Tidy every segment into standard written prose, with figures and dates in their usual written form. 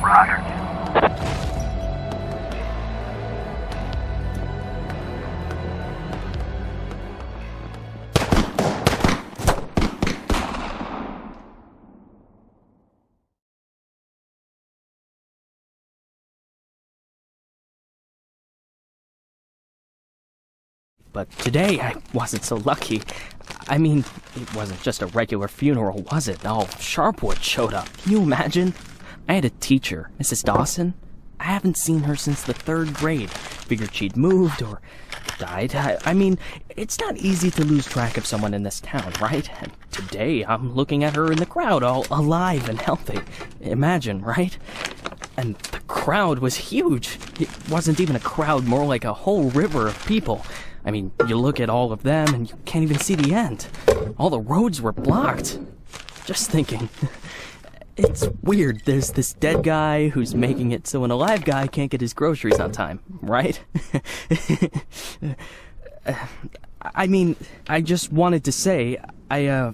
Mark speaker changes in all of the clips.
Speaker 1: Roger.
Speaker 2: But today, I wasn't so lucky. I mean, it wasn't just a regular funeral, was it? All Sharpwood showed up. Can you imagine? I had a teacher, Mrs. Dawson. I haven't seen her since the 3rd grade. Figured she'd moved or died. I mean, it's not easy to lose track of someone in this town, right? And today, I'm looking at her in the crowd, all alive and healthy. Imagine, right? And the crowd was huge. It wasn't even a crowd, more like a whole river of people. I mean, you look at all of them and you can't even see the end. All the roads were blocked. Just thinking. It's weird. There's this dead guy who's making it so an alive guy can't get his groceries on time, right? I mean, I just wanted to say, I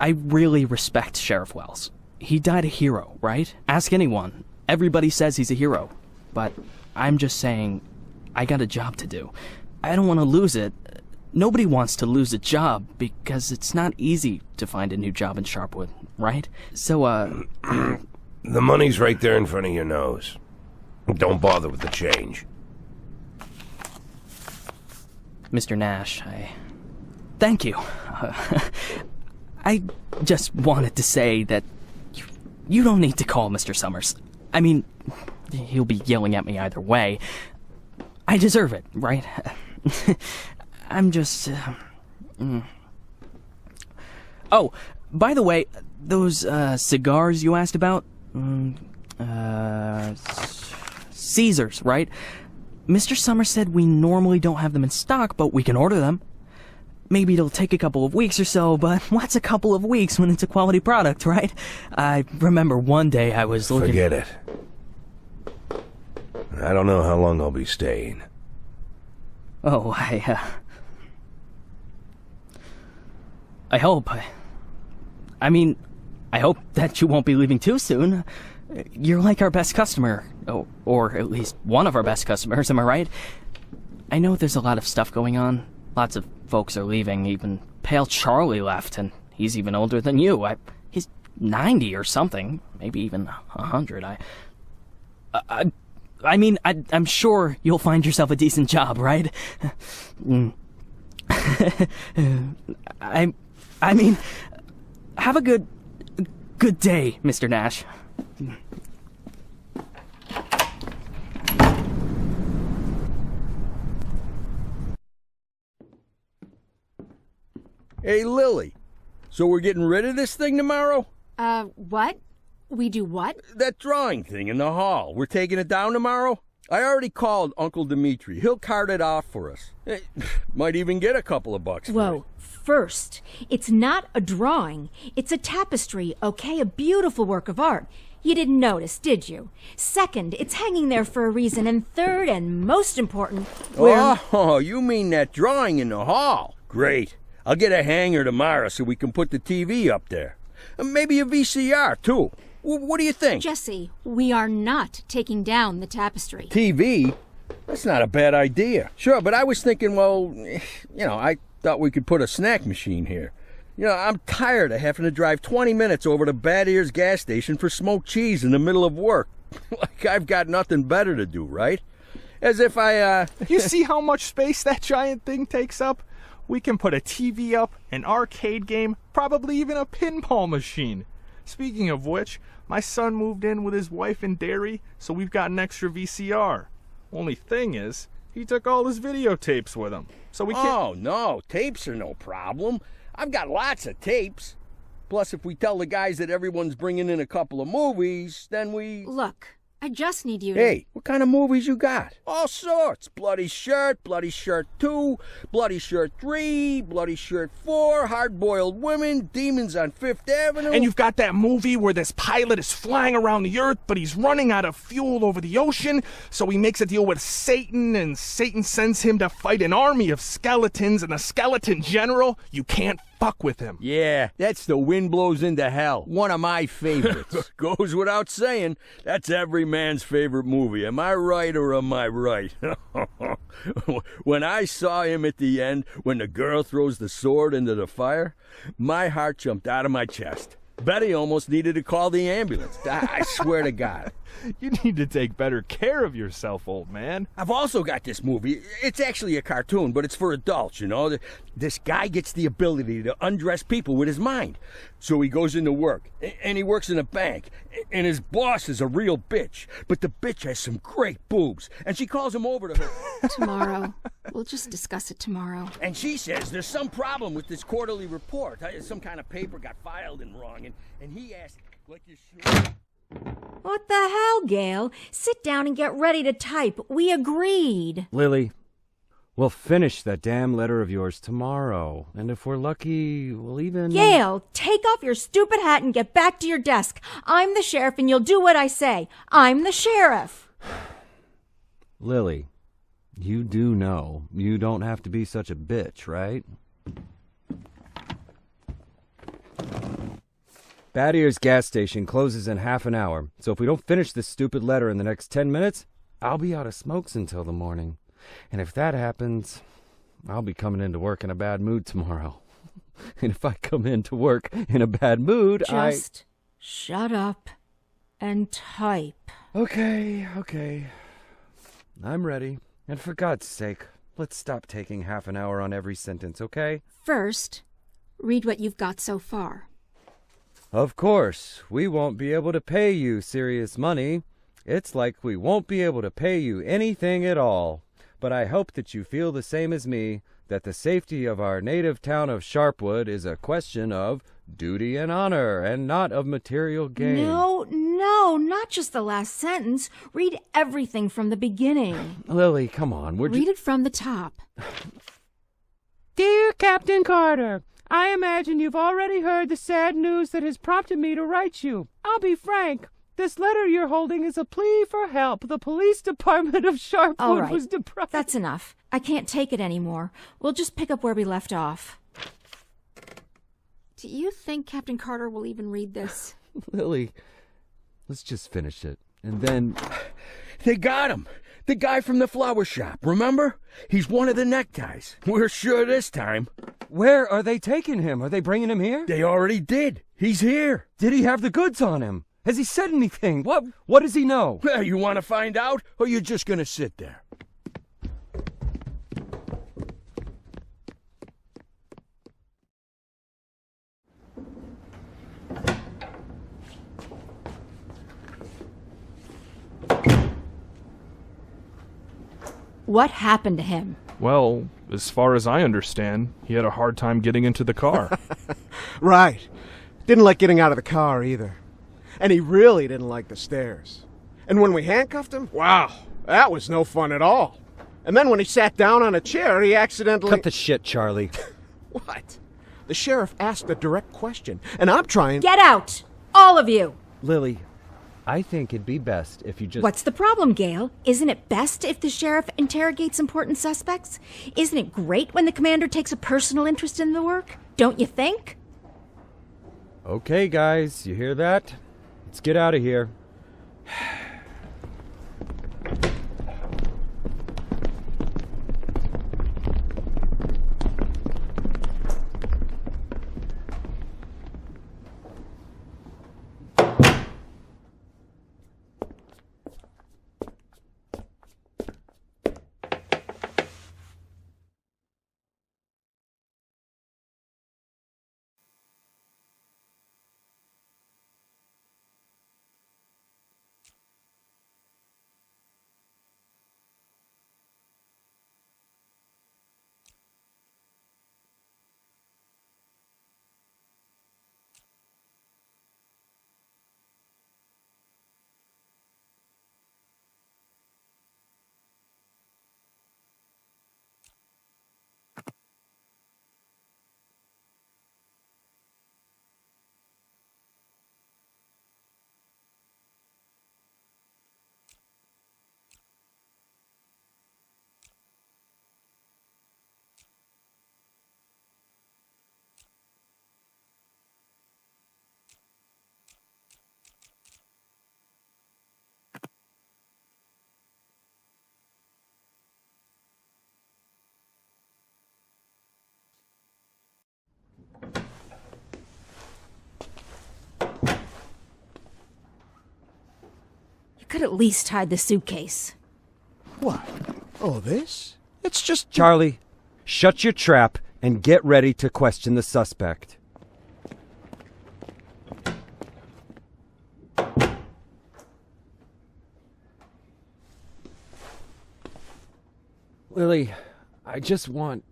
Speaker 2: really respect Sheriff Wells. He died a hero, right? Ask anyone. Everybody says he's a hero. But I'm just saying, I got a job to do. I don't want to lose it. Nobody wants to lose a job because it's not easy to find a new job in Sharpwood, right? So,
Speaker 3: The money's right there in front of your nose. Don't bother with the change.
Speaker 2: Mr. Nash, thank you. I just wanted to say that you don't need to call Mr. Summers. I mean, he'll be yelling at me either way. I deserve it, right? I'm just... Oh, by the way, those cigars you asked about? Caesars, right? Mr. Summers said we normally don't have them in stock, but we can order them. Maybe it'll take a couple of weeks or so, but what's a couple of weeks when it's a quality product, right? I remember one day I was looking...
Speaker 3: Forget it. I don't know how long I'll be staying.
Speaker 2: Oh, I hope. I mean, I hope that you won't be leaving too soon. You're like our best customer. Oh, or at least one of our best customers, am I right? I know there's a lot of stuff going on. Lots of folks are leaving. Even Pale Charlie left, and he's even older than you. He's 90 or something. Maybe even 100. I mean, I'm sure you'll find yourself a decent job, right? I mean, have a good day, Mr. Nash.
Speaker 4: Hey, Lily. So we're getting rid of this thing tomorrow?
Speaker 5: What? We do what?
Speaker 4: That drawing thing in the hall. We're taking it down tomorrow? I already called Uncle Dimitri. He'll cart it off for us. Might even get a couple of bucks for it.
Speaker 5: Whoa. First, it's not a drawing. It's a tapestry, okay? A beautiful work of art. You didn't notice, did you? Second, it's hanging there for a reason. And third, and most important,
Speaker 4: Oh, you mean that drawing in the hall? Great. I'll get a hanger tomorrow so we can put the TV up there. Maybe a VCR, too. What do you think?
Speaker 5: Jesse, we are not taking down the tapestry.
Speaker 4: TV? That's not a bad idea. Sure, but I was thinking, well, I thought we could put a snack machine here. I'm tired of having to drive 20 minutes over to Bad Ears gas station for smoked cheese in the middle of work. Like I've got nothing better to do, right? As if
Speaker 6: You see how much space that giant thing takes up? We can put a TV up, an arcade game, probably even a pinball machine. Speaking of which, my son moved in with his wife and dairy, so we've got an extra VCR. Only thing is, he took all his videotapes with him, so we can't...
Speaker 4: Oh, no, tapes are no problem. I've got lots of tapes. Plus, if we tell the guys that everyone's bringing in a couple of movies, then we...
Speaker 5: Look, I just need you to...
Speaker 4: Hey, what kind of movies you got? All sorts. Bloody Shirt 2, Bloody Shirt 3, Bloody Shirt 4, Hard-Boiled Women, Demons on Fifth Avenue.
Speaker 6: And you've got that movie where this pilot is flying around the earth, but he's running out of fuel over the ocean, so he makes a deal with Satan, and Satan sends him to fight an army of skeletons, and the skeleton general, you can't fuck with him.
Speaker 4: Yeah, that's The Wind Blows into Hell. One of my favorites. Goes without saying, that's every man's favorite movie. Am I right or am I right? When I saw him at the end, when the girl throws the sword into the fire, my heart jumped out of my chest. Betty almost needed to call the ambulance. I swear to God.
Speaker 6: You need to take better care of yourself, old man.
Speaker 4: I've also got this movie. It's actually a cartoon, but it's for adults, you know. This guy gets the ability to undress people with his mind. So he goes into work, and he works in a bank, and his boss is a real bitch. But the bitch has some great boobs, and she calls him over to her.
Speaker 1: Tomorrow. We'll just discuss it tomorrow.
Speaker 4: And she says there's some problem with this quarterly report. Some kind of paper got filed in wrong, and he asked, like you should.
Speaker 5: What the hell, Gail? Sit down and get ready to type. We agreed.
Speaker 7: Lily, we'll finish that damn letter of yours tomorrow. And if we're lucky, we'll even...
Speaker 5: Gail, take off your stupid hat and get back to your desk. I'm the sheriff and you'll do what I say. I'm the sheriff.
Speaker 7: Lily, you do know you don't have to be such a bitch, right? Bad Ears gas station closes in half an hour, so if we don't finish this stupid letter in the next 10 minutes, I'll be out of smokes until the morning. And if that happens, I'll be coming into work in a bad mood tomorrow. And if I come into work in a bad mood,
Speaker 5: Just shut up and type.
Speaker 7: Okay. I'm ready. And for God's sake, let's stop taking half an hour on every sentence, okay?
Speaker 1: First, read what you've got so far.
Speaker 7: Of course, we won't be able to pay you serious money. It's like we won't be able to pay you anything at all. But I hope that you feel the same as me, that the safety of our native town of Sharpwood is a question of duty and honor, and not of material gain.
Speaker 5: No, not just the last sentence. Read everything from the beginning.
Speaker 7: Lily, come on.
Speaker 1: Read it from the top.
Speaker 7: Dear Captain Carter, I imagine you've already heard the sad news that has prompted me to write you. I'll be frank. This letter you're holding is a plea for help. The police department of Sharpwood
Speaker 5: All right,
Speaker 7: was deprived.
Speaker 5: that's enough. I can't take it anymore. We'll just pick up where we left off.
Speaker 1: Do you think Captain Carter will even read this?
Speaker 7: Lily, let's just finish it. And then...
Speaker 4: They got him. The guy from the flower shop, remember? He's one of the neckties. We're sure this time.
Speaker 7: Where are they taking him? Are they bringing him here?
Speaker 4: They already did. He's here.
Speaker 7: Did he have the goods on him? Has he said anything? What does he know?
Speaker 4: Well, you want to find out, or you're just going to sit there?
Speaker 5: What happened to him?
Speaker 6: Well, as far as I understand, he had a hard time getting into the car.
Speaker 8: Right. Didn't like getting out of the car either. And he really didn't like the stairs. And when we handcuffed him, wow, that was no fun at all. And then when he sat down on a chair, he accidentally...
Speaker 7: Cut the shit, Charlie.
Speaker 8: What? The sheriff asked a direct question, and I'm trying...
Speaker 5: Get out! All of you!
Speaker 7: Lily, I think it'd be best if you just...
Speaker 5: What's the problem, Gail? Isn't it best if the sheriff interrogates important suspects? Isn't it great when the commander takes a personal interest in the work? Don't you think?
Speaker 7: Okay, guys, you hear that? Let's get out of here.
Speaker 5: could at least hide the suitcase.
Speaker 8: What? Oh, this? It's just...
Speaker 7: Charlie, shut your trap and get ready to question the suspect. Lily, I just want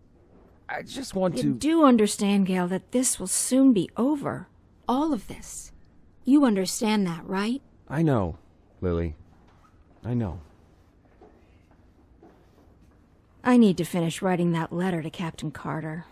Speaker 5: You do understand, Gail, that this will soon be over.
Speaker 1: All of this. You understand that, right?
Speaker 7: I know, Lily. I know.
Speaker 5: I need to finish writing that letter to Captain Carter.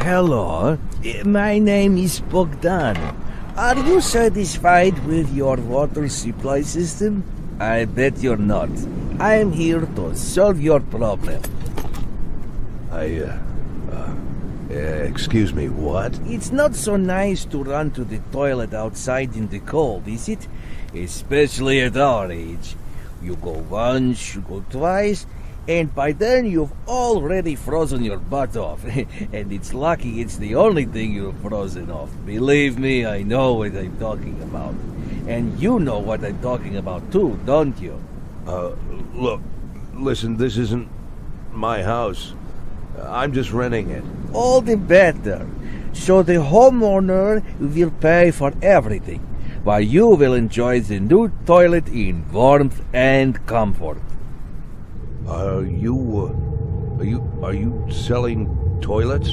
Speaker 9: Hello, my name is Bogdan. Are you satisfied with your water supply system? I bet you're not. I'm here to solve your problem.
Speaker 3: Excuse me, what?
Speaker 9: It's not so nice to run to the toilet outside in the cold, is it? Especially at our age. You go once, you go twice, and by then you've already frozen your butt off. And it's lucky it's the only thing you've frozen off. Believe me, I know what I'm talking about. And you know what I'm talking about too, don't you?
Speaker 3: Look, listen, this isn't my house. I'm just renting it.
Speaker 9: All the better. So the homeowner will pay for everything, while you will enjoy the new toilet in warmth and comfort.
Speaker 3: Are you selling toilets?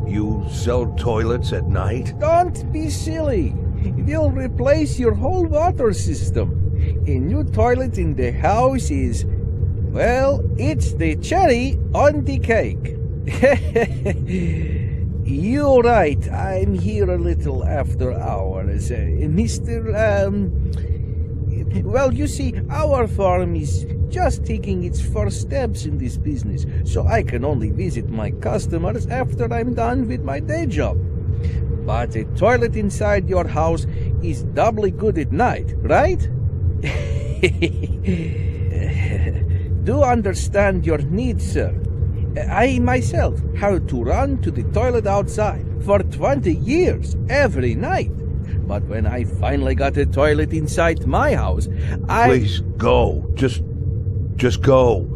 Speaker 3: You sell toilets at night?
Speaker 9: Don't be silly. We'll replace your whole water system. A new toilet in the house is, well, it's the cherry on the cake. You're right. I'm here a little after hours. Well, you see, our farm is just taking its first steps in this business, so I can only visit my customers after I'm done with my day job. But a toilet inside your house is doubly good at night, right? Do understand your needs, sir. I myself had to run to the toilet outside for 20 years every night. But when I finally got a toilet inside my house,
Speaker 3: Please go. Just go.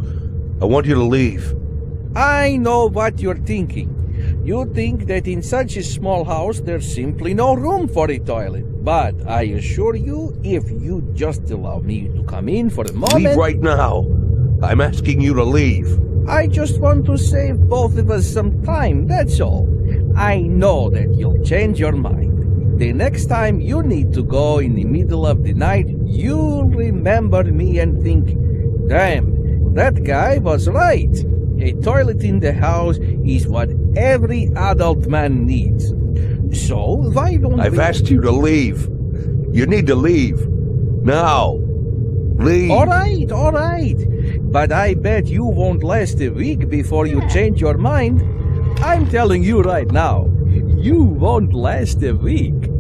Speaker 3: I want you to leave.
Speaker 9: I know what you're thinking. You think that in such a small house there's simply no room for a toilet. But I assure you, if you just allow me to come in for a moment...
Speaker 3: Leave right now. I'm asking you to leave.
Speaker 9: I just want to save both of us some time, that's all. I know that you'll change your mind. The next time you need to go in the middle of the night, you'll remember me and think, damn, that guy was right. A toilet in the house is what every adult man needs. So, why don't
Speaker 3: I've asked you to leave. You need to leave. Now. Leave.
Speaker 9: All right. But I bet you won't last a week before you change your mind. I'm telling you right now, you won't last a week.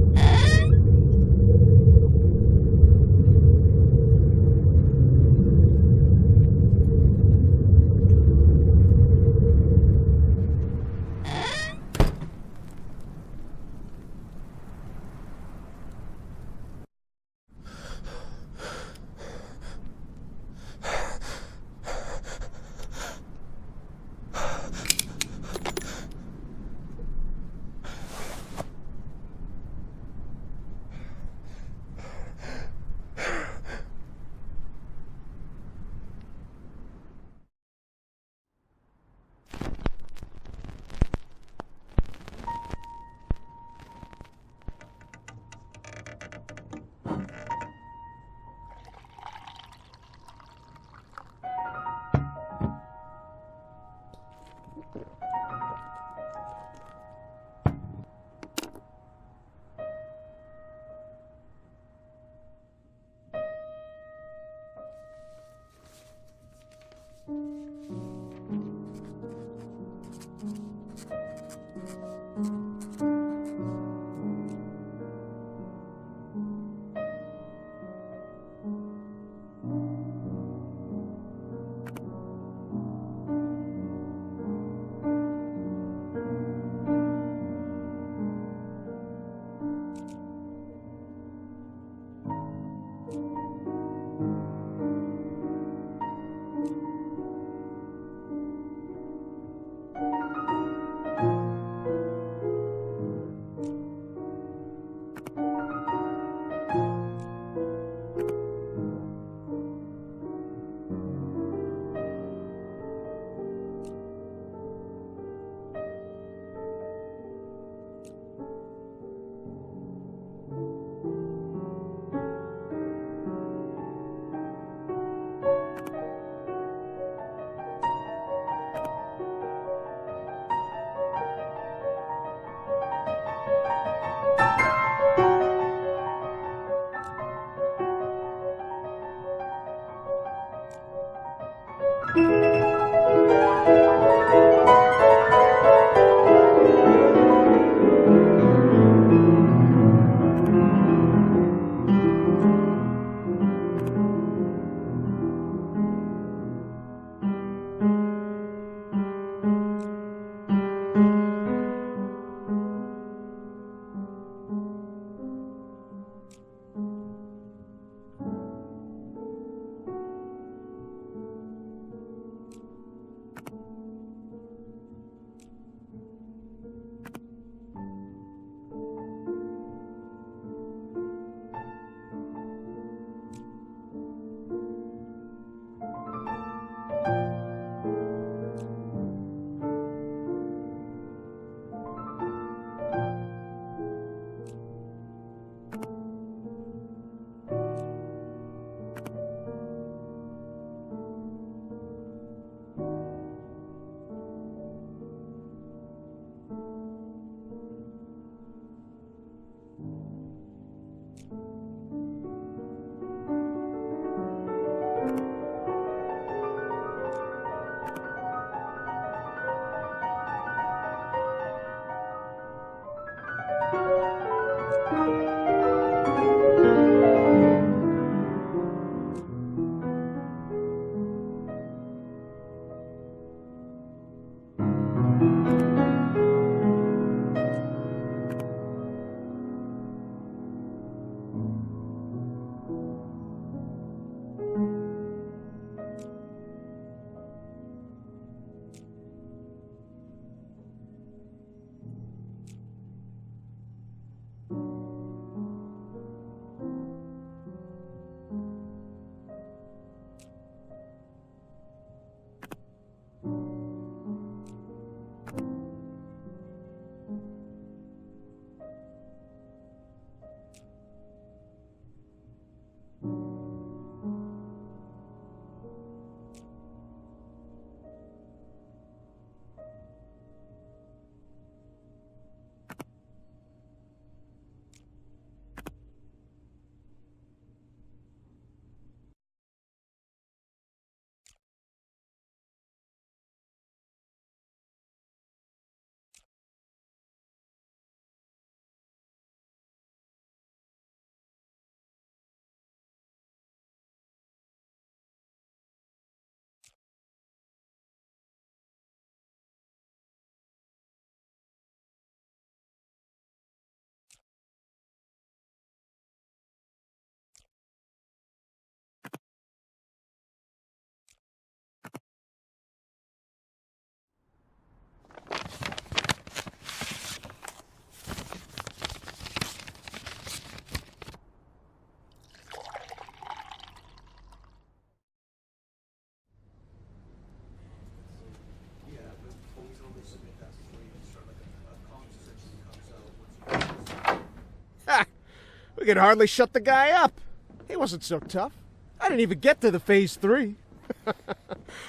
Speaker 8: We could hardly shut the guy up. He wasn't so tough. I didn't even get to the Phase 3.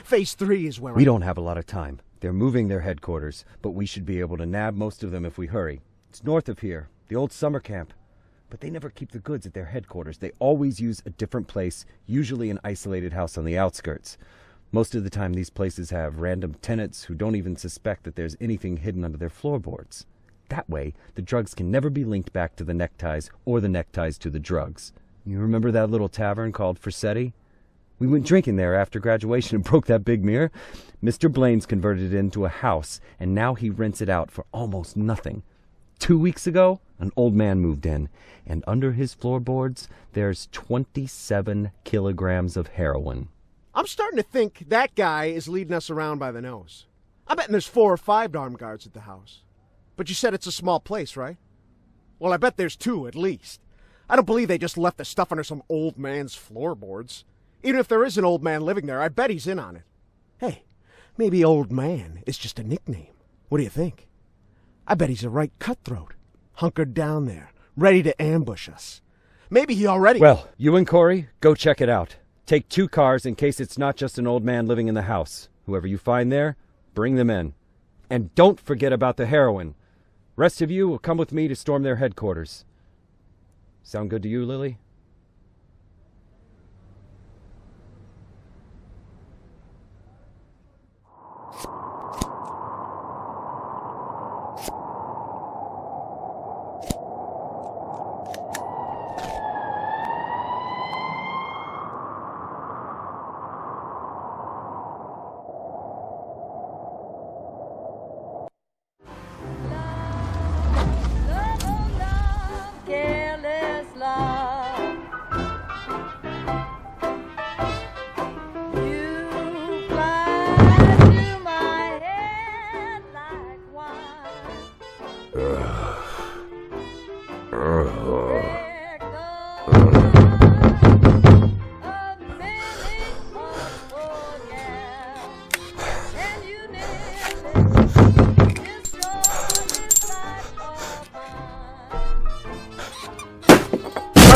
Speaker 8: Phase 3 is where
Speaker 7: We don't have a lot of time. They're moving their headquarters, but we should be able to nab most of them if we hurry. It's north of here, the old summer camp. But they never keep the goods at their headquarters. They always use a different place, usually an isolated house on the outskirts. Most of the time, these places have random tenants who don't even suspect that there's anything hidden under their floorboards. That way, the drugs can never be linked back to the neckties or the neckties to the drugs. You remember that little tavern called Frissetti? We went drinking there after graduation and broke that big mirror. Mr. Blaine's converted it into a house, and now he rents it out for almost nothing. 2 weeks ago, an old man moved in, and under his floorboards, there's 27 kilograms of heroin.
Speaker 8: I'm starting to think that guy is leading us around by the nose. I bet there's 4 or 5 armed guards at the house. But you said it's a small place, right? Well, I bet there's 2 at least. I don't believe they just left the stuff under some old man's floorboards. Even if there is an old man living there, I bet he's in on it. Hey, maybe old man is just a nickname. What do you think? I bet he's a right cutthroat, hunkered down there, ready to ambush us. Maybe he already...
Speaker 7: Well, you and Corey, go check it out. Take 2 cars in case it's not just an old man living in the house. Whoever you find there, bring them in. And don't forget about the heroin. Rest of you will come with me to storm their headquarters. Sound good to you, Lily?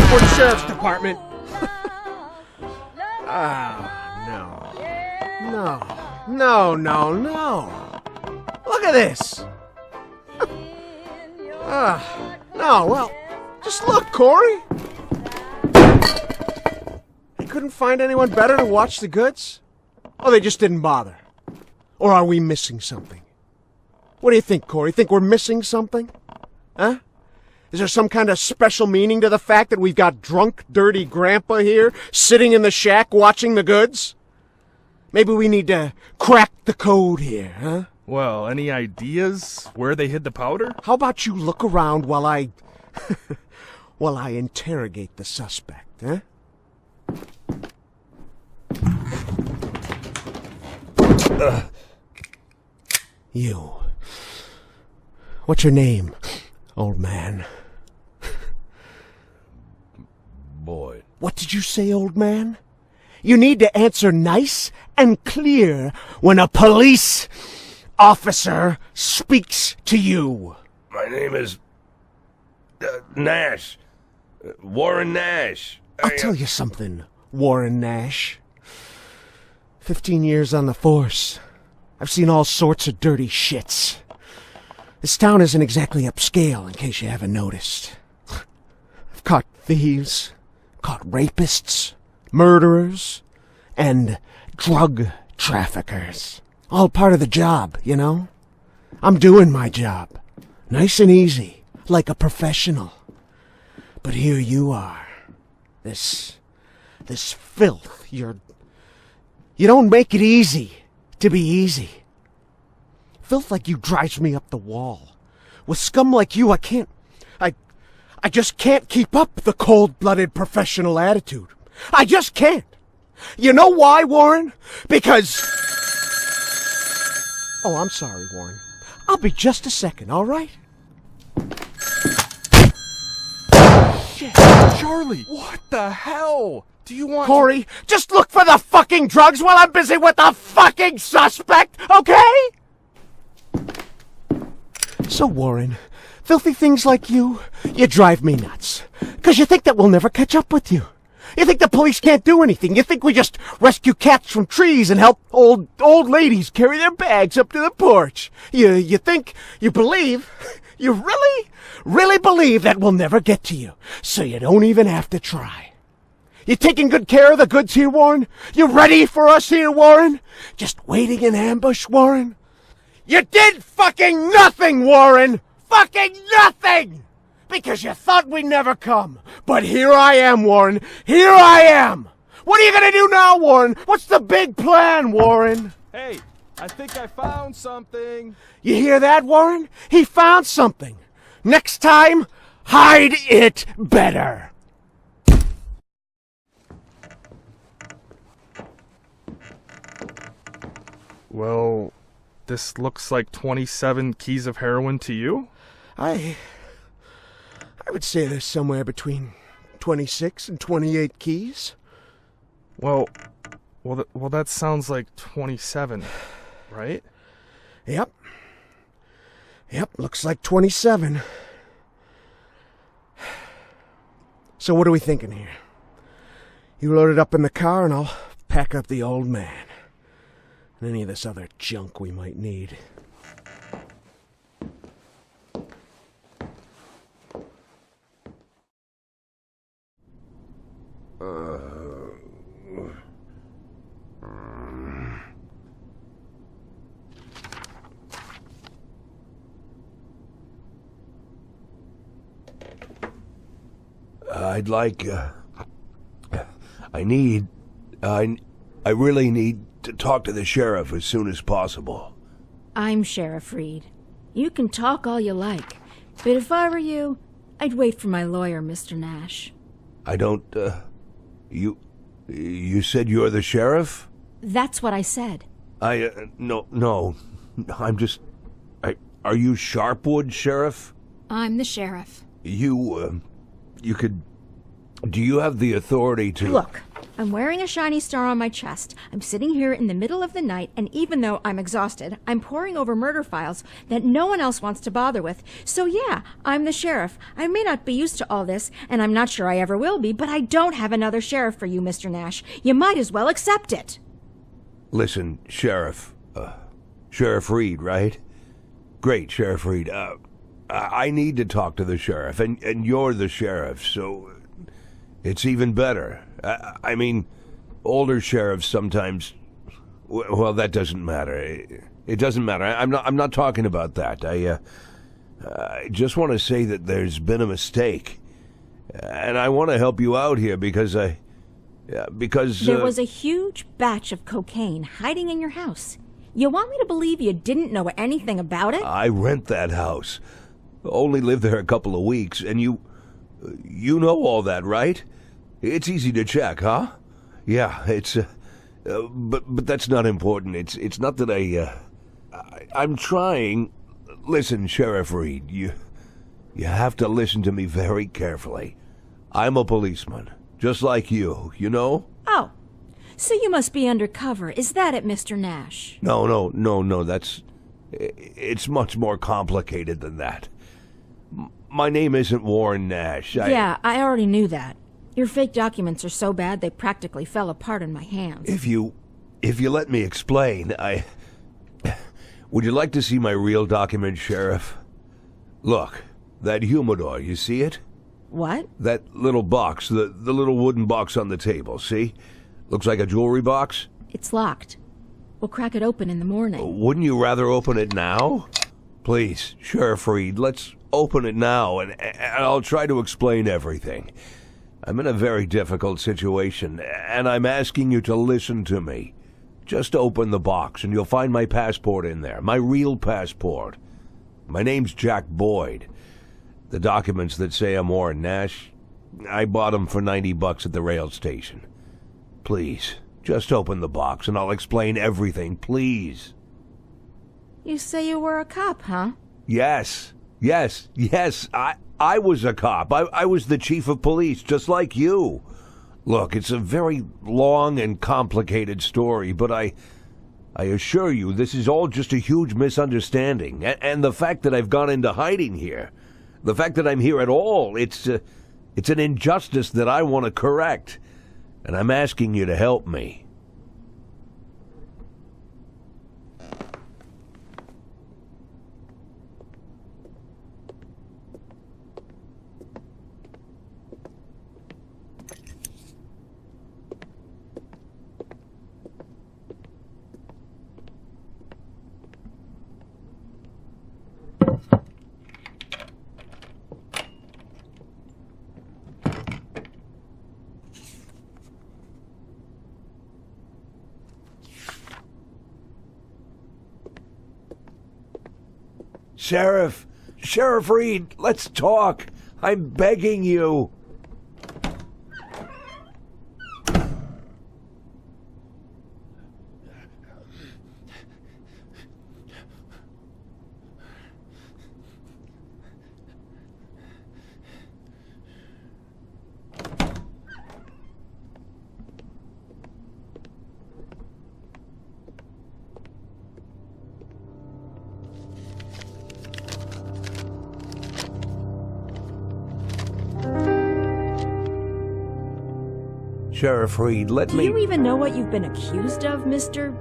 Speaker 8: For the Sheriff's Department. No. Look at this. No, well, just look, Corey. You couldn't find anyone better to watch the goods? Or they just didn't bother? Or are we missing something? What do you think, Corey? Think we're missing something? Huh? Is there some kind of special meaning to the fact that we've got drunk, dirty grandpa here, sitting in the shack watching the goods? Maybe we need to crack the code here, huh?
Speaker 6: Well, any ideas where they hid the powder?
Speaker 8: How about you look around while I... while I interrogate the suspect, huh? You. What's your name, old man?
Speaker 3: Boyd.
Speaker 8: What did you say, old man? You need to answer nice and clear when a police officer speaks to you.
Speaker 3: My name is... Nash. Warren Nash.
Speaker 8: I'll tell you something, Warren Nash. 15 years on the force. I've seen all sorts of dirty shits. This town isn't exactly upscale, in case you haven't noticed. I've caught thieves, caught rapists, murderers, and drug traffickers. All part of the job, you know? I'm doing my job. Nice and easy, like a professional. But here you are. This filth, you don't make it easy to be easy. Filth like you drives me up the wall. With scum like you, I just can't keep up the cold-blooded professional attitude. I just can't. You know why, Warren? Because... Oh, I'm sorry, Warren. I'll be just a second, all right?
Speaker 6: Shit, Charlie! What the hell? Do you want...
Speaker 8: Corey, just look for the fucking drugs while I'm busy with the fucking suspect, okay? So, Warren, Filthy things like you drive me nuts. 'Cause you think that we'll never catch up with you. You think the police can't do anything. You think we just rescue cats from trees and help old ladies carry their bags up to the porch. You think, you believe, you really believe that we'll never get to you, so you don't even have to try. You taking good care of the goods here, Warren? You ready for us here, Warren? Just waiting in ambush, Warren? You did fucking nothing, Warren! Fucking nothing! Because you thought we'd never come. But here I am, Warren. Here I am! What are you gonna do now, Warren? What's the big plan, Warren?
Speaker 6: Hey, I think I found something.
Speaker 8: You hear that, Warren? He found something. Next time, hide it better.
Speaker 6: Well, this looks like 27 keys of heroin to you?
Speaker 8: I would say there's somewhere between 26 and 28 keys.
Speaker 6: Well, that sounds like 27, right?
Speaker 8: Yep, looks like 27. So what are we thinking here? You load it up in the car and I'll pack up the old man. And any of this other junk we might need.
Speaker 3: I'd like, I really need to talk to the sheriff as soon as possible.
Speaker 5: I'm Sheriff Reed. You can talk all you like, but if I were you, I'd wait for my lawyer, Mr. Nash.
Speaker 3: I don't, you said you're the sheriff?
Speaker 5: That's what I said.
Speaker 3: No, I'm just, are you Sharpwood, Sheriff?
Speaker 1: I'm the sheriff.
Speaker 3: Do you have the authority to...
Speaker 5: Look, I'm wearing a shiny star on my chest. I'm sitting here in the middle of the night, and even though I'm exhausted, I'm poring over murder files that no one else wants to bother with. So yeah, I'm the sheriff. I may not be used to all this, and I'm not sure I ever will be, but I don't have another sheriff for you, Mr. Nash. You might as well accept it.
Speaker 3: Listen, Sheriff. Sheriff Reed, right? Great, Sheriff Reed. I need to talk to the sheriff, and you're the sheriff, so... It's even better. I mean, older sheriffs sometimes... Well, that doesn't matter. It doesn't matter. I'm not talking about that. I just want to say that there's been a mistake. And I want to help you out here because there
Speaker 5: was a huge batch of cocaine hiding in your house. You want me to believe you didn't know anything about it?
Speaker 3: I rent that house. Only lived there a couple of weeks, and you know all that, right? It's easy to check, huh? Yeah, it's but that's not important. It's not that I'm trying. Listen, Sheriff Reed, you have to listen to me very carefully. I'm a policeman, just like you know?
Speaker 5: Oh, so you must be undercover. Is that it, Mr. Nash?
Speaker 3: No, it's much more complicated than that. My name isn't Warren Nash.
Speaker 5: Yeah, I already knew that. Your fake documents are so bad they practically fell apart in my hands.
Speaker 3: If you let me explain, would you like to see my real document, Sheriff? Look, that humidor, you see it?
Speaker 5: What?
Speaker 3: That little box, the little wooden box on the table, see? Looks like a jewelry box?
Speaker 5: It's locked. We'll crack it open in the morning.
Speaker 3: Wouldn't you rather open it now? Please, Sheriff Reed, let's open it now, and I'll try to explain everything. I'm in a very difficult situation, and I'm asking you to listen to me. Just open the box, and you'll find my passport in there, my real passport. My name's Jack Boyd. The documents that say I'm Warren Nash, I bought them for $90 at the rail station. Please, just open the box, and I'll explain everything, please.
Speaker 5: You say you were a cop, huh?
Speaker 3: Yes. I was a cop. I was the chief of police, just like you. Look, it's a very long and complicated story, but I assure you this is all just a huge misunderstanding. And the fact that I've gone into hiding here, The fact that I'm here at all, it's an injustice that I want to correct. And I'm asking you to help me. Sheriff Reed, let's talk. I'm begging you. Sheriff Reed, let me...
Speaker 5: Do you even know what you've been accused of, Mr.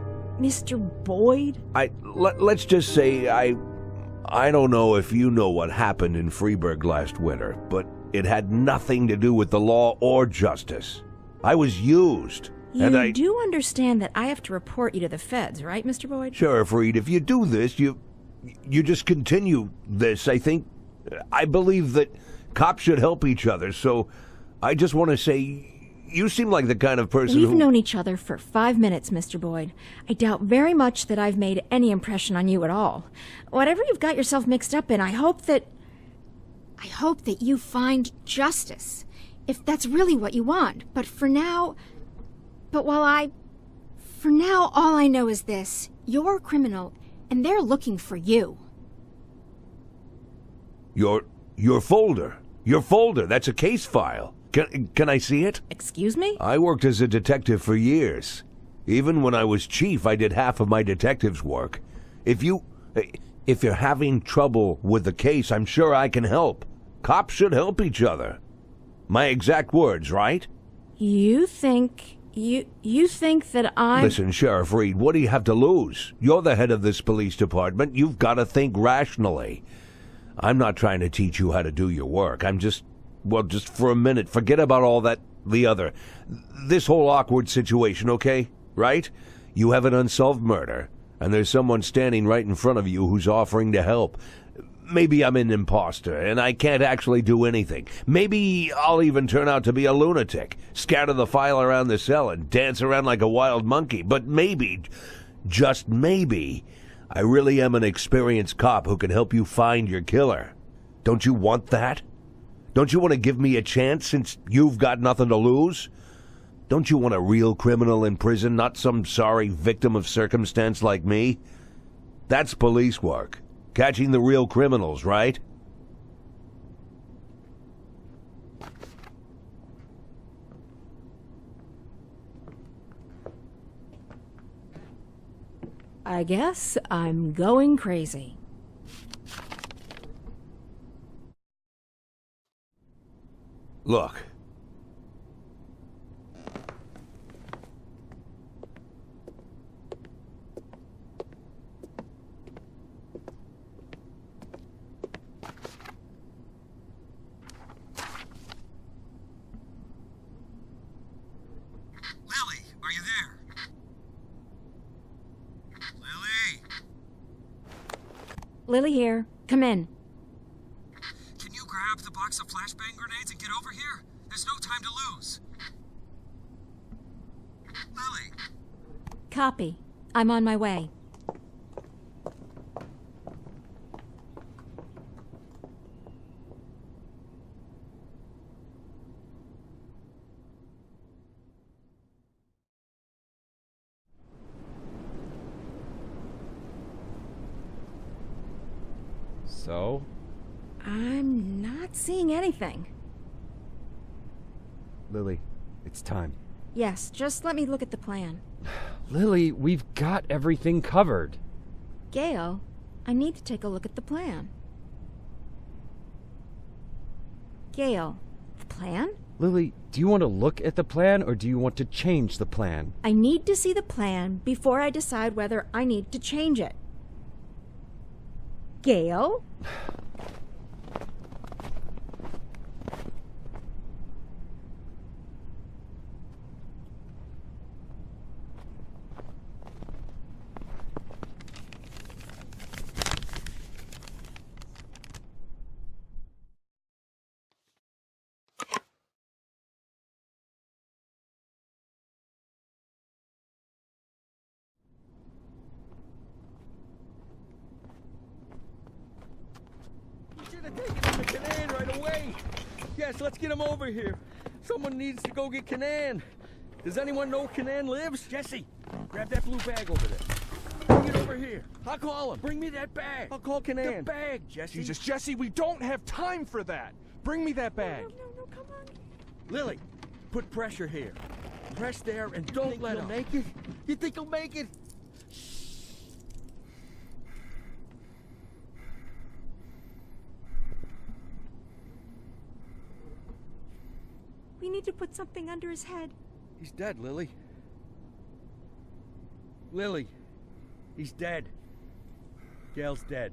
Speaker 5: Boyd?
Speaker 3: Let's just say I don't know if you know what happened in Freeburg last winter, but it had nothing to do with the law or justice. I was used.
Speaker 5: You do understand that I have to report you to the feds, right, Mr. Boyd?
Speaker 3: Sheriff Reed, if you do this, you just continue this. I believe that cops should help each other, so I just want to say... You seem like the kind of person
Speaker 5: We've known each other for 5 minutes, Mr. Boyd. I doubt very much that I've made any impression on you at all. Whatever you've got yourself mixed up in, I hope that
Speaker 1: you find justice, if that's really what you want. But for now, all I know is this. You're a criminal, and they're looking for you.
Speaker 3: Your folder. Your folder. That's a case file. Can I see it?
Speaker 5: Excuse me?
Speaker 3: I worked as a detective for years. Even when I was chief, I did half of my detective's work. If you're having trouble with the case, I'm sure I can help. Cops should help each other. My exact words, right?
Speaker 5: You think that I'm...
Speaker 3: Listen, Sheriff Reed, what do you have to lose? You're the head of this police department. You've got to think rationally. I'm not trying to teach you how to do your work. I'm just for a minute, forget about all that, this whole awkward situation, okay? Right? You have an unsolved murder, and there's someone standing right in front of you who's offering to help. Maybe I'm an imposter, and I can't actually do anything. Maybe I'll even turn out to be a lunatic, scatter the file around the cell and dance around like a wild monkey. But maybe, just maybe, I really am an experienced cop who can help you find your killer. Don't you want that? Don't you want to give me a chance since you've got nothing to lose? Don't you want a real criminal in prison, not some sorry victim of circumstance like me? That's police work. Catching the real criminals, right?
Speaker 5: I guess I'm going crazy.
Speaker 3: Look.
Speaker 10: Lily, are you there? Lily!
Speaker 5: Lily here. Come in.
Speaker 10: Can you grab the box of flashbang grenades and get over here? There's no time to lose. Lily!
Speaker 5: Copy. I'm on my way.
Speaker 7: So?
Speaker 5: I'm not seeing anything.
Speaker 7: Lily, it's time.
Speaker 5: Yes, just let me look at the plan.
Speaker 7: Lily, we've got everything covered.
Speaker 5: Gail, I need to take a look at the plan. Gail, the plan?
Speaker 7: Lily, do you want to look at the plan or do you want to change the plan?
Speaker 5: I need to see the plan before I decide whether I need to change it. Gail?
Speaker 4: Should have taken him to Canaan right away. Yes, let's get him over here. Someone needs to go get Canaan. Does anyone know Canaan lives? Jesse, grab that blue bag over there. Bring it over here. I'll call him. Bring me that bag. I'll call Canaan. The bag, Jesse.
Speaker 6: Jesus, Jesse, we don't have time for that. Bring me that bag.
Speaker 5: No, come on.
Speaker 4: Lily, put pressure here. Press there and don't let him. Make it? You think he'll make it?
Speaker 5: We need to put something under his head.
Speaker 4: He's dead, Lily. Lily, he's dead. Gail's dead.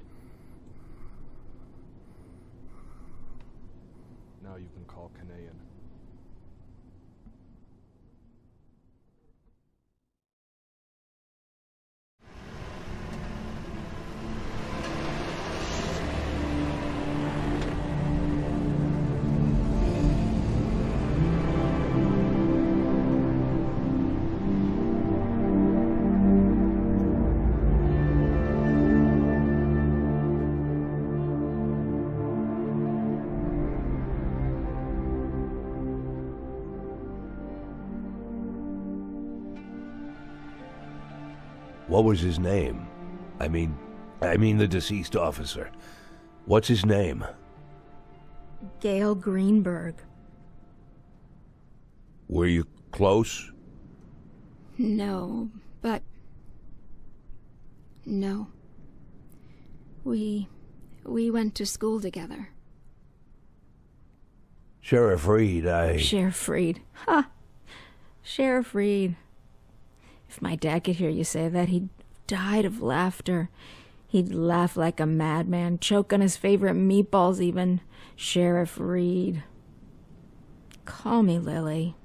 Speaker 6: Now you can call Canaan.
Speaker 3: What was his name? I mean the deceased officer. What's his name?
Speaker 5: Gail Greenberg.
Speaker 3: Were you close?
Speaker 1: No, but... No. We went to school together.
Speaker 3: Sheriff Reed,
Speaker 5: Sheriff Reed. Ha! Sheriff Reed. If my dad could hear you say that, he'd died of laughter. He'd laugh like a madman, choke on his favorite meatballs even. Sheriff Reed. Call me Lily.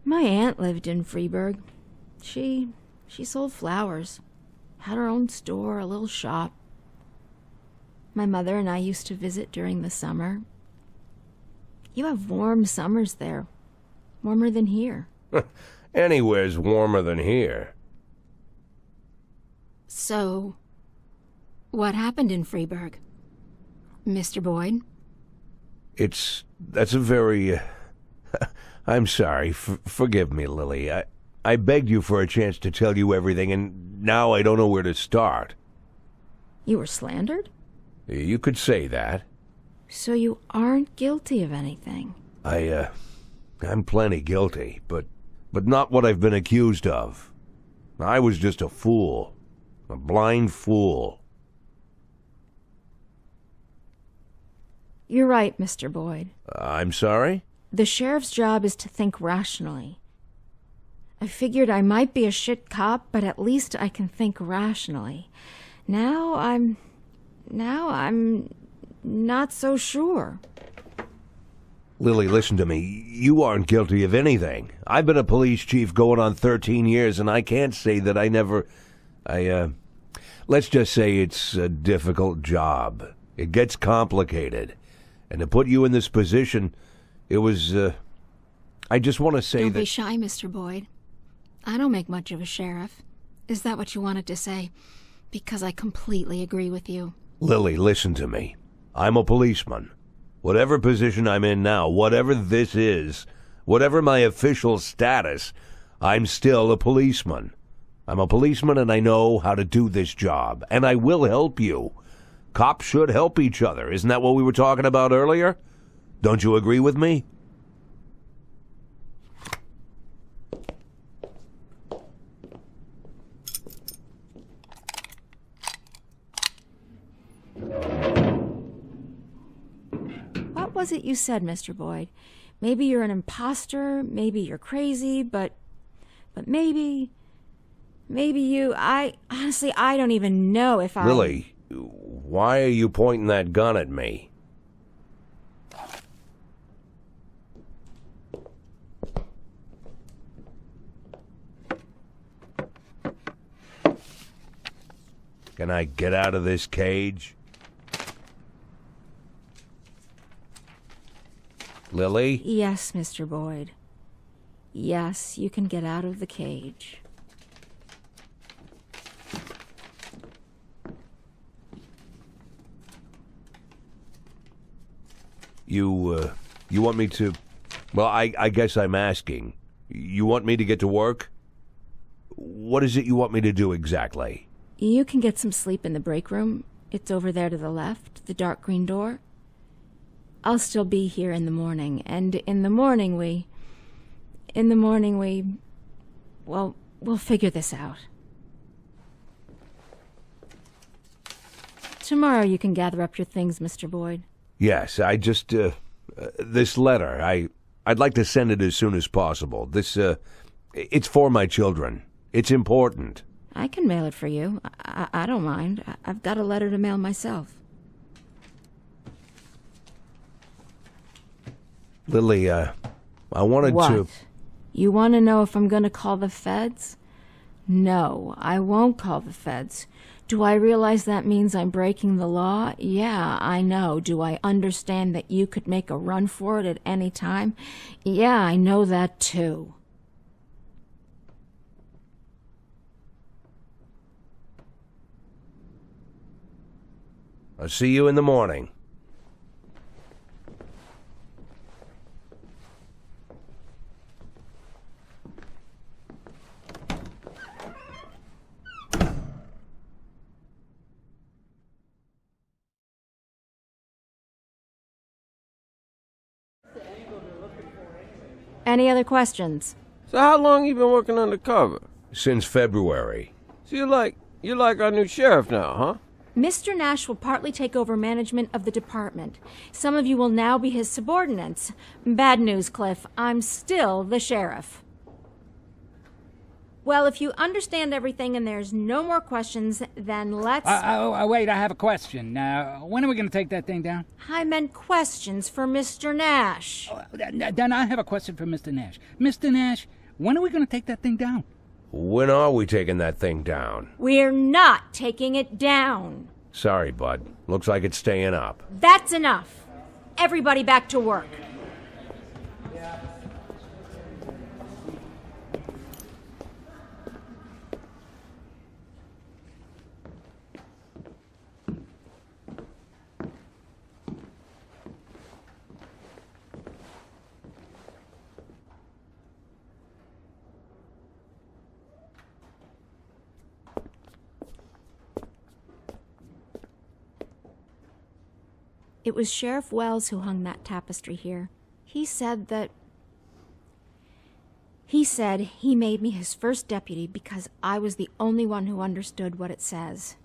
Speaker 5: My aunt lived in Freeburg. She sold flowers. Had her own store, a little shop. My mother and I used to visit during the summer. You have warm summers there. Warmer than here.
Speaker 3: Anywhere's warmer than here.
Speaker 1: So, what happened in Freeburg, Mr. Boyd?
Speaker 3: That's a very... I'm sorry. Forgive me, Lily. I begged you for a chance to tell you everything, and now I don't know where to start.
Speaker 5: You were slandered?
Speaker 3: You could say that.
Speaker 5: So you aren't guilty of anything?
Speaker 3: I'm plenty guilty, but not what I've been accused of. I was just a fool. A blind fool.
Speaker 5: You're right, Mr. Boyd.
Speaker 3: I'm sorry?
Speaker 5: The sheriff's job is to think rationally. I figured I might be a shit cop, but at least I can think rationally. Now I'm not so sure.
Speaker 3: Lily, listen to me. You aren't guilty of anything. I've been a police chief going on 13 years, and I can't say that I never... Let's just say it's a difficult job. It gets complicated. And to put you in this position, it was... I just want to say
Speaker 1: Don't
Speaker 3: that...
Speaker 1: be shy, Mr. Boyd. I don't make much of a sheriff. Is that what you wanted to say? Because I completely agree with you.
Speaker 3: Lily, listen to me. I'm a policeman. Whatever position I'm in now, whatever this is, whatever my official status, I'm still a policeman. I'm a policeman and I know how to do this job, and I will help you. Cops should help each other. Isn't that what we were talking about earlier? Don't you agree with me?
Speaker 5: was it you said, Mr. Boyd? Maybe you're an imposter, maybe you're crazy, but maybe you, honestly, I don't even know if I...
Speaker 3: Lily, why are you pointing that gun at me? Can I get out of this cage? Lily?
Speaker 5: Yes, Mr. Boyd. Yes, you can get out of the cage.
Speaker 3: You want me to... Well, I guess I'm asking. You want me to get to work? What is it you want me to do exactly?
Speaker 5: You can get some sleep in the break room. It's over there to the left, the dark green door. I'll still be here in the morning, and in the morning we... Well, we'll figure this out. Tomorrow you can gather up your things, Mr. Boyd.
Speaker 3: Yes, I just... this letter, I'd like to send it as soon as possible. It's for my children. It's important.
Speaker 5: I can mail it for you. I don't mind. I've got a letter to mail myself.
Speaker 3: Lily, I wanted
Speaker 5: What?
Speaker 3: to...
Speaker 5: You want to know if I'm going to call the feds? No, I won't call the feds. Do I realize that means I'm breaking the law? Yeah, I know. Do I understand that you could make a run for it at any time? Yeah, I know that too.
Speaker 3: I'll see you in the morning.
Speaker 5: Any other questions?
Speaker 11: So how long you been working undercover?
Speaker 3: Since February.
Speaker 11: So you're like our new sheriff now, huh?
Speaker 5: Mr. Nash will partly take over management of the department. Some of you will now be his subordinates. Bad news, Cliff. I'm still the sheriff. Well, if you understand everything and there's no more questions, then let's...
Speaker 12: Wait, I have a question. When are we going to take that thing down?
Speaker 5: I meant questions for Mr. Nash.
Speaker 12: Then I have a question for Mr. Nash. Mr. Nash, when are we going to take that thing down?
Speaker 3: When are we taking that thing down?
Speaker 5: We're not taking it down.
Speaker 3: Sorry, bud. Looks like it's staying up.
Speaker 5: That's enough. Everybody back to work. It was Sheriff Wells who hung that tapestry here. He said he made me his first deputy because I was the only one who understood what it says.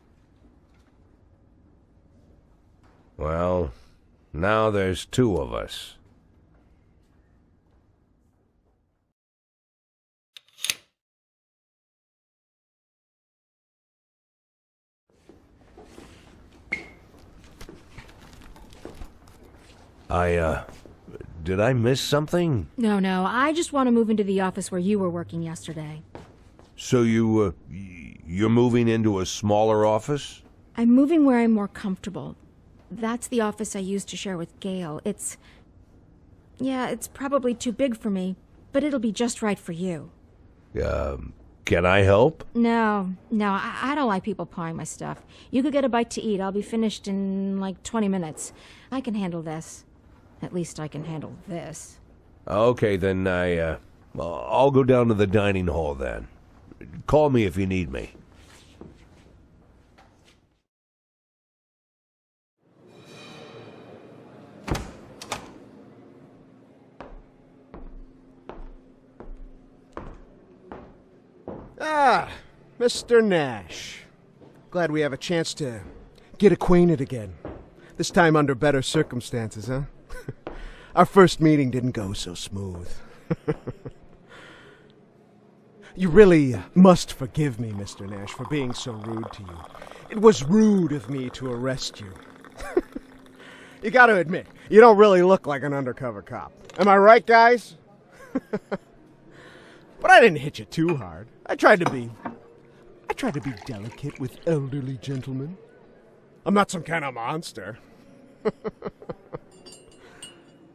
Speaker 3: Well, now there's two of us. Did I miss something?
Speaker 5: No, I just want to move into the office where you were working yesterday.
Speaker 3: So you're moving into a smaller office?
Speaker 5: I'm moving where I'm more comfortable. That's the office I used to share with Gail. It's probably too big for me, but it'll be just right for you.
Speaker 3: Can I help?
Speaker 5: No, I don't like people pawing my stuff. You could get a bite to eat. I'll be finished in like 20 minutes. I can handle this. At least I can handle this.
Speaker 3: Okay, then I'll go down to the dining hall then. Call me if you need me.
Speaker 8: Ah, Mr. Nash. Glad we have a chance to get acquainted again. This time under better circumstances, huh? Our first meeting didn't go so smooth. You really must forgive me, Mr. Nash, for being so rude to you. It was rude of me to arrest you. You gotta admit, you don't really look like an undercover cop. Am I right, guys? But I didn't hit you too hard. I tried to be delicate with elderly gentlemen. I'm not some kind of monster.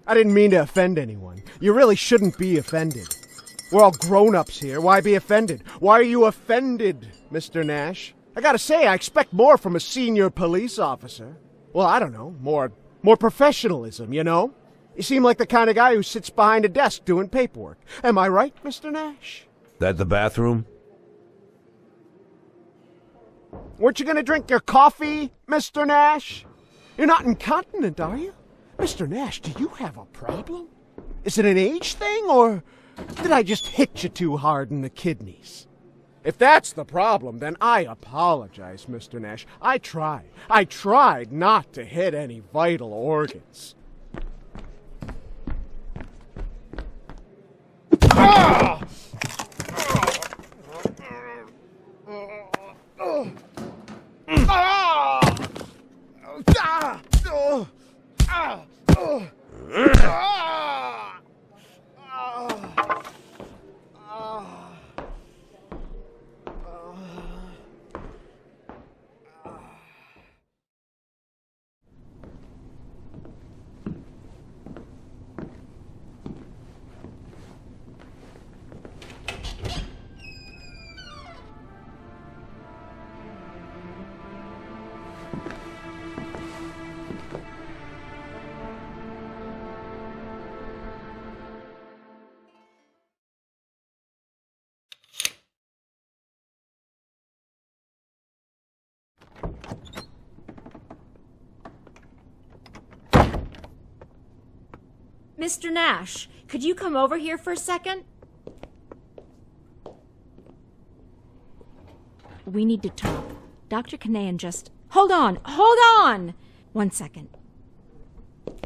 Speaker 8: I didn't mean to offend anyone. You really shouldn't be offended. We're all grown-ups here. Why be offended? Why are you offended, Mr. Nash? I gotta say, I expect more from a senior police officer. Well, I don't know, more professionalism, you know? You seem like the kind of guy who sits behind a desk doing paperwork. Am I right, Mr. Nash?
Speaker 3: That the bathroom?
Speaker 8: Weren't you gonna drink your coffee, Mr. Nash? You're not incontinent, are you? Mr. Nash, do you have a problem? Is it an age thing, or did I just hit you too hard in the kidneys? If that's the problem, then I apologize, Mr. Nash. I tried not to hit any vital organs. Ah!
Speaker 5: Mr. Nash, could you come over here for a second? We need to talk. Dr. Kanayan just... Hold on! 1 second.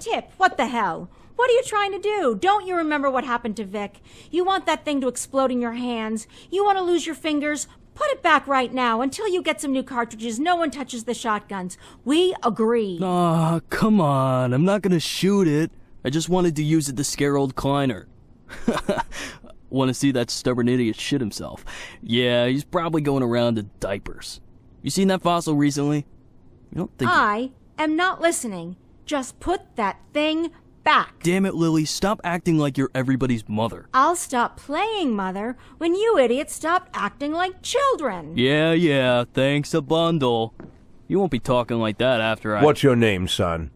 Speaker 5: Tip, what the hell? What are you trying to do? Don't you remember what happened to Vic? You want that thing to explode in your hands? You want to lose your fingers? Put it back right now. Until you get some new cartridges, no one touches the shotguns. We agree.
Speaker 2: Aw, come on. I'm not gonna shoot it. I just wanted to use it to scare old Kleiner. Want to see that stubborn idiot shit himself. Yeah, he's probably going around in diapers. You seen that fossil recently? You don't think...
Speaker 5: I am not listening. Just put that thing back.
Speaker 2: Damn it, Lily, stop acting like you're everybody's mother.
Speaker 5: I'll stop playing mother when you idiots stop acting like children.
Speaker 2: Yeah, thanks a bundle. You won't be talking like that after I...
Speaker 3: What's your name, son?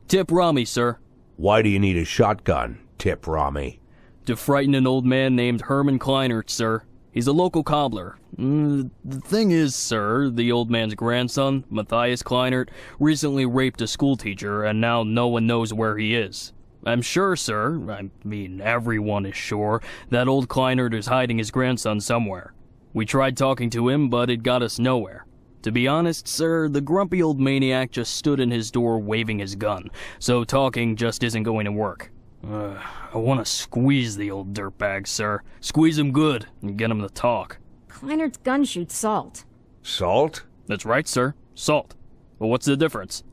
Speaker 2: Tip Rami, sir.
Speaker 3: Why do you need a shotgun, Tip Rami?
Speaker 2: To frighten an old man named Herman Kleinert, sir. He's a local cobbler. The thing is, sir, the old man's grandson, Matthias Kleinert, recently raped a schoolteacher, and now no one knows where he is. I'm sure, sir, I mean everyone is sure, that old Kleinert is hiding his grandson somewhere. We tried talking to him, but it got us nowhere. To be honest, sir, the grumpy old maniac just stood in his door waving his gun, so talking just isn't going to work. I want to squeeze the old dirtbag, sir. Squeeze him good and get him to talk.
Speaker 5: Kleinert's gun shoots salt.
Speaker 3: Salt?
Speaker 2: That's right, sir. Salt. But what's the difference?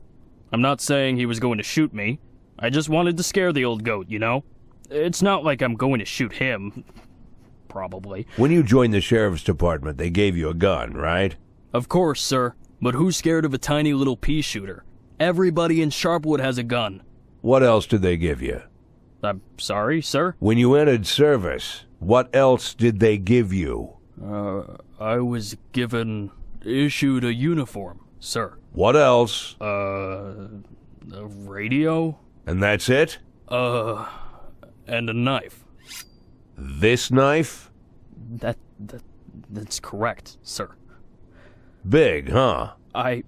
Speaker 2: I'm not saying he was going to shoot me. I just wanted to scare the old goat, you know? It's not like I'm going to shoot him. Probably.
Speaker 3: When you joined the sheriff's department, they gave you a gun, right?
Speaker 2: Of course, sir. But who's scared of a tiny little pea shooter? Everybody in Sharpwood has a gun.
Speaker 3: What else did they give you?
Speaker 2: I'm sorry, sir?
Speaker 3: When you entered service, what else did they give you?
Speaker 2: I was issued a uniform, sir.
Speaker 3: What else?
Speaker 2: A radio?
Speaker 3: And that's it?
Speaker 2: And a knife.
Speaker 3: This knife?
Speaker 2: That's correct, sir.
Speaker 3: Big, huh?
Speaker 2: I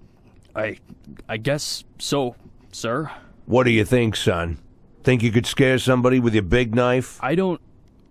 Speaker 2: guess so, sir.
Speaker 3: What do you think, son? Think you could scare somebody with your big knife?
Speaker 2: I don't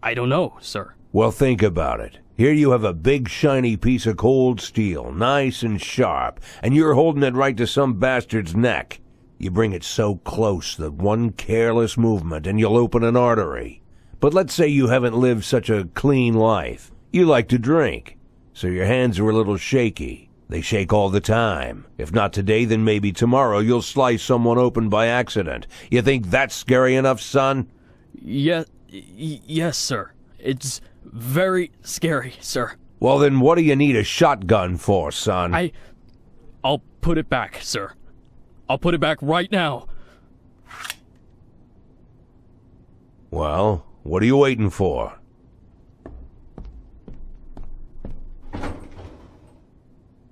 Speaker 2: know, sir.
Speaker 3: Well, think about it. Here you have a big shiny piece of cold steel, nice and sharp, and you're holding it right to some bastard's neck. You bring it so close that one careless movement and you'll open an artery. But let's say you haven't lived such a clean life. You like to drink, so your hands are a little shaky. They shake all the time. If not today, then maybe tomorrow you'll slice someone open by accident. You think that's scary enough, son?
Speaker 2: Yes, sir. It's very scary, sir.
Speaker 3: Well, then what do you need a shotgun for, son?
Speaker 2: I'll put it back, sir. I'll put it back right now.
Speaker 3: Well, what are you waiting for?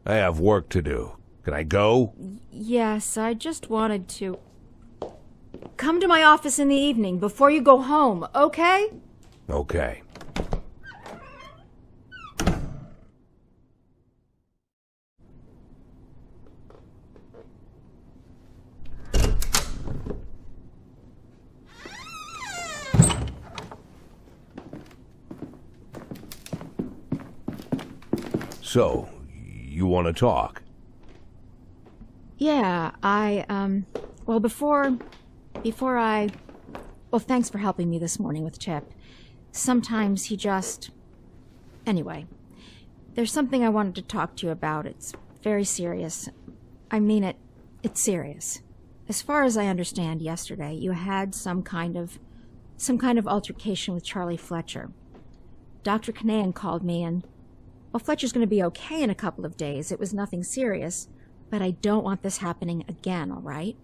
Speaker 3: I have work to do. Can I go?
Speaker 5: Yes, I just wanted to. Come to my office in the evening before you go home, okay?
Speaker 3: Okay. So, you want to talk?
Speaker 5: Yeah, well, before I... Well, thanks for helping me this morning with Chip. Sometimes he just... Anyway, there's something I wanted to talk to you about. It's very serious. I mean it. It's serious. As far as I understand, yesterday you had some kind of altercation with Charlie Fletcher. Dr. Kanahan called me and... Well, Fletcher's going to be okay in a couple of days. It was nothing serious, but I don't want this happening again, all right?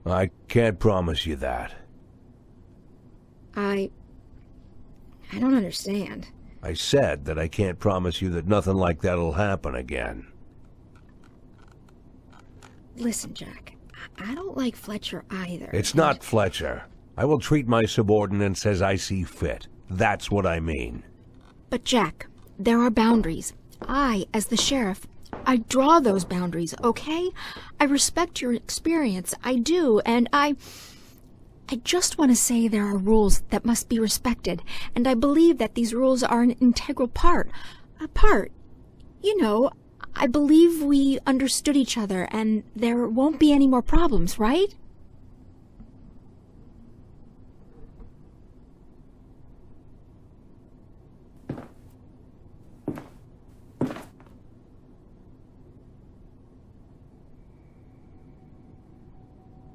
Speaker 3: I can't promise you that.
Speaker 1: I don't understand.
Speaker 3: I said that I can't promise you that nothing like that'll happen again.
Speaker 1: Listen, Jack, I don't like Fletcher either.
Speaker 3: It's not Fletcher. I will treat my subordinates as I see fit. That's what I mean.
Speaker 1: But Jack, there are boundaries. I, as the sheriff, I draw those boundaries, okay? I respect your experience, I do, and I just want to say there are rules that must be respected, and I believe that these rules are an integral part. You know, I believe we understood each other, and there won't be any more problems, right?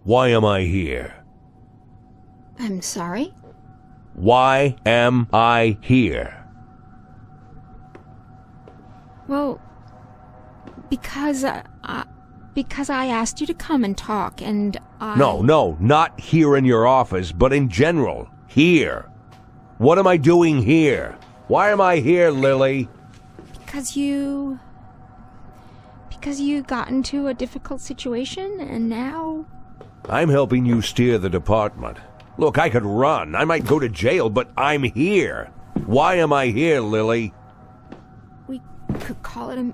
Speaker 3: Why am I here?
Speaker 1: I'm sorry?
Speaker 3: Why am I here?
Speaker 1: Well, because I asked you to come and talk, and I...
Speaker 3: No, not here in your office, but in general. Here. What am I doing here? Why am I here, Lily?
Speaker 1: Because you got into a difficult situation, and now...
Speaker 3: I'm helping you steer the department. Look, I could run. I might go to jail, but I'm here. Why am I here, Lily?
Speaker 1: We could call it a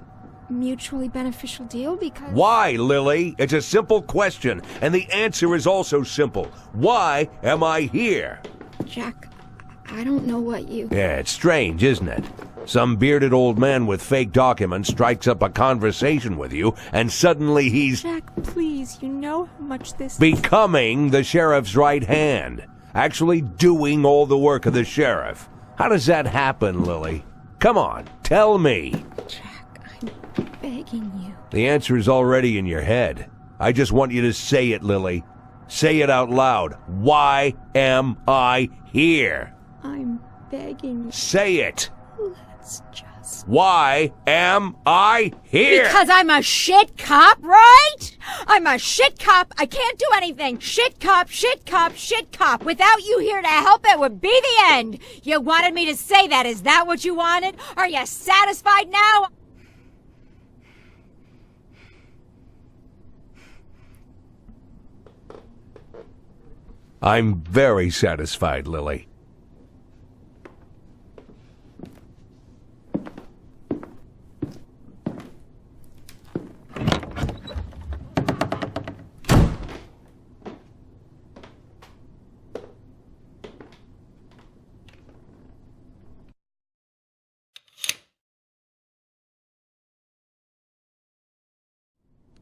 Speaker 1: mutually beneficial deal because...
Speaker 3: Why, Lily? It's a simple question, and the answer is also simple. Why am I here?
Speaker 1: Jack, I don't know what you...
Speaker 3: Yeah, it's strange, isn't it? Some bearded old man with fake documents strikes up a conversation with you, and suddenly he's...
Speaker 1: Jack, please, you know how much this...
Speaker 3: Becoming the sheriff's right hand. Actually doing all the work of the sheriff. How does that happen, Lily? Come on, tell me.
Speaker 1: Jack, I'm begging you.
Speaker 3: The answer is already in your head. I just want you to say it, Lily. Say it out loud. Why am I here?
Speaker 1: I'm begging you.
Speaker 3: Say it.
Speaker 1: Let's just...
Speaker 3: Why am I here?
Speaker 5: Because I'm a shit cop, right? I'm a shit cop. I can't do anything. Shit cop, shit cop, shit cop. Without you here to help, it would be the end. You wanted me to say that. Is that what you wanted? Are you satisfied now?
Speaker 3: I'm very satisfied, Lily.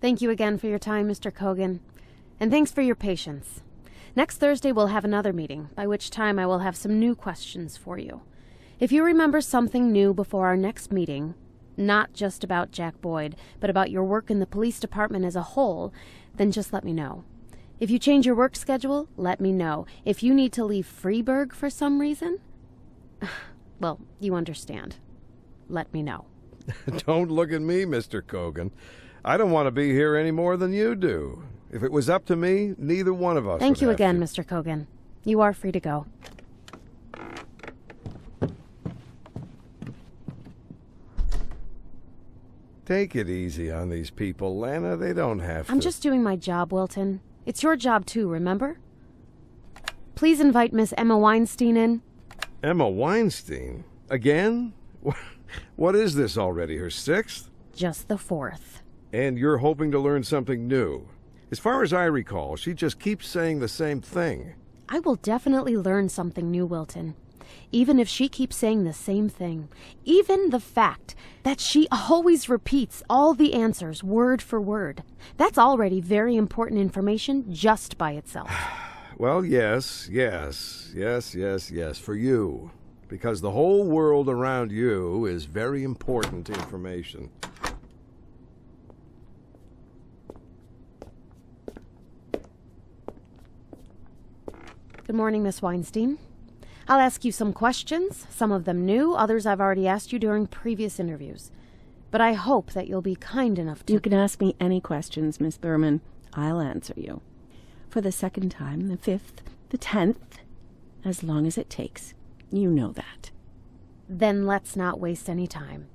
Speaker 13: Thank you again for your time, Mr. Kogan. And thanks for your patience. Next Thursday we'll have another meeting, by which time I will have some new questions for you. If you remember something new before our next meeting, not just about Jack Boyd, but about your work in the police department as a whole, then just let me know. If you change your work schedule, let me know. If you need to leave Freeburg for some reason, well, you understand. Let me know.
Speaker 14: Don't look at me, Mr. Kogan. I don't want to be here any more than you do. If it was up to me, neither one of us
Speaker 13: Thank
Speaker 14: would
Speaker 13: you
Speaker 14: have
Speaker 13: again,
Speaker 14: to.
Speaker 13: Mr. Kogan. You are free to go.
Speaker 14: Take it easy on these people, Lana. They don't have to.
Speaker 13: I'm just doing my job, Wilton. It's your job too, remember? Please invite Miss Emma Weinstein in.
Speaker 14: Emma Weinstein? Again? What is this already, her 6th?
Speaker 13: Just the 4th.
Speaker 14: And you're hoping to learn something new. As far as I recall, she just keeps saying the same thing.
Speaker 13: I will definitely learn something new, Wilton. Even if she keeps saying the same thing. Even the fact that she always repeats all the answers word for word. That's already very important information just by itself.
Speaker 14: Well, yes, for you. Because the whole world around you is very important information.
Speaker 13: Good morning, Miss Weinstein. I'll ask you some questions, some of them new, others I've already asked you during previous interviews. But I hope that you'll be kind enough to...
Speaker 15: You can ask me any questions, Miss Thurman. I'll answer you. For the 2nd time, the 5th, the 10th, as long as it takes. You know that.
Speaker 13: Then let's not waste any time.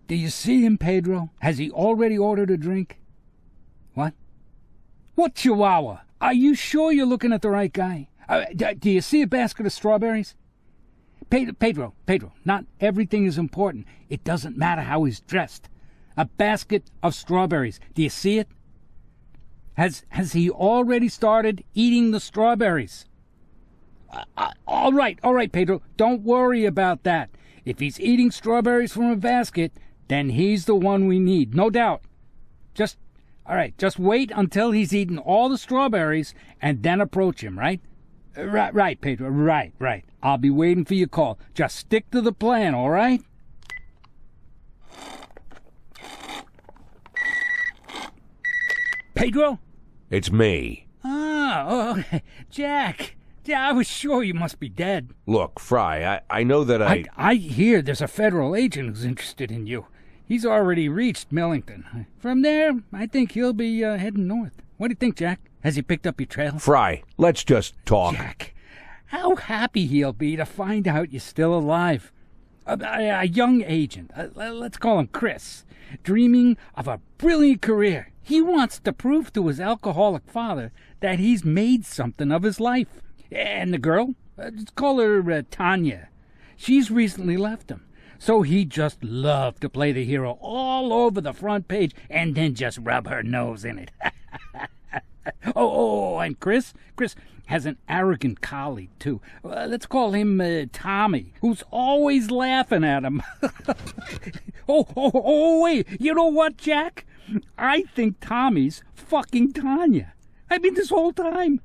Speaker 12: Do you see him, Pedro? Has he already ordered a drink? What? What chihuahua? Are you sure you're looking at the right guy? Do you see a basket of strawberries? Pedro, not everything is important. It doesn't matter how he's dressed. A basket of strawberries. Do you see it? Has he already started eating the strawberries? All right, Pedro. Don't worry about that. If he's eating strawberries from a basket, then he's the one we need, no doubt. Just wait until he's eaten all the strawberries and then approach him, right? Right, Pedro, right. I'll be waiting for your call. Just stick to the plan, all right? Pedro?
Speaker 3: It's me.
Speaker 12: Oh, Jack. Yeah, I was sure you must be dead.
Speaker 3: Look, Fry, I know that
Speaker 12: I hear there's a federal agent who's interested in you. He's already reached Millington. From there, I think he'll be heading north. What do you think, Jack? Has he picked up your trail?
Speaker 3: Fry, let's just talk.
Speaker 12: Jack, how happy he'll be to find out you're still alive. A young agent, let's call him Chris, dreaming of a brilliant career. He wants to prove to his alcoholic father that he's made something of his life. And the girl, let's call her Tanya. She's recently left him. So he'd just love to play the hero all over the front page and then just rub her nose in it. And Chris has an arrogant colleague, too. Let's call him Tommy, who's always laughing at him. Wait, you know what, Jack? I think Tommy's fucking Tanya. I mean, this whole time.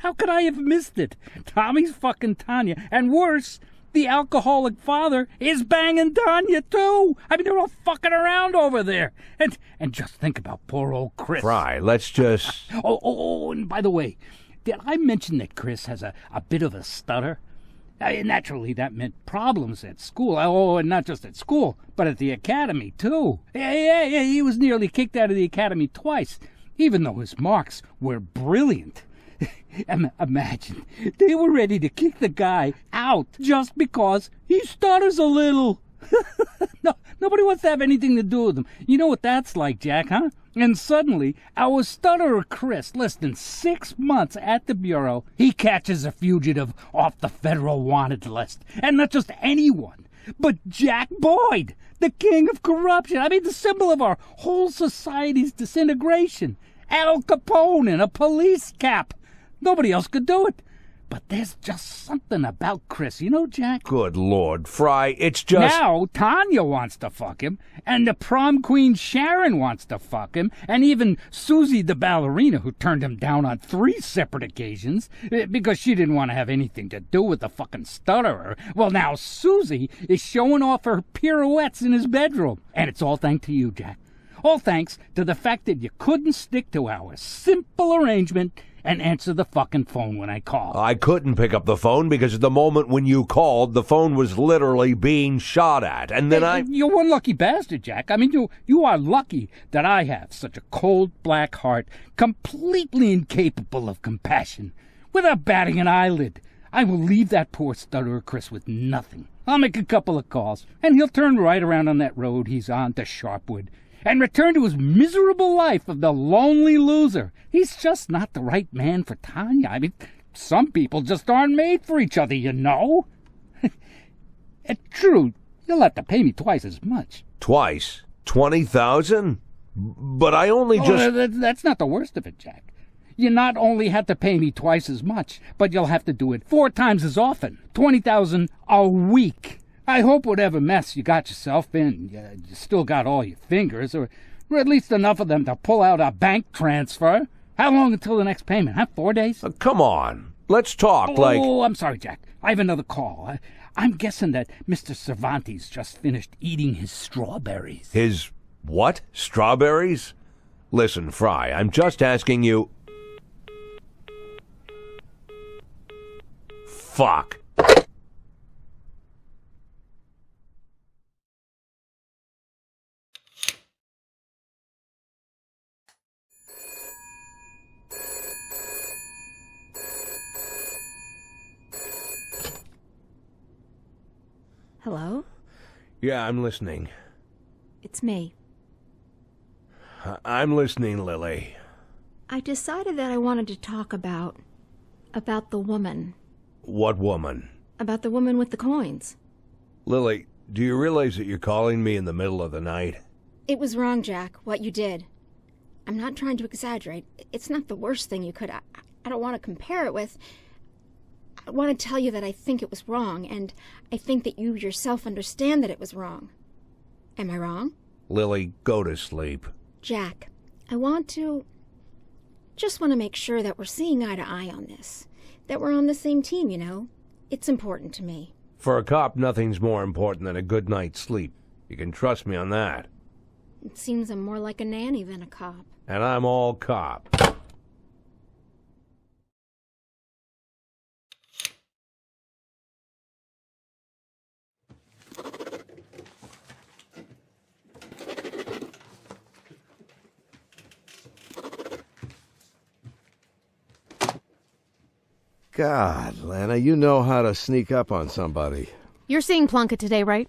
Speaker 12: How could I have missed it? Tommy's fucking Tanya, and worse, the alcoholic father is banging Tanya, too. I mean, they're all fucking around over there. And just think about poor old Chris.
Speaker 3: Fry, let's just...
Speaker 12: And by the way, did I mention that Chris has a bit of a stutter? Naturally, that meant problems at school. Oh, and not just at school, but at the academy, too. Yeah, he was nearly kicked out of the academy twice, even though his marks were brilliant. Imagine, they were ready to kick the guy out just because he stutters a little. No, nobody wants to have anything to do with him. You know what that's like, Jack, huh? And suddenly, our stutterer Chris, less than 6 months at the Bureau, he catches a fugitive off the federal wanted list. And not just anyone, but Jack Boyd, the king of corruption. I mean, the symbol of our whole society's disintegration. Al Capone in a police cap. Nobody else could do it. But there's just something about Chris, you know, Jack?
Speaker 3: Good Lord, Fry, it's just...
Speaker 12: Now Tanya wants to fuck him, and the prom queen Sharon wants to fuck him, and even Susie the ballerina, who turned him down on 3 separate occasions because she didn't want to have anything to do with the fucking stutterer. Well, now Susie is showing off her pirouettes in his bedroom. And it's all thanks to you, Jack. All thanks to the fact that you couldn't stick to our simple arrangement and answer the fucking phone when I called.
Speaker 3: I couldn't pick up the phone because at the moment when you called, the phone was literally being shot at. And then
Speaker 12: You're one lucky bastard, Jack. I mean, you are lucky that I have such a cold, black heart, completely incapable of compassion. Without batting an eyelid, I will leave that poor stutterer Chris with nothing. I'll make a couple of calls, and he'll turn right around on that road he's on to Sharpwood and return to his miserable life of the lonely loser. He's just not the right man for Tanya. I mean, some people just aren't made for each other, you know. True, you'll have to pay me twice as much.
Speaker 3: Twice? 20,000? But I only just...
Speaker 12: That's not the worst of it, Jack. You not only have to pay me twice as much, but you'll have to do it 4 times as often. 20,000 a week. I hope whatever mess you got yourself in, you still got all your fingers, or at least enough of them to pull out a bank transfer. How long until the next payment, huh? 4 days?
Speaker 3: Come on. Let's talk
Speaker 12: Oh, I'm sorry, Jack. I have another call. I'm guessing that Mr. Cervantes just finished eating his strawberries.
Speaker 3: His what? Strawberries? Listen, Fry, I'm just asking you... Fuck.
Speaker 1: Hello?
Speaker 3: Yeah, I'm listening.
Speaker 1: It's me.
Speaker 3: I'm listening, Lily.
Speaker 1: I decided that I wanted to talk about the woman.
Speaker 3: What woman?
Speaker 1: About the woman with the coins.
Speaker 3: Lily, do you realize that you're calling me in the middle of the night?
Speaker 1: It was wrong, Jack, what you did. I'm not trying to exaggerate. It's not the worst thing you could... I don't want to compare it with... I want to tell you that I think it was wrong, and I think that you yourself understand that it was wrong. Am I wrong?
Speaker 3: Lily, go to sleep.
Speaker 1: Jack, just want to make sure that we're seeing eye to eye on this. That we're on the same team, you know? It's important to me.
Speaker 3: For a cop, nothing's more important than a good night's sleep. You can trust me on that.
Speaker 1: It seems I'm more like a nanny than a cop.
Speaker 3: And I'm all cop.
Speaker 14: God, Lana, you know how to sneak up on somebody.
Speaker 13: You're seeing Plunkett today, right?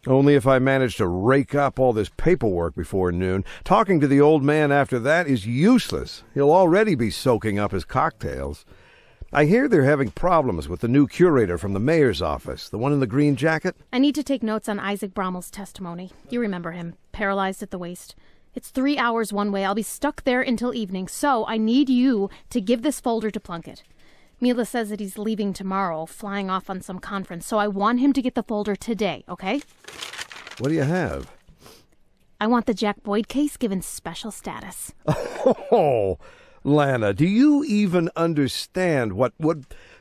Speaker 14: Only if I manage to rake up all this paperwork before noon. Talking to the old man after that is useless. He'll already be soaking up his cocktails. I hear they're having problems with the new curator from the mayor's office, the one in the green jacket.
Speaker 13: I need to take notes on Isaac Brommel's testimony. You remember him, paralyzed at the waist. It's 3 hours one way. I'll be stuck there until evening, so I need you to give this folder to Plunkett. Mila says that he's leaving tomorrow, flying off on some conference, so I want him to get the folder today, okay?
Speaker 14: What do you have?
Speaker 13: I want the Jack Boyd case given special status.
Speaker 14: Oh, Lana, do you even understand what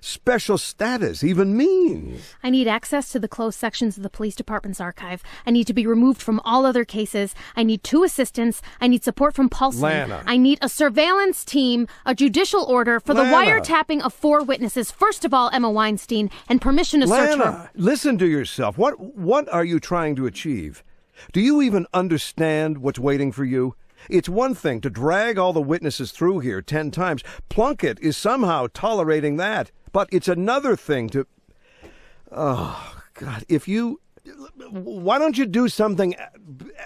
Speaker 14: special status even means?
Speaker 13: I need access to the closed sections of the police department's archive. I need to be removed from all other cases. I need 2 assistants. I need support from Paulson.
Speaker 14: Lana.
Speaker 13: I need a surveillance team, a judicial order for the wiretapping of 4 witnesses. First of all, Emma Weinstein, and permission to search her.
Speaker 14: Lana, listen to yourself. What are you trying to achieve? Do you even understand what's waiting for you? It's one thing to drag all the witnesses through here 10 times. Plunkett is somehow tolerating that. But it's another thing to... Oh, God, why don't you do something...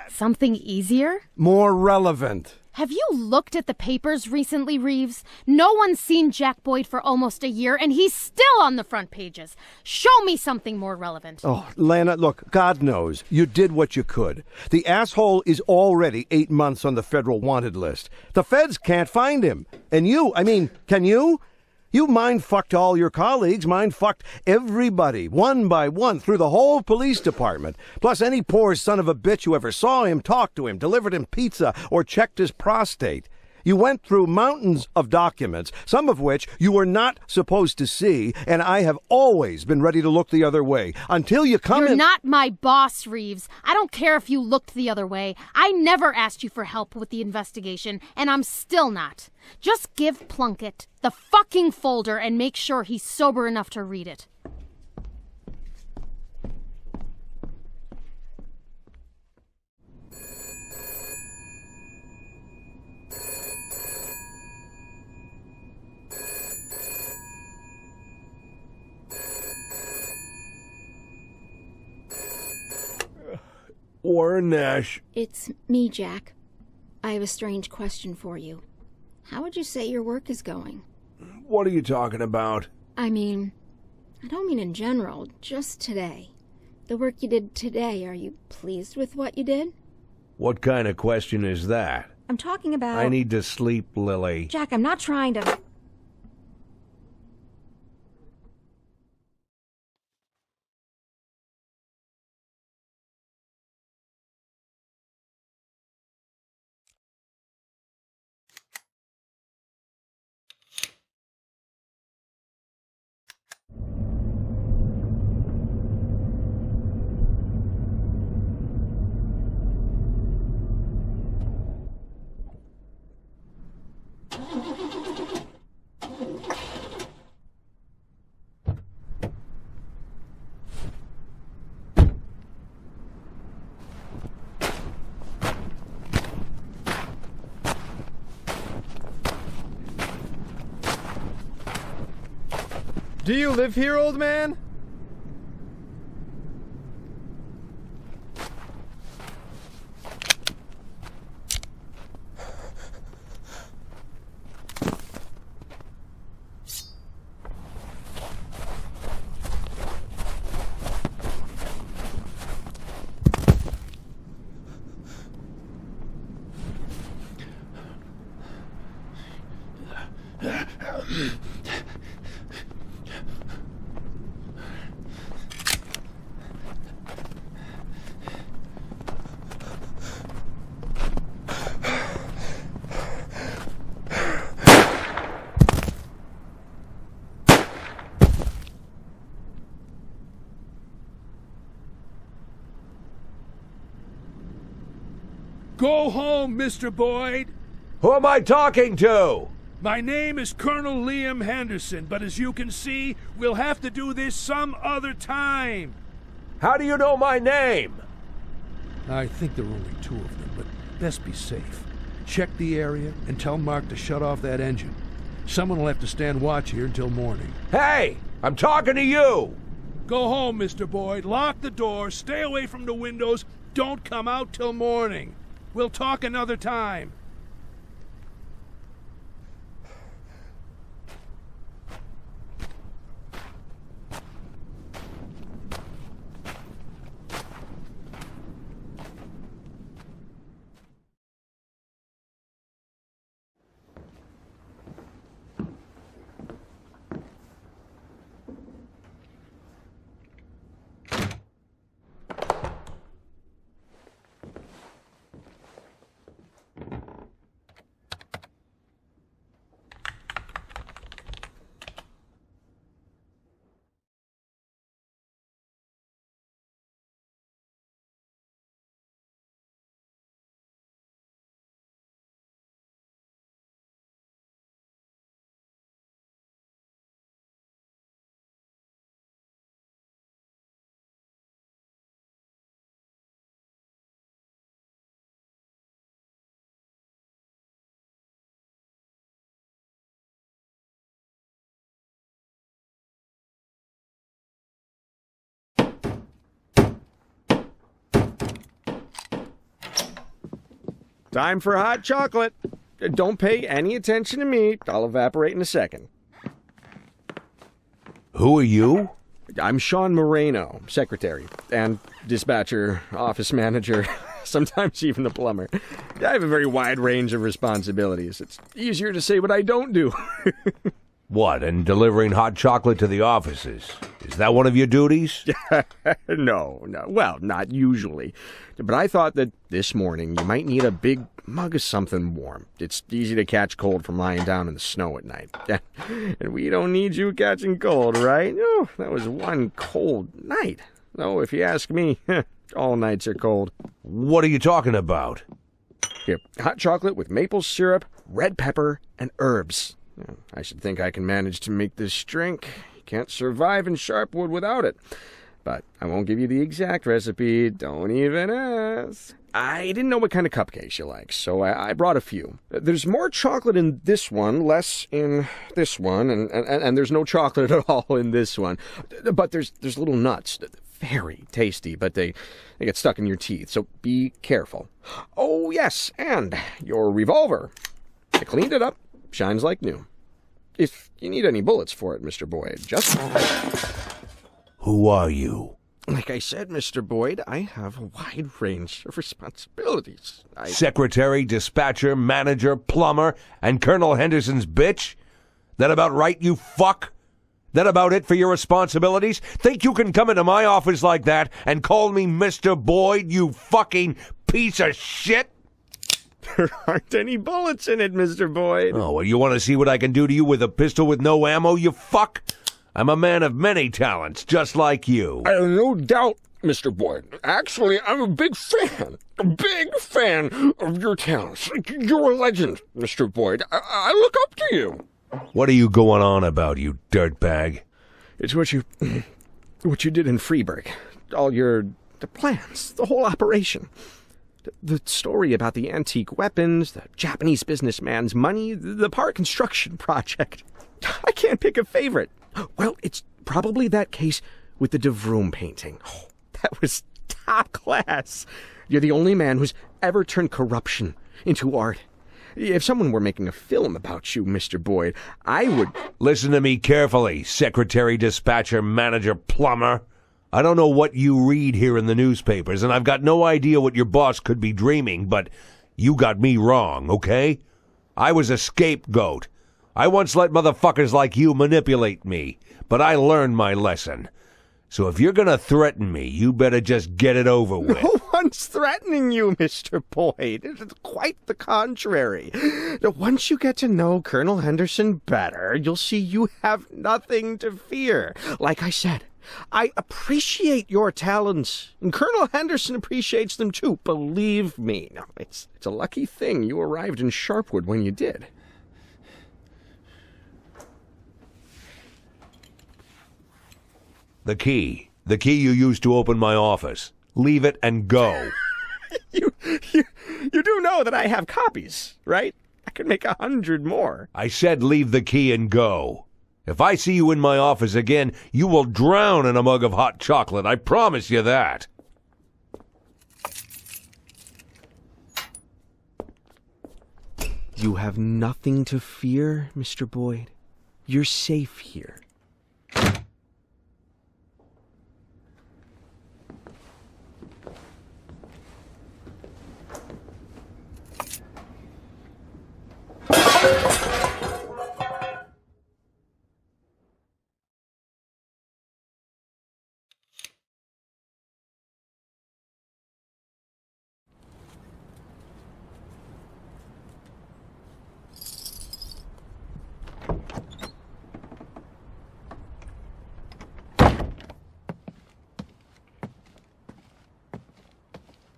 Speaker 13: Something easier?
Speaker 14: More relevant.
Speaker 13: Have you looked at the papers recently, Reeves? No one's seen Jack Boyd for almost a year, and he's still on the front pages. Show me something more relevant.
Speaker 14: Oh, Lana, look, God knows, you did what you could. The asshole is already 8 months on the federal wanted list. The feds can't find him. And can you? You mind-fucked all your colleagues, mind-fucked everybody, one by one, through the whole police department. Plus any poor son of a bitch who ever saw him, talked to him, delivered him pizza, or checked his prostate. You went through mountains of documents, some of which you were not supposed to see, and I have always been ready to look the other way. Until you come in...
Speaker 13: You're not my boss, Reeves. I don't care if you looked the other way. I never asked you for help with the investigation, and I'm still not. Just give Plunkett the fucking folder and make sure he's sober enough to read it.
Speaker 3: Warren Nash.
Speaker 1: It's me, Jack. I have a strange question for you. How would you say your work is going?
Speaker 3: What are you talking about?
Speaker 1: I don't mean in general, just today. The work you did today, are you pleased with what you did?
Speaker 3: What kind of question is that?
Speaker 1: I'm talking about...
Speaker 3: I need to sleep, Lily.
Speaker 1: Jack, I'm not trying to...
Speaker 16: Do you live here, old man?
Speaker 17: Go home, Mr. Boyd.
Speaker 3: Who am I talking to?
Speaker 17: My name is Colonel Liam Henderson, but as you can see, we'll have to do this some other time.
Speaker 3: How do you know my name?
Speaker 17: I think there are only 2 of them, but best be safe. Check the area and tell Mark to shut off that engine. Someone will have to stand watch here until morning.
Speaker 3: Hey, I'm talking to you!
Speaker 17: Go home, Mr. Boyd. Lock the door. Stay away from the windows. Don't come out till morning. We'll talk another time.
Speaker 8: Time for hot chocolate. Don't pay any attention to me. I'll evaporate in a second.
Speaker 3: Who are you?
Speaker 8: I'm Sean Moreno, secretary and dispatcher, office manager, sometimes even the plumber. I have a very wide range of responsibilities. It's easier to say what I don't do.
Speaker 3: What, and delivering hot chocolate to the offices? Is that one of your duties?
Speaker 8: No. Well, not usually. But I thought that this morning you might need a big mug of something warm. It's easy to catch cold from lying down in the snow at night. And we don't need you catching cold, right? No, that was one cold night. No, if you ask me, all nights are cold.
Speaker 3: What are you talking about?
Speaker 8: Here, hot chocolate with maple syrup, red pepper, and herbs. I should think I can manage to make this drink. You can't survive in Sharpwood without it. But I won't give you the exact recipe. Don't even ask. I didn't know what kind of cupcakes you like, so I brought a few. There's more chocolate in this one, less in this one, and there's no chocolate at all in this one. But there's little nuts. Very tasty, but they get stuck in your teeth, so be careful. Oh, yes, and your revolver. I cleaned it up. Shines like new. If you need any bullets for it, Mr. Boyd, just...
Speaker 3: Who are you?
Speaker 8: Like I said, Mr. Boyd, I have a wide range of responsibilities.
Speaker 3: Secretary, dispatcher, manager, plumber, and Colonel Henderson's bitch? That about right, you fuck? That about it for your responsibilities? Think you can come into my office like that and call me Mr. Boyd, you fucking piece of shit?
Speaker 8: There aren't any bullets in it, Mr. Boyd.
Speaker 3: Oh, well, you want to see what I can do to you with a pistol with no ammo, you fuck? I'm a man of many talents, just like you.
Speaker 8: No doubt, Mr. Boyd. Actually, I'm a big fan of your talents. You're a legend, Mr. Boyd. I look up to you.
Speaker 3: What are you going on about, you dirtbag?
Speaker 8: It's what you did in Freeburg. The plans, the whole operation. The story about the antique weapons, the Japanese businessman's money, the park construction project. I can't pick a favorite. Well, it's probably that case with the De Vroom painting. Oh, that was top class. You're the only man who's ever turned corruption into art. If someone were making a film about you, Mr. Boyd, I would...
Speaker 3: Listen to me carefully, secretary, dispatcher, manager, plumber. I don't know what you read here in the newspapers, and I've got no idea what your boss could be dreaming, but you got me wrong, okay? I was a scapegoat. I once let motherfuckers like you manipulate me, but I learned my lesson. So if you're gonna threaten me, you better just get it over with.
Speaker 8: No one's threatening you, Mr. Boyd. It's quite the contrary. Once you get to know Colonel Henderson better, you'll see you have nothing to fear. Like I said, I appreciate your talents, and Colonel Henderson appreciates them too, believe me. Now, it's a lucky thing you arrived in Sharpwood when you did.
Speaker 3: The key you used to open my office. Leave it and go.
Speaker 8: You do know that I have copies, right? could make 100 more.
Speaker 3: I said leave the key and go. If I see you in my office again, you will drown in a mug of hot chocolate. I promise you that.
Speaker 18: You have nothing to fear, Mr. Boyd. You're safe here.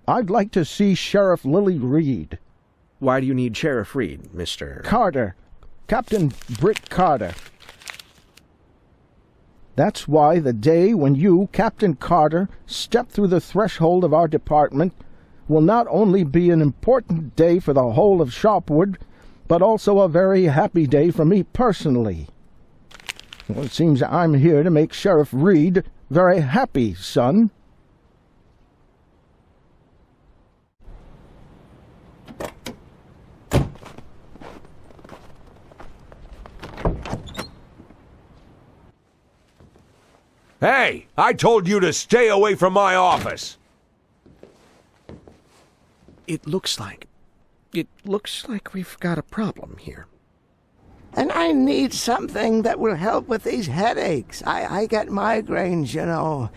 Speaker 19: I'd like to see Sheriff Lily Reed.
Speaker 18: Why do you need Sheriff Reed, Mr.
Speaker 19: Carter. Captain Britt Carter. That's why the day when you, Captain Carter, step through the threshold of our department will not only be an important day for the whole of Sharpwood, but also a very happy day for me personally. Well, it seems I'm here to make Sheriff Reed very happy, son.
Speaker 3: Hey, I told you to stay away from my office.
Speaker 18: It looks like we've got a problem here.
Speaker 20: And I need something that will help with these headaches. I get migraines, you know.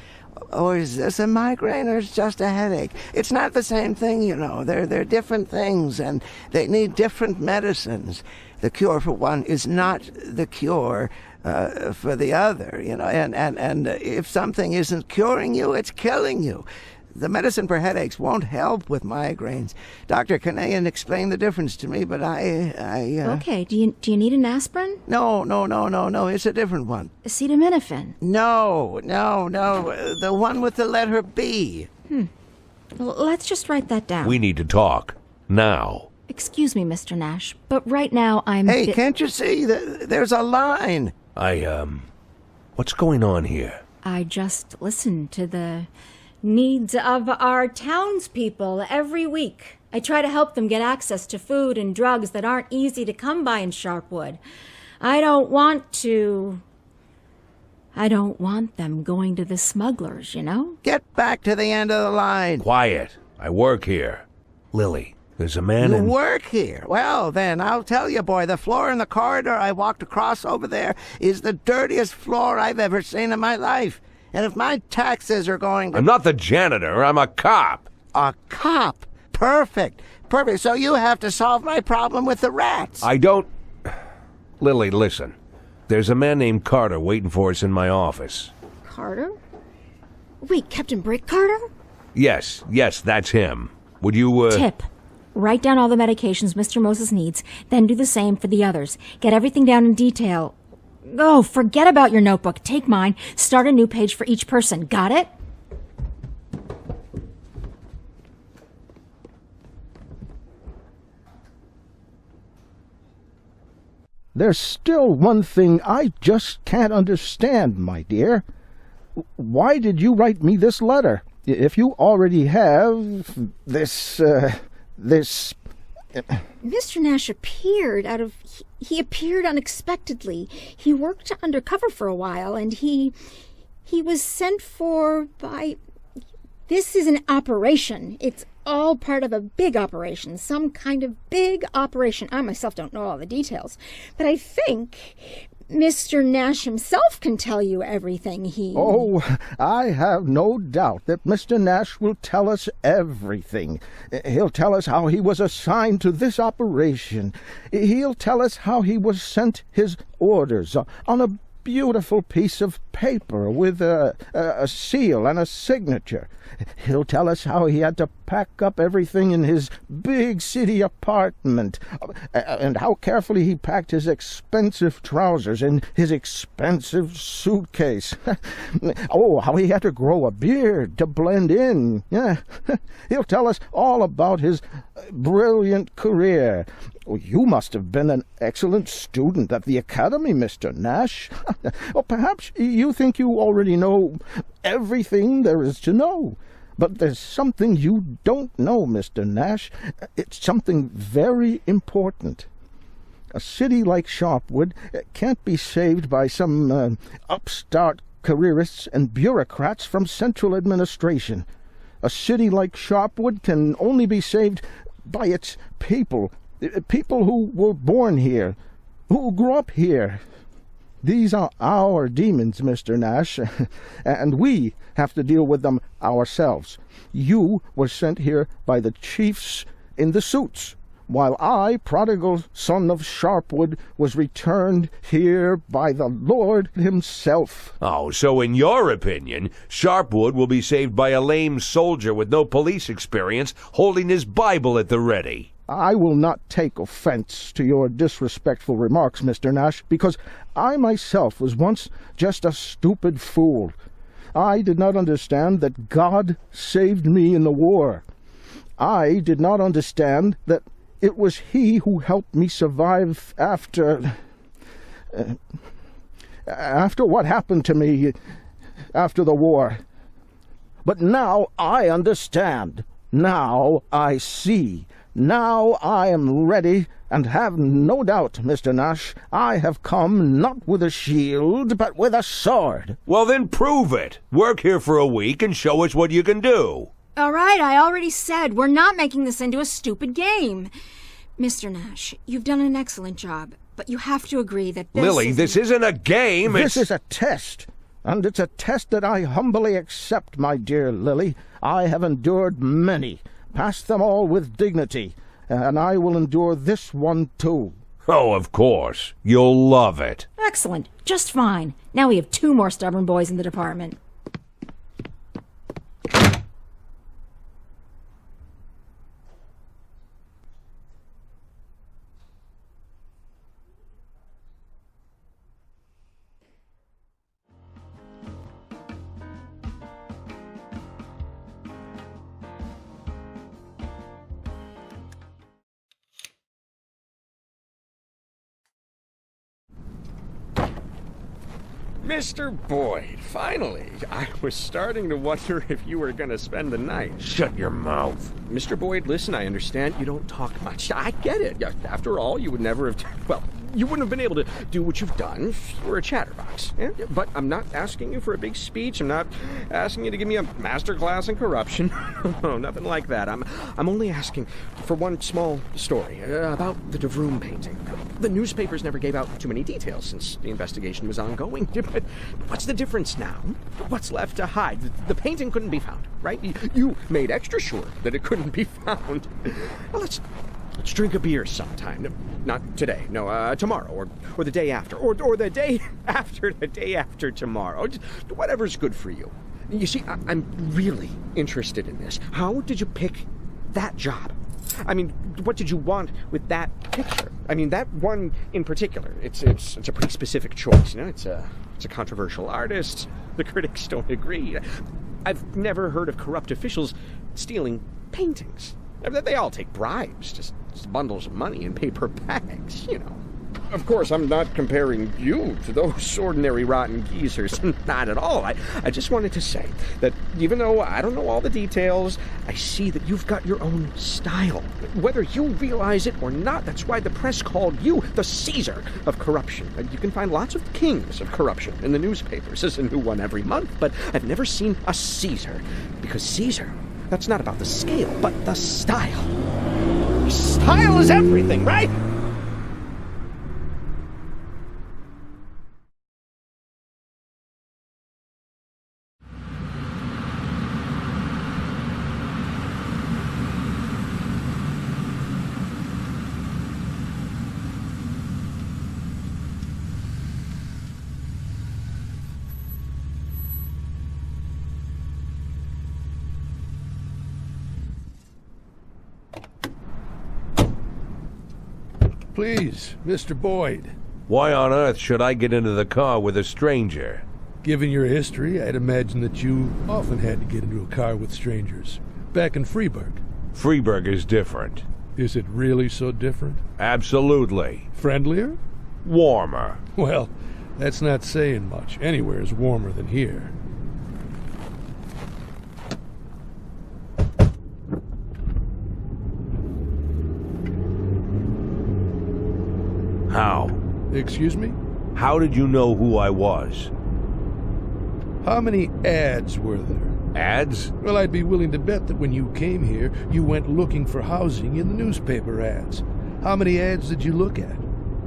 Speaker 20: Or is this a migraine or is it just a headache? It's not the same thing, you know. They're different things and they need different medicines. The cure for one is not the cure for the other, you know. And if something isn't curing you, it's killing you. The medicine for headaches won't help with migraines. Dr. Kanayan explained the difference to me, but I
Speaker 5: Okay, do you need an aspirin?
Speaker 20: No, it's a different one.
Speaker 5: Acetaminophen?
Speaker 20: No, the one with the letter B.
Speaker 5: Well, let's just write that down.
Speaker 3: We need to talk. Now.
Speaker 5: Excuse me, Mr. Nash, but right now I'm...
Speaker 20: Hey, can't you see? There's a line.
Speaker 3: What's going on here?
Speaker 5: I just listen to the needs of our townspeople every week. I try to help them get access to food and drugs that aren't easy to come by in Sharpwood. I don't want them going to the smugglers, you know?
Speaker 20: Get back to the end of the line.
Speaker 3: Quiet. I work here. Lily, there's a man
Speaker 20: You work here? Well, then, I'll tell you, boy, the floor in the corridor I walked across over there is the dirtiest floor I've ever seen in my life. And if my taxes are going to...
Speaker 3: I'm not the janitor. I'm a cop.
Speaker 20: A cop? Perfect. So you have to solve my problem with the rats.
Speaker 3: I don't... Lily, listen. There's a man named Carter waiting for us in my office.
Speaker 1: Carter? Wait, Captain Britt Carter?
Speaker 3: Yes, that's him. Would you,
Speaker 5: Tip. Write down all the medications Mr. Moses needs, then do the same for the others. Get everything down in detail. Oh, forget about your notebook. Take mine. Start a new page for each person. Got it?
Speaker 19: There's still one thing I just can't understand, my dear. Why did you write me this letter? If you already have this...
Speaker 1: Mr. Nash he appeared unexpectedly. He worked undercover for a while, and he was sent for by... This is an operation. It's all part of a big operation, some kind of big operation. I myself don't know all the details, but I think Mr. Nash himself can tell you everything
Speaker 19: Oh, I have no doubt that Mr. Nash will tell us everything. He'll tell us how he was assigned to this operation. He'll tell us how he was sent his orders on a beautiful piece of paper with a seal and a signature. He'll tell us how he had to pack up everything in his big city apartment, and how carefully he packed his expensive trousers in his expensive suitcase. Oh, how he had to grow a beard to blend in. Yeah. He'll tell us all about his brilliant career, Oh, you must have been an excellent student at the academy, Mr. Nash. Or perhaps you think you already know everything there is to know. But there's something you don't know, Mr. Nash. It's something very important. A city like Sharpwood can't be saved by some upstart careerists and bureaucrats from central administration. A city like Sharpwood can only be saved by its people. People who were born here, who grew up here. These are our demons, Mr. Nash, and we have to deal with them ourselves. You were sent here by the chiefs in the suits, while I, prodigal son of Sharpwood, was returned here by the Lord himself.
Speaker 3: Oh, so in your opinion, Sharpwood will be saved by a lame soldier with no police experience holding his Bible at the ready?
Speaker 19: I will not take offense to your disrespectful remarks, Mr. Nash, because I myself was once just a stupid fool. I did not understand that God saved me in the war. I did not understand that it was He who helped me survive after what happened to me after the war. But now I understand. Now I see. Now I am ready, and have no doubt, Mr. Nash, I have come not with a shield, but with a sword.
Speaker 3: Well, then prove it. Work here for a week and show us what you can do.
Speaker 1: All right, I already said we're not making this into a stupid game. Mr. Nash, you've done an excellent job, but you have to agree that
Speaker 3: this isn't a game.
Speaker 19: This is a test. And it's a test that I humbly accept, my dear Lily. I have endured many. Passed them all with dignity, and I will endure this one too.
Speaker 3: Oh, of course. You'll love it.
Speaker 5: Excellent. Just fine. Now we have 2 more stubborn boys in the department.
Speaker 21: Mr. Boyd, finally. I was starting to wonder if you were going to spend the night.
Speaker 3: Shut your mouth.
Speaker 21: Mr. Boyd, listen, I understand you don't talk much. I get it. After all, you would never have... Well, you wouldn't have been able to do what you've done. You're a chatterbox. Yeah? But I'm not asking you for a big speech. I'm not asking you to give me a master class in corruption. No, nothing like that. I'm only asking for one small story about the DeVroom painting. The newspapers never gave out too many details since the investigation was ongoing. But what's the difference now? What's left to hide? The painting couldn't be found, right? You made extra sure that it couldn't be found. Well, let's drink a beer sometime. Not today. No, tomorrow, or the day after, or the day after the day after tomorrow. Just whatever's good for you. You see, I'm really interested in this. How did you pick that job? I mean, what did you want with that picture? I mean, that one in particular. It's a pretty specific choice. You know, it's a controversial artist. The critics don't agree. I've never heard of corrupt officials stealing paintings. They all take bribes, just bundles of money in paper bags, you know. Of course, I'm not comparing you to those ordinary rotten geezers. Not at all. I just wanted to say that even though I don't know all the details, I see that you've got your own style. Whether you realize it or not, that's why the press called you the Caesar of corruption. You can find lots of kings of corruption in the newspapers. There's a new one every month, but I've never seen a Caesar. Because Caesar, that's not about the scale, but the style. Style is everything, right?
Speaker 17: Please, Mr. Boyd.
Speaker 3: Why on earth should I get into the car with a stranger?
Speaker 17: Given your history, I'd imagine that you often had to get into a car with strangers. Back in Freeburg.
Speaker 3: Freeburg is different.
Speaker 17: Is it really so different?
Speaker 3: Absolutely.
Speaker 17: Friendlier?
Speaker 3: Warmer.
Speaker 17: Well, that's not saying much. Anywhere is warmer than here.
Speaker 3: How?
Speaker 17: Excuse me?
Speaker 3: How did you know who I was?
Speaker 17: How many ads were there?
Speaker 3: Ads?
Speaker 17: Well, I'd be willing to bet that when you came here, you went looking for housing in the newspaper ads. How many ads did you look at?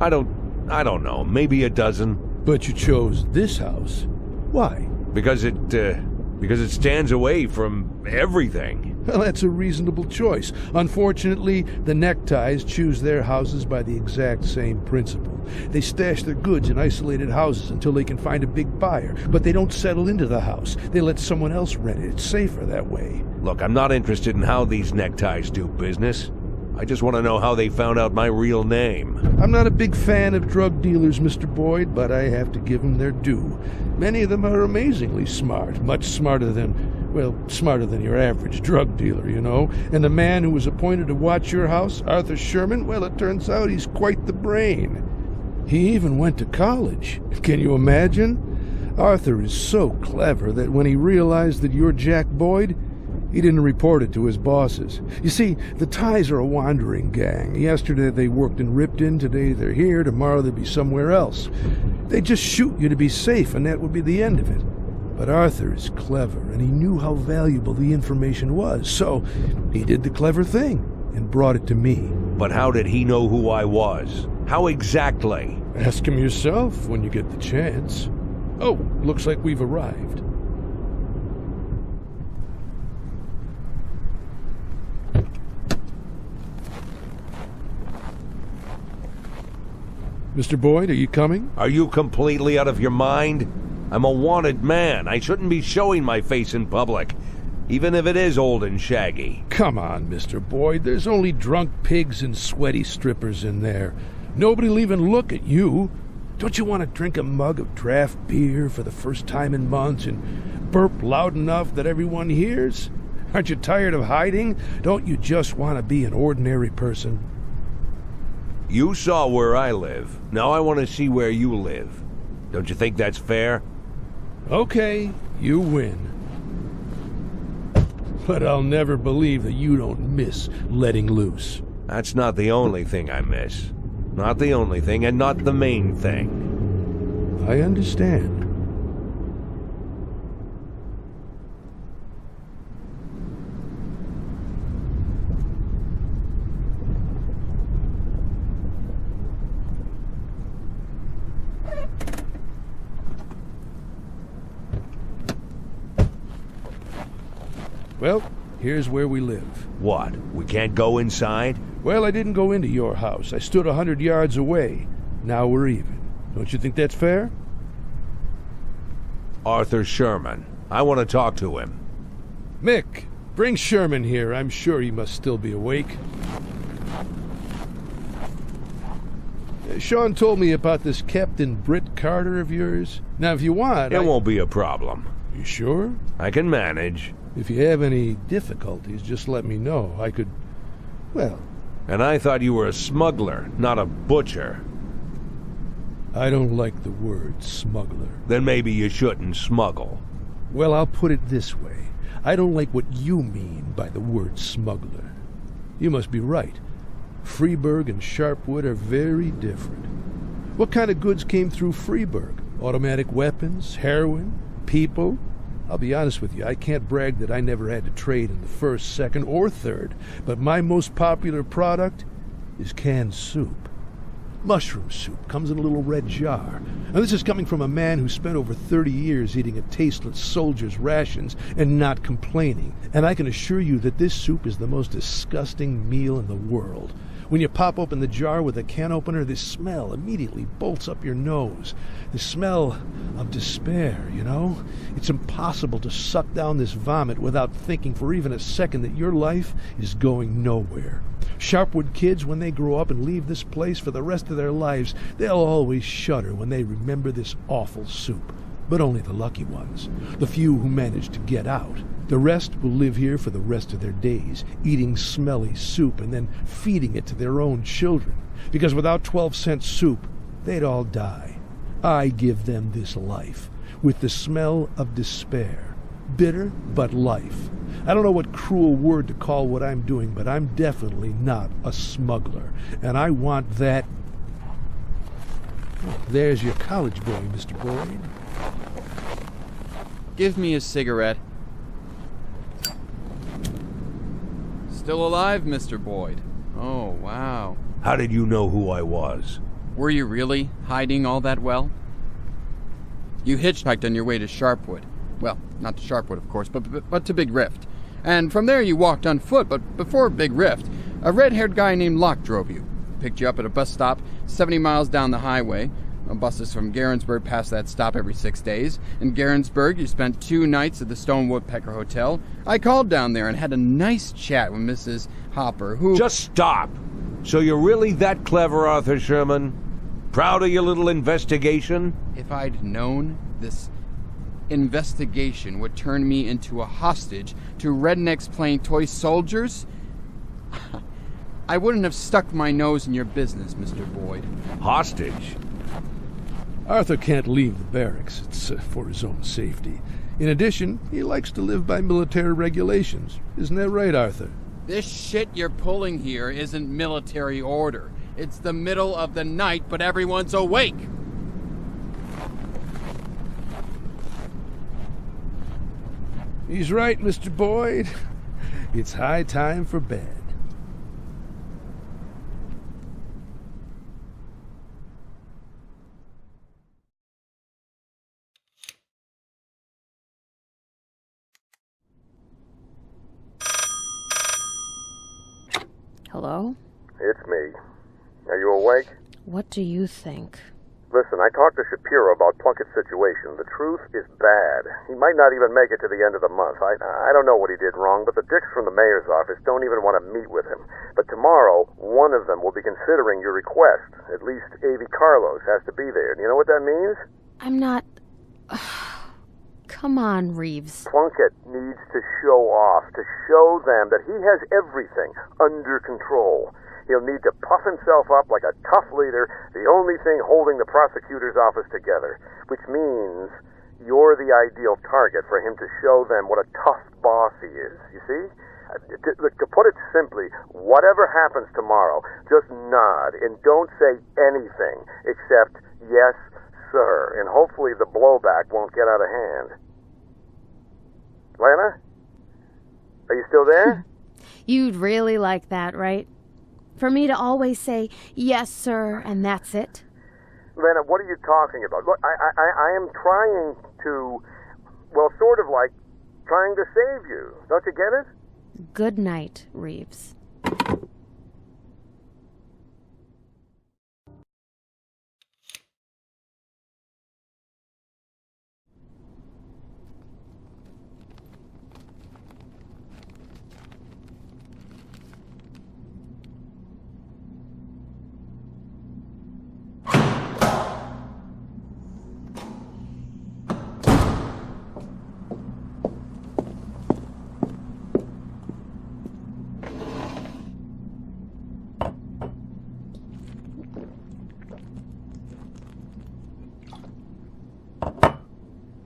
Speaker 3: I don't know. Maybe a dozen.
Speaker 17: But you chose this house. Why?
Speaker 3: Because it stands away from everything.
Speaker 17: Well, that's a reasonable choice. Unfortunately, the neckties choose their houses by the exact same principle. They stash their goods in isolated houses until they can find a big buyer, but they don't settle into the house. They let someone else rent it. It's safer that way.
Speaker 3: Look, I'm not interested in how these neckties do business. I just want to know how they found out my real name.
Speaker 17: I'm not a big fan of drug dealers, Mr. Boyd, but I have to give them their due. Many of them are amazingly smart, much smarter than your average drug dealer, you know. And the man who was appointed to watch your house, Arthur Sherman, well, it turns out he's quite the brain. He even went to college. Can you imagine? Arthur is so clever that when he realized that you're Jack Boyd, he didn't report it to his bosses. You see, the Ties are a wandering gang. Yesterday they worked in Ripton, today they're here, tomorrow they'll be somewhere else. They just shoot you to be safe, and that would be the end of it. But Arthur is clever, and he knew how valuable the information was, so he did the clever thing and brought it to me.
Speaker 3: But how did he know who I was? How exactly?
Speaker 17: Ask him yourself when you get the chance. Oh, looks like we've arrived. Mr. Boyd, are you coming?
Speaker 3: Are you completely out of your mind? I'm a wanted man. I shouldn't be showing my face in public, even if it is old and shaggy.
Speaker 17: Come on, Mr. Boyd. There's only drunk pigs and sweaty strippers in there. Nobody'll even look at you. Don't you want to drink a mug of draft beer for the first time in months and burp loud enough that everyone hears? Aren't you tired of hiding? Don't you just want to be an ordinary person?
Speaker 3: You saw where I live. Now I want to see where you live. Don't you think that's fair?
Speaker 17: Okay, you win. But I'll never believe that you don't miss letting loose.
Speaker 3: That's not the only thing I miss. Not the only thing, and not the main thing.
Speaker 17: I understand. Well, here's where we live.
Speaker 3: What? We can't go inside?
Speaker 17: Well, I didn't go into your house. I stood 100 yards away. Now we're even. Don't you think that's fair?
Speaker 3: Arthur Sherman. I want to talk to him.
Speaker 17: Mick, bring Sherman here. I'm sure he must still be awake. Sean told me about this Captain Britt Carter of yours. Now, if you want...
Speaker 3: It won't be a problem.
Speaker 17: You sure?
Speaker 3: I can manage.
Speaker 17: If you have any difficulties, just let me know. I could... well...
Speaker 3: And I thought you were a smuggler, not a butcher.
Speaker 17: I don't like the word smuggler.
Speaker 3: Then maybe you shouldn't smuggle.
Speaker 17: Well, I'll put it this way. I don't like what you mean by the word smuggler. You must be right. Freeburg and Sharpwood are very different. What kind of goods came through Freeburg? Automatic weapons? Heroin? People? I'll be honest with you, I can't brag that I never had to trade in the first, second, or third, but my most popular product is canned soup. Mushroom soup comes in a little red jar. Now this is coming from a man who spent over 30 years eating a tasteless soldier's rations and not complaining. And I can assure you that this soup is the most disgusting meal in the world. When you pop open the jar with a can opener, this smell immediately bolts up your nose. The smell of despair, you know? It's impossible to suck down this vomit without thinking for even a second that your life is going nowhere. Sharpwood kids, when they grow up and leave this place for the rest of their lives, they'll always shudder when they remember this awful soup. But only the lucky ones, the few who manage to get out. The rest will live here for the rest of their days, eating smelly soup and then feeding it to their own children. Because without 12-cent soup, they'd all die. I give them this life, with the smell of despair. Bitter, but life. I don't know what cruel word to call what I'm doing, but I'm definitely not a smuggler. And I want that... Oh, there's your college boy, Mr. Boyd.
Speaker 9: Give me a cigarette. Still alive, Mr. Boyd? Oh, wow.
Speaker 3: How did you know who I was?
Speaker 9: Were you really hiding all that well? You hitchhiked on your way to Sharpwood. Well, not to Sharpwood, of course, but to Big Rift. And from there you walked on foot, but before Big Rift, a red-haired guy named Locke drove you. Picked you up at a bus stop 70 miles down the highway. Buses from Garensburg pass that stop every 6 days. In Garensburg, you spent 2 nights at the Stone Woodpecker Hotel. I called down there and had a nice chat with Mrs. Hopper, who...
Speaker 3: Just stop! So you're really that clever, Arthur Sherman? Proud of your little investigation?
Speaker 9: If I'd known this investigation would turn me into a hostage to rednecks playing toy soldiers, I wouldn't have stuck my nose in your business, Mr. Boyd.
Speaker 3: Hostage?
Speaker 17: Arthur can't leave the barracks. It's for his own safety. In addition, he likes to live by military regulations. Isn't that right, Arthur?
Speaker 9: This shit you're pulling here isn't military order. It's the middle of the night, but everyone's awake.
Speaker 17: He's right, Mr. Boyd. It's high time for bed.
Speaker 13: Hello?
Speaker 22: It's me. Are you awake?
Speaker 13: What do you think?
Speaker 22: Listen, I talked to Shapiro about Plunkett's situation. The truth is bad. He might not even make it to the end of the month. I don't know what he did wrong, but the dicks from the mayor's office don't even want to meet with him. But tomorrow, one of them will be considering your request. At least Avi Carlos has to be there. Do you know what that means?
Speaker 13: I'm not... Come on, Reeves.
Speaker 22: Plunkett needs to show off, to show them that he has everything under control. He'll need to puff himself up like a tough leader, the only thing holding the prosecutor's office together, which means you're the ideal target for him to show them what a tough boss he is, you see? To put it simply, whatever happens tomorrow, just nod and don't say anything except yes, sir, and hopefully the blowback won't get out of hand. Lana? Are you still there?
Speaker 13: You'd really like that, right? For me to always say, yes, sir, and that's it?
Speaker 22: Lana, what are you talking about? Look, I am trying to, well, sort of like trying to save you. Don't you get it?
Speaker 13: Good night, Reeves.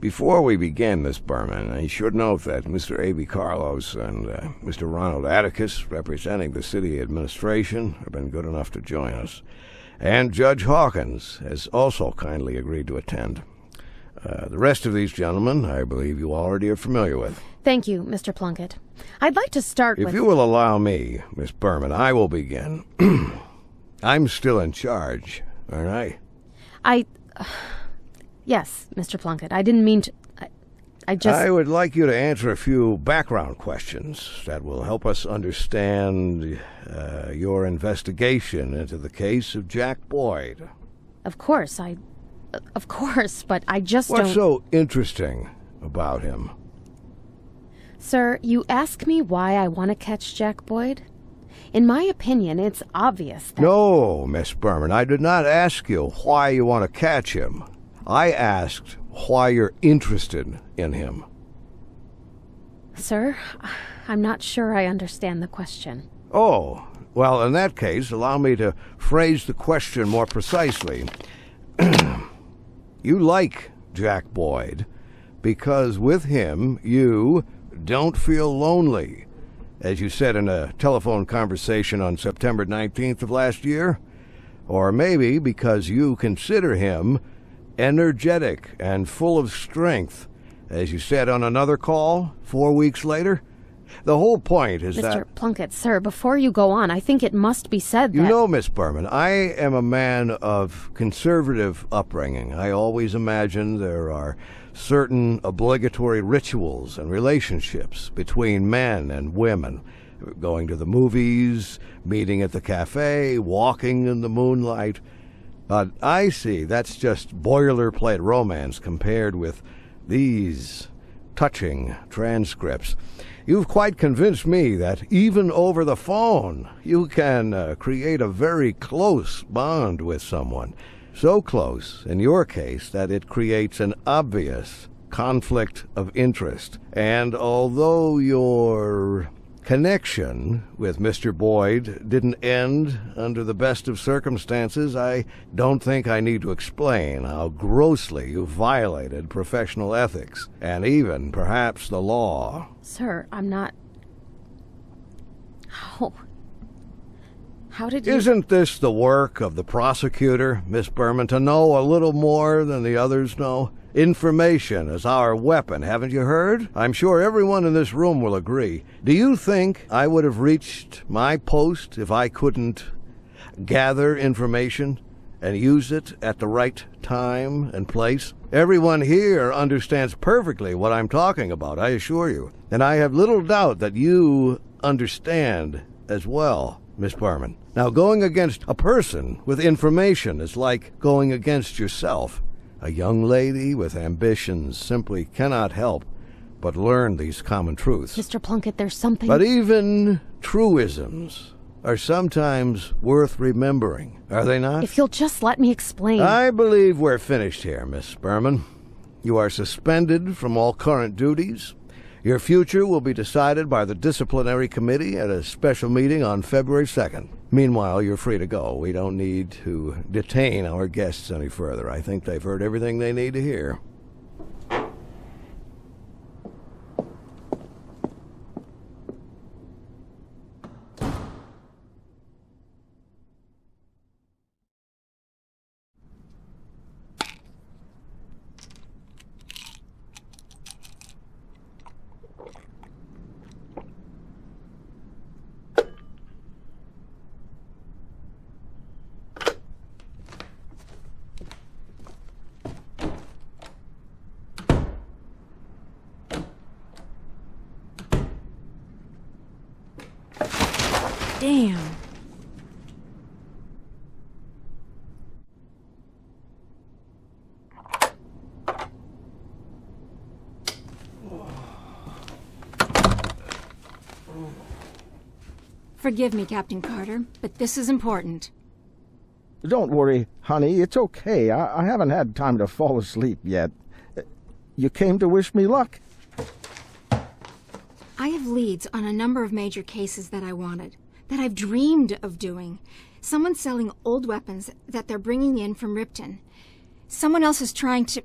Speaker 14: Before we begin, Miss Berman, I should note that Mr. A.B. Carlos and Mr. Ronald Atticus, representing the city administration, have been good enough to join us. And Judge Hawkins has also kindly agreed to attend. The rest of these gentlemen, I believe you already are familiar with.
Speaker 13: Thank you, Mr. Plunkett. I'd like to start with...
Speaker 14: If you will allow me, Miss Berman, I will begin. I'm still in charge, aren't I?
Speaker 13: Yes, Mr. Plunkett. I didn't mean to...
Speaker 14: I would like you to answer a few background questions that will help us understand your investigation into the case of Jack Boyd.
Speaker 13: Of course, but I just don't...
Speaker 14: What's so interesting about him?
Speaker 13: Sir, you ask me why I want to catch Jack Boyd? In my opinion, it's obvious that...
Speaker 14: No, Miss Berman, I did not ask you why you want to catch him. I asked why you're interested in him.
Speaker 13: Sir, I'm not sure I understand the question.
Speaker 14: Oh, well, in that case, allow me to phrase the question more precisely. You like Jack Boyd because with him you don't feel lonely, as you said in a telephone conversation on September 19th of last year? Or maybe because you consider him energetic and full of strength, as you said on another call 4 weeks later? The whole point is that...
Speaker 13: Mr. Plunkett, sir, before you go on, I think it must be said that...
Speaker 14: You know, Miss Berman, I am a man of conservative upbringing. I always imagine there are certain obligatory rituals and relationships between men and women. Going to the movies, meeting at the cafe, walking in the moonlight. But I see that's just boilerplate romance compared with these touching transcripts. You've quite convinced me that even over the phone, you can create a very close bond with someone. So close, in your case, that it creates an obvious conflict of interest. And although your connection with Mr. Boyd didn't end under the best of circumstances, I don't think I need to explain how grossly you violated professional ethics, and even, perhaps, the law.
Speaker 13: Sir, I'm not... How did you...
Speaker 14: Isn't this the work of the prosecutor, Miss Berman, to know a little more than the others know? Information is our weapon, haven't you heard? I'm sure everyone in this room will agree. Do you think I would have reached my post if I couldn't gather information and use it at the right time and place? Everyone here understands perfectly what I'm talking about, I assure you. And I have little doubt that you understand as well, Miss Berman. Now, going against a person with information is like going against yourself. A young lady with ambitions simply cannot help but learn these common truths.
Speaker 13: Mr. Plunkett, there's something...
Speaker 14: But even truisms are sometimes worth remembering, are they not?
Speaker 13: If you'll just let me explain...
Speaker 14: I believe we're finished here, Miss Berman. You are suspended from all current duties. Your future will be decided by the disciplinary committee at a special meeting on February 2nd. Meanwhile, you're free to go. We don't need to detain our guests any further. I think they've heard everything they need to hear.
Speaker 5: Damn. Forgive me, Captain Carter, but this is important.
Speaker 19: Don't worry, honey. It's okay. I haven't had time to fall asleep yet. You came to wish me luck?
Speaker 1: I have leads on a number of major cases that I wanted, that I've dreamed of doing. Someone's selling old weapons that they're bringing in from Ripton. Someone else is trying to...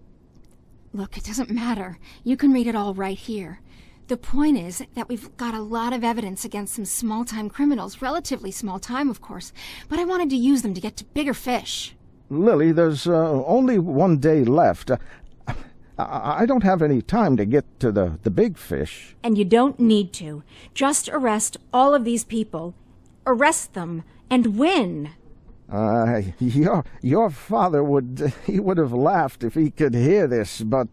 Speaker 1: Look, it doesn't matter. You can read it all right here. The point is that we've got a lot of evidence against some small-time criminals, relatively small time, of course, but I wanted to use them to get to bigger fish.
Speaker 19: Lily, there's only 1 day left. I don't have any time to get to the big fish.
Speaker 5: And you don't need to. Just arrest all of these people. Arrest them and win.
Speaker 19: Your father would have laughed if he could hear this, but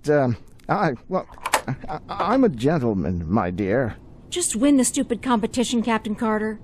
Speaker 19: I'm a gentleman, my dear.
Speaker 5: Just win the stupid competition, Captain Carter.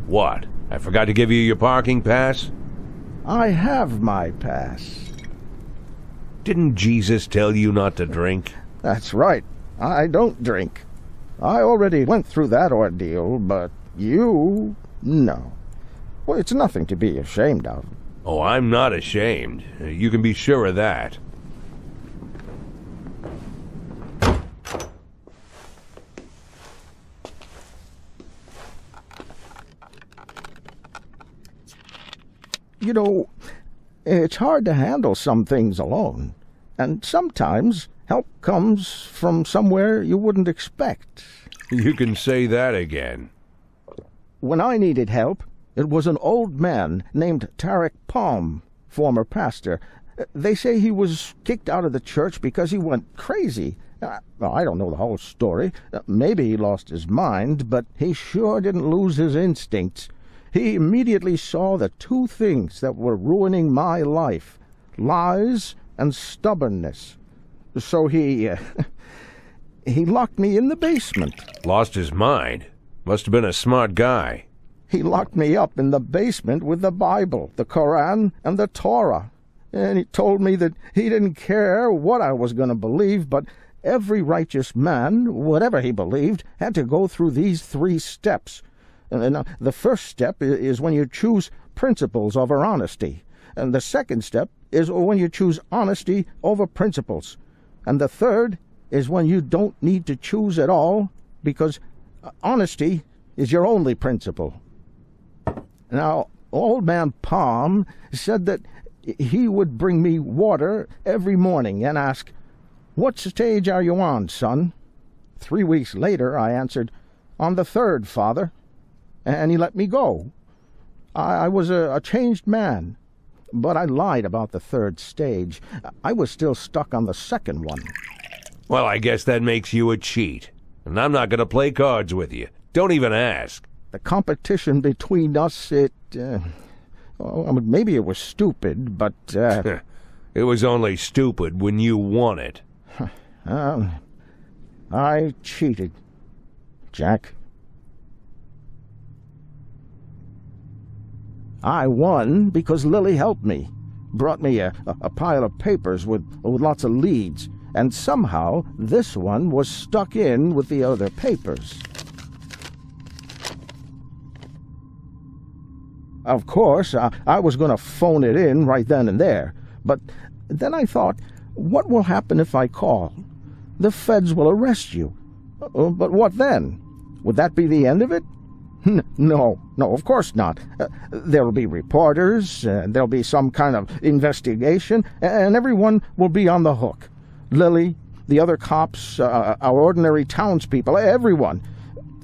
Speaker 3: What? I forgot to give you your parking pass?
Speaker 19: I have my pass.
Speaker 3: Didn't Jesus tell you not to drink?
Speaker 19: That's right. I don't drink. I already went through that ordeal, but you... no. Well, it's nothing to be ashamed of.
Speaker 3: Oh, I'm not ashamed. You can be sure of that.
Speaker 19: You know, it's hard to handle some things alone, and sometimes help comes from somewhere you wouldn't expect.
Speaker 3: You can say that again.
Speaker 19: When I needed help, it was an old man named Tarek Palm, former pastor. They say he was kicked out of the church because he went crazy. I don't know the whole story. Maybe he lost his mind, but he sure didn't lose his instincts. He immediately saw the two things that were ruining my life: lies and stubbornness. So he locked me in the basement.
Speaker 3: Lost his mind? Must have been a smart guy.
Speaker 19: He locked me up in the basement with the Bible, the Koran, and the Torah. And he told me that he didn't care what I was going to believe, but every righteous man, whatever he believed, had to go through these 3 steps. And the first step is when you choose principles over honesty. And the second step is when you choose honesty over principles. And the third is when you don't need to choose at all, because honesty is your only principle. Now, old man Palm said that he would bring me water every morning and ask, "What stage are you on, son?" 3 weeks later, I answered, "On the 3rd, Father." And he let me go. I was a changed man, but I lied about the 3rd stage. I was still stuck on the 2nd one.
Speaker 3: Well, I guess that makes you a cheat. And I'm not going to play cards with you. Don't even ask.
Speaker 19: The competition between us, maybe it was stupid, but...
Speaker 3: It was only stupid when you won it.
Speaker 19: I cheated, Jack. I won because Lily helped me, brought me a pile of papers with lots of leads, and somehow this one was stuck in with the other papers. Of course, I was going to phone it in right then and there, but then I thought, what will happen if I call? The feds will arrest you. But what then? Would that be the end of it? No, of course not. There'll be reporters, there'll be some kind of investigation, and everyone will be on the hook. Lily, the other cops, our ordinary townspeople, everyone.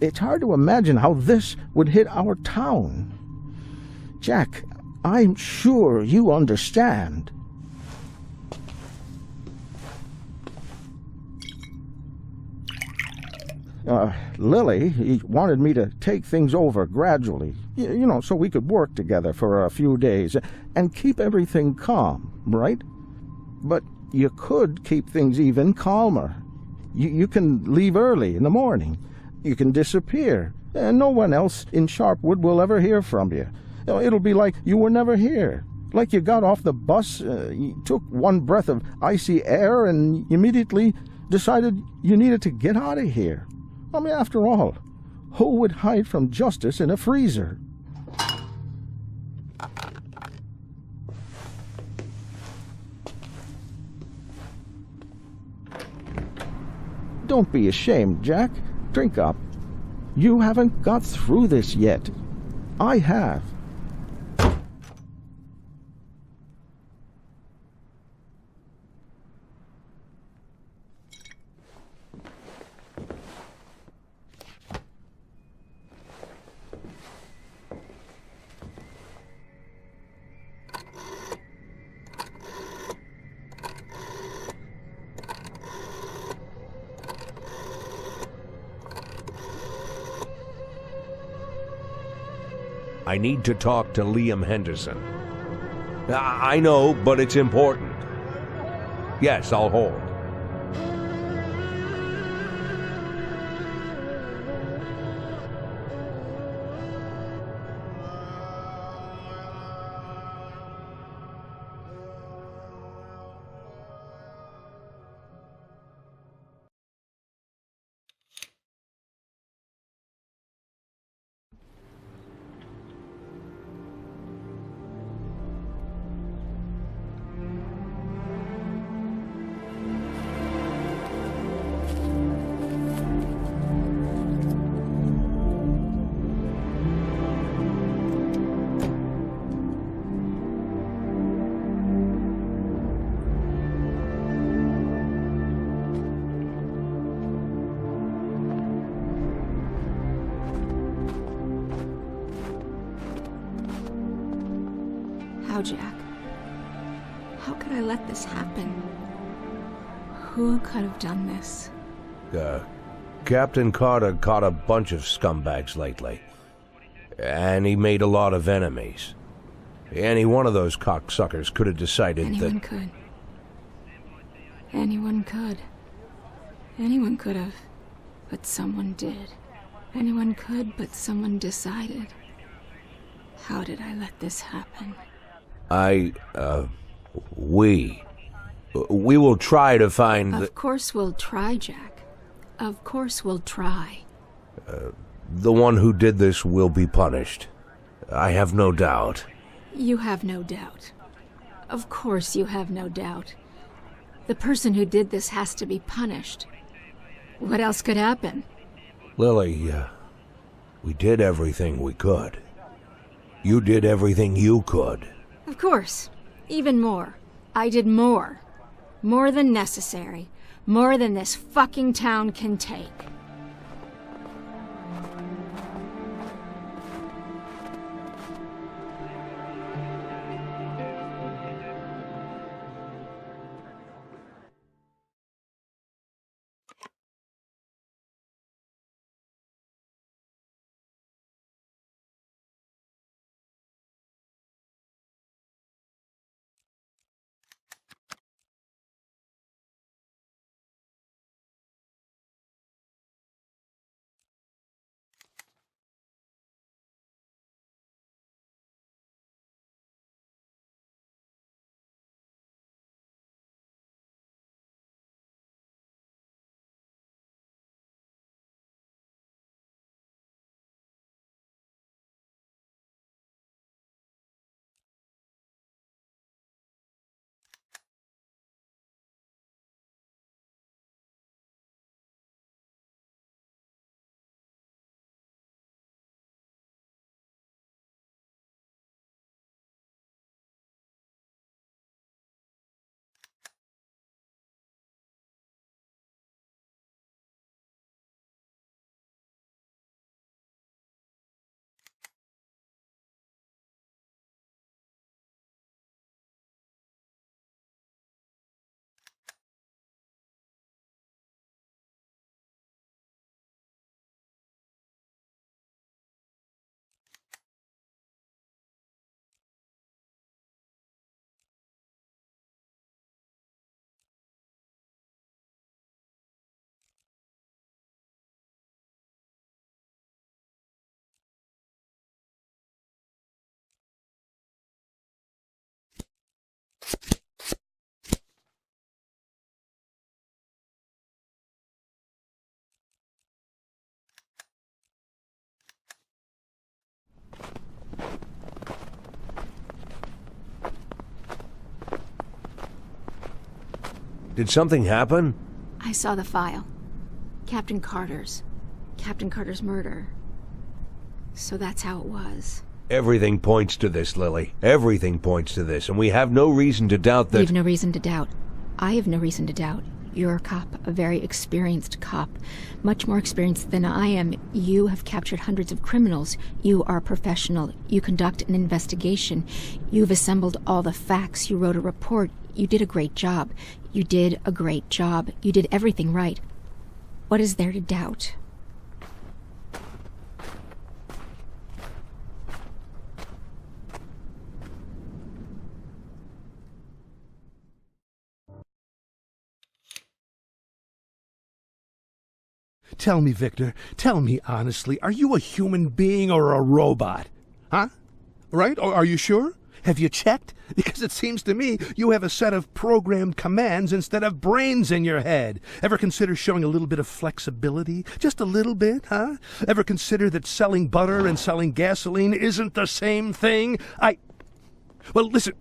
Speaker 19: It's hard to imagine how this would hit our town. Jack, I'm sure you understand. Lily wanted me to take things over gradually, so we could work together for a few days and keep everything calm, right? But you could keep things even calmer. You can leave early in the morning. You can disappear, and no one else in Sharpwood will ever hear from you. It'll be like you were never here. Like you got off the bus, you took one breath of icy air, and you immediately decided you needed to get out of here. I mean, after all, who would hide from justice in a freezer? Don't be ashamed, Jack. Drink up. You haven't got through this yet. I have.
Speaker 3: I need to talk to Liam Henderson. I know, but it's important. Yes, I'll hold.
Speaker 1: How, Jack? How could I let this happen? Who could have done this?
Speaker 3: Captain Carter caught a bunch of scumbags lately. And he made a lot of enemies. Any one of those cocksuckers could have decided
Speaker 1: Anyone could. Anyone could. Anyone could have. But someone did. Anyone could, but someone decided. How did I let this happen?
Speaker 3: We will try to find
Speaker 1: Of course we'll try, Jack. Of course we'll try.
Speaker 3: the one who did this will be punished. I have no doubt.
Speaker 1: You have no doubt. Of course you have no doubt. The person who did this has to be punished. What else could happen?
Speaker 3: Lily, we did everything we could. You did everything you could.
Speaker 1: Of course. Even more. I did more. More than necessary. More than this fucking town can take.
Speaker 3: Did something happen?
Speaker 1: I saw the file. Captain Carter's murder. So that's how it was.
Speaker 3: Everything points to this, Lily. Everything points to this, and we have no reason to doubt that...
Speaker 1: You've no reason to doubt. I have no reason to doubt. You're a cop, a very experienced cop. Much more experienced than I am. You have captured hundreds of criminals. You are a professional. You conduct an investigation. You've assembled all the facts. You wrote a report. You did a great job. You did a great job. You did everything right. What is there to doubt?
Speaker 17: Tell me, Victor, tell me honestly, are you a human being or a robot? Huh? Right? Or are you sure? Have you checked? Because it seems to me you have a set of programmed commands instead of brains in your head. Ever consider showing a little bit of flexibility? Just a little bit, huh? Ever consider that selling butter and selling gasoline isn't the same thing? Well, listen.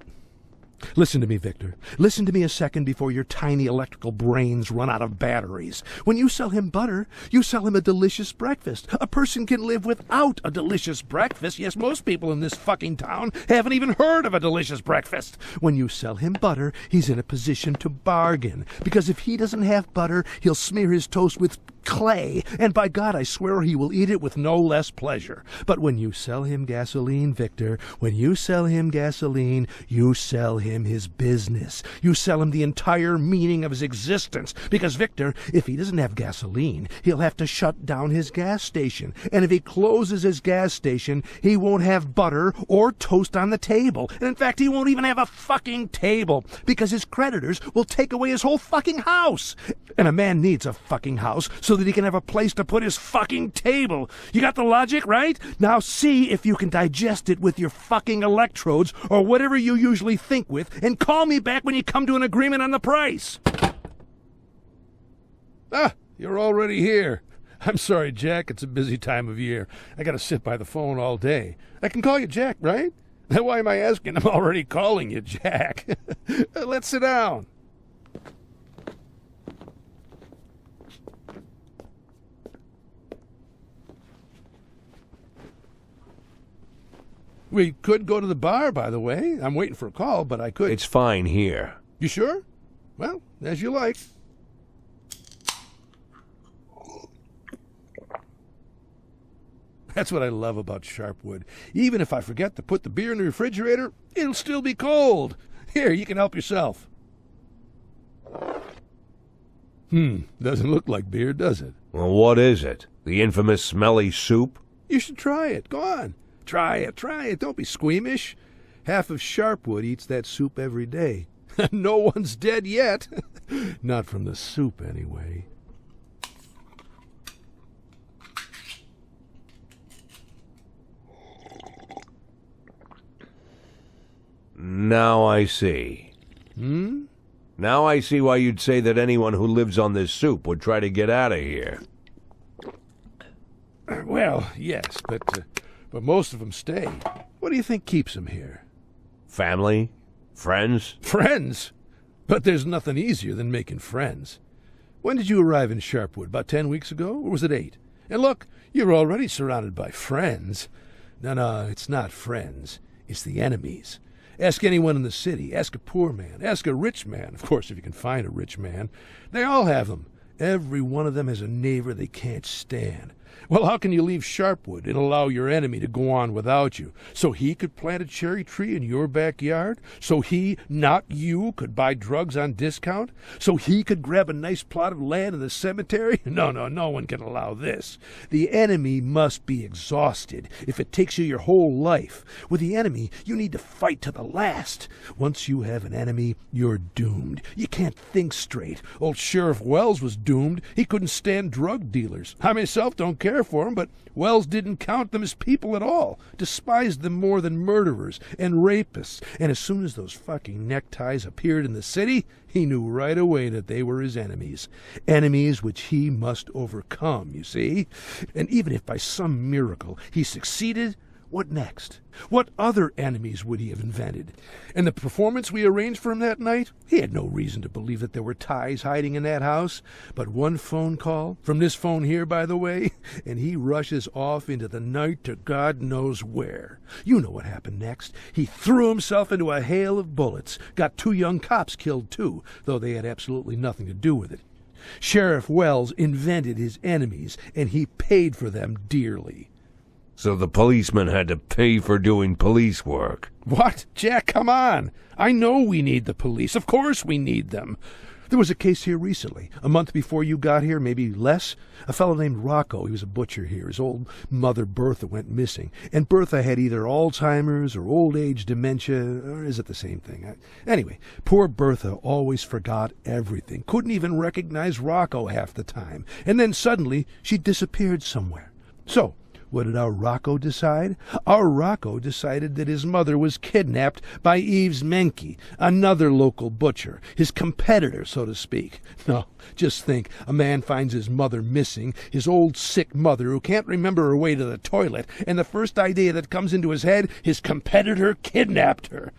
Speaker 17: Listen to me, Victor. Listen to me a second before your tiny electrical brains run out of batteries. When you sell him butter, you sell him a delicious breakfast. A person can live without a delicious breakfast. Yes, most people in this fucking town haven't even heard of a delicious breakfast. When you sell him butter, he's in a position to bargain. Because if he doesn't have butter, he'll smear his toast with clay, and by God, I swear he will eat it with no less pleasure. But when you sell him gasoline, Victor, when you sell him gasoline, you sell him his business. You sell him the entire meaning of his existence. Because, Victor, if he doesn't have gasoline, he'll have to shut down his gas station. And if he closes his gas station, he won't have butter or toast on the table. And in fact, he won't even have a fucking table. Because his creditors will take away his whole fucking house. And a man needs a fucking house so that he can have a place to put his fucking table. You got the logic, right? Now see if you can digest it with your fucking electrodes or whatever you usually think with, and call me back when you come to an agreement on the price. Ah, you're already here. I'm sorry, Jack. It's a busy time of year. I gotta sit by the phone all day. I can call you Jack, right? Why am I asking? I'm already calling you Jack. Let's sit down. We could go to the bar, by the way. I'm waiting for a call, but I could.
Speaker 3: It's fine here.
Speaker 17: You sure? Well, as you like. That's what I love about Sharpwood. Even if I forget to put the beer in the refrigerator, it'll still be cold. Here, you can help yourself. Doesn't look like beer, does it?
Speaker 3: Well, what is it? The infamous smelly soup?
Speaker 17: You should try it. Go on. Try it. Don't be squeamish. Half of Sharpwood eats that soup every day. No one's dead yet. Not from the soup, anyway.
Speaker 3: Now I see. Now I see why you'd say that anyone who lives on this soup would try to get out of here.
Speaker 17: Well, yes, but most of them stay. What do you think keeps them here?
Speaker 3: Family? Friends?
Speaker 17: Friends? But there's nothing easier than making friends. When did you arrive in Sharpwood? About 10 weeks ago? Or was it 8? And look, you're already surrounded by friends. No, it's not friends. It's the enemies. Ask anyone in the city. Ask a poor man. Ask a rich man. Of course, if you can find a rich man. They all have them. Every one of them has a neighbor they can't stand. Well, how can you leave Sharpwood and allow your enemy to go on without you? So he could plant a cherry tree in your backyard? So he, not you, could buy drugs on discount? So he could grab a nice plot of land in the cemetery? No one can allow this. The enemy must be exhausted if it takes you your whole life. With the enemy, you need to fight to the last. Once you have an enemy, you're doomed. You can't think straight. Old Sheriff Wells was doomed. He couldn't stand drug dealers. I myself don't care for them, but Wells didn't count them as people at all, despised them more than murderers and rapists, and as soon as those fucking neckties appeared in the city, he knew right away that they were his enemies. Enemies which he must overcome, you see? And even if by some miracle he succeeded, what next? What other enemies would he have invented? And the performance we arranged for him that night? He had no reason to believe that there were ties hiding in that house. But one phone call, from this phone here, by the way, and he rushes off into the night to God knows where. You know what happened next. He threw himself into a hail of bullets. Got 2 young cops killed, too, though they had absolutely nothing to do with it. Sheriff Wells invented his enemies, and he paid for them dearly.
Speaker 3: So the policeman had to pay for doing police work.
Speaker 17: What? Jack, come on. I know we need the police. Of course we need them. There was a case here recently, a month before you got here, maybe less. A fellow named Rocco, he was a butcher here. His old mother Bertha went missing. And Bertha had either Alzheimer's or old age dementia, or is it the same thing? Anyway, poor Bertha always forgot everything. Couldn't even recognize Rocco half the time. And then suddenly she disappeared somewhere. So, what did our Rocco decide? Our Rocco decided that his mother was kidnapped by Eves Menke, another local butcher, his competitor, so to speak. No, just think, a man finds his mother missing, his old sick mother who can't remember her way to the toilet, and the first idea that comes into his head, his competitor kidnapped her.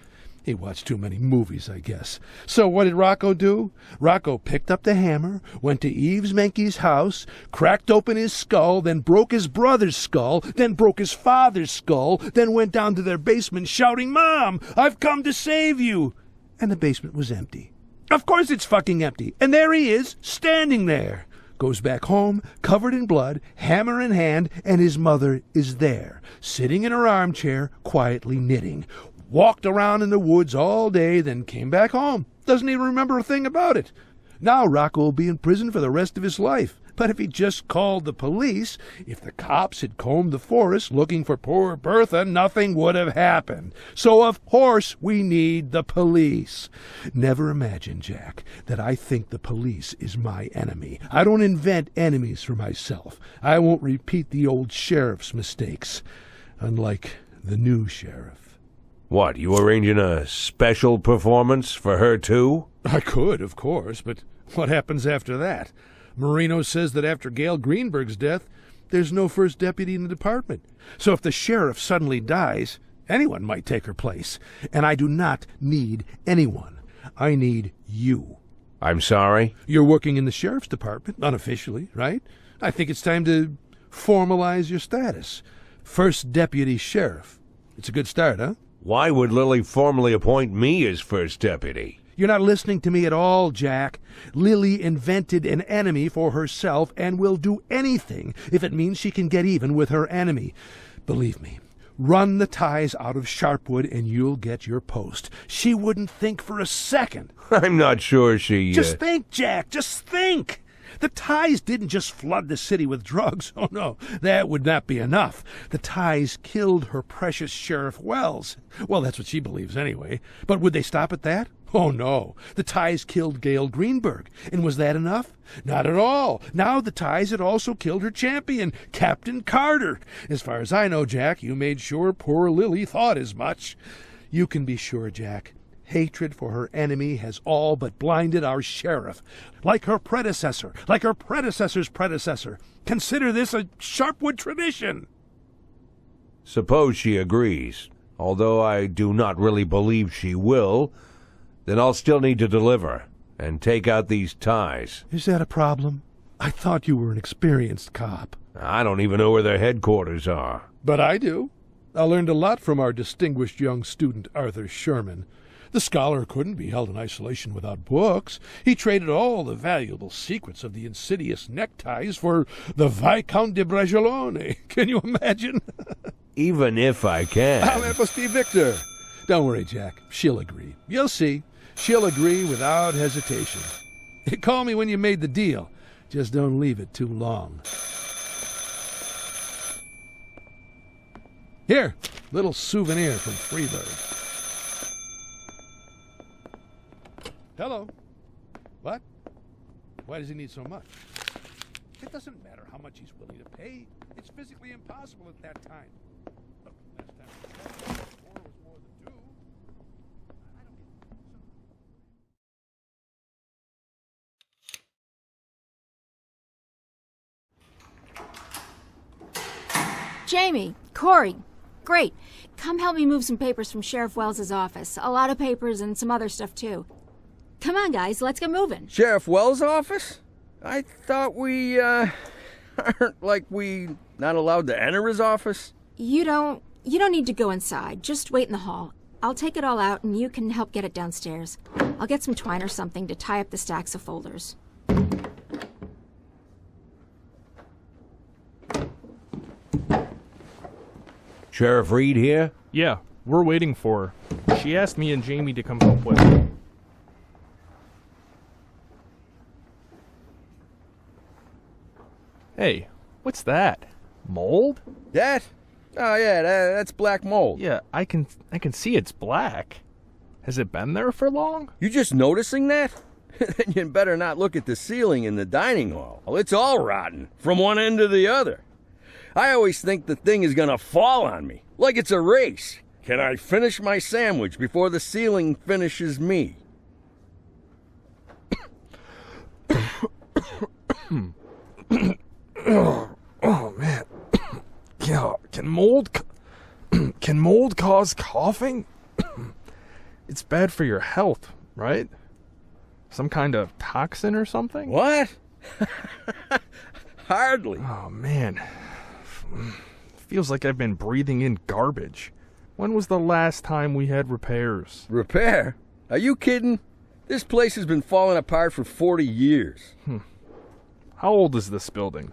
Speaker 17: He watched too many movies, I guess. So what did Rocco do? Rocco picked up the hammer, went to Eves Menke's house, cracked open his skull, then broke his brother's skull, then broke his father's skull, then went down to their basement shouting, "Mom, I've come to save you!" And the basement was empty. Of course it's fucking empty. And there he is, standing there. Goes back home, covered in blood, hammer in hand, and his mother is there, sitting in her armchair, quietly knitting. Walked around in the woods all day, then came back home. Doesn't even remember a thing about it. Now Rocco will be in prison for the rest of his life. But if he just called the police, if the cops had combed the forest looking for poor Bertha, nothing would have happened. So of course we need the police. Never imagine, Jack, that I think the police is my enemy. I don't invent enemies for myself. I won't repeat the old sheriff's mistakes, unlike the new sheriff.
Speaker 3: What, you arranging a special performance for her, too?
Speaker 17: I could, of course, but what happens after that? Marino says that after Gail Greenberg's death, there's no first deputy in the department. So if the sheriff suddenly dies, anyone might take her place. And I do not need anyone. I need you.
Speaker 3: I'm sorry?
Speaker 17: You're working in the sheriff's department, unofficially, right? I think it's time to formalize your status. First deputy sheriff. It's a good start, huh?
Speaker 3: Why would Lily formally appoint me as first deputy?
Speaker 17: You're not listening to me at all, Jack. Lily invented an enemy for herself and will do anything if it means she can get even with her enemy. Believe me, run the ties out of Sharpwood and you'll get your post. She wouldn't think for a second.
Speaker 3: I'm not sure she...
Speaker 17: Just think, Jack, just think. The ties didn't just flood the city with drugs. Oh, no, that would not be enough. The ties killed her precious Sheriff Wells. Well, that's what she believes anyway. But would they stop at that? Oh, no. The ties killed Gail Greenberg. And was that enough? Not at all. Now the ties had also killed her champion, Captain Carter. As far as I know, Jack, you made sure poor Lily thought as much. You can be sure, Jack. Hatred for her enemy has all but blinded our sheriff. Like her predecessor, like her predecessor's predecessor. Consider this a Sharpwood tradition.
Speaker 3: Suppose she agrees. Although I do not really believe she will, then I'll still need to deliver and take out these ties.
Speaker 17: Is that a problem? I thought you were an experienced cop.
Speaker 3: I don't even know where their headquarters are.
Speaker 17: But I do. I learned a lot from our distinguished young student, Arthur Sherman. The scholar couldn't be held in isolation without books. He traded all the valuable secrets of the insidious neckties for the Viscount de Bragelonne. Can you imagine?
Speaker 3: Even if I can.
Speaker 17: Oh, that must be Victor. Don't worry, Jack. She'll agree. You'll see. She'll agree without hesitation. Call me when you made the deal. Just don't leave it too long. Here, little souvenir from Freeburg. Hello. What? Why does he need so much? It doesn't matter how much he's willing to pay. It's physically impossible at that time. Look, last time four was more than two.
Speaker 1: Jamie, Corey, great. Come help me move some papers from Sheriff Wells's office. A lot of papers and some other stuff, too. Come on, guys, let's get moving.
Speaker 4: Sheriff Wells' office? I thought we, aren't we not allowed to enter his office?
Speaker 1: You don't need to go inside. Just wait in the hall. I'll take it all out and you can help get it downstairs. I'll get some twine or something to tie up the stacks of folders.
Speaker 3: Sheriff Reed here?
Speaker 6: Yeah, we're waiting for her. She asked me and Jamie to come help with her. Hey, what's that? Mold?
Speaker 4: That? Oh yeah, that's black mold.
Speaker 6: Yeah, I can see it's black. Has it been there for long?
Speaker 4: You just noticing that? Then you better not look at the ceiling in the dining hall. It's all rotten, from one end to the other. I always think the thing is gonna fall on me, like it's a race. Can I finish my sandwich before the ceiling finishes me?
Speaker 6: Oh man. Yeah, can mold cause coughing? It's bad for your health, right? Some kind of toxin or something?
Speaker 4: What? Hardly.
Speaker 6: Oh, man. Feels like I've been breathing in garbage. When was the last time we had repairs?
Speaker 4: Repair? Are you kidding? This place has been falling apart for 40 years.
Speaker 6: How old is this building?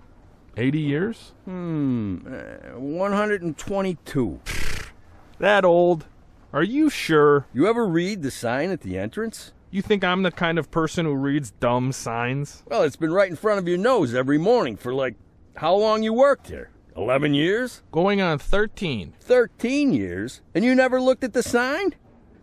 Speaker 6: 80 years?
Speaker 4: 122.
Speaker 6: That old? Are you sure?
Speaker 4: You ever read the sign at the entrance?
Speaker 6: You think I'm the kind of person who reads dumb signs?
Speaker 4: Well, it's been right in front of your nose every morning for how long you worked here? 11 years?
Speaker 6: Going on 13.
Speaker 4: 13 years? And you never looked at the sign?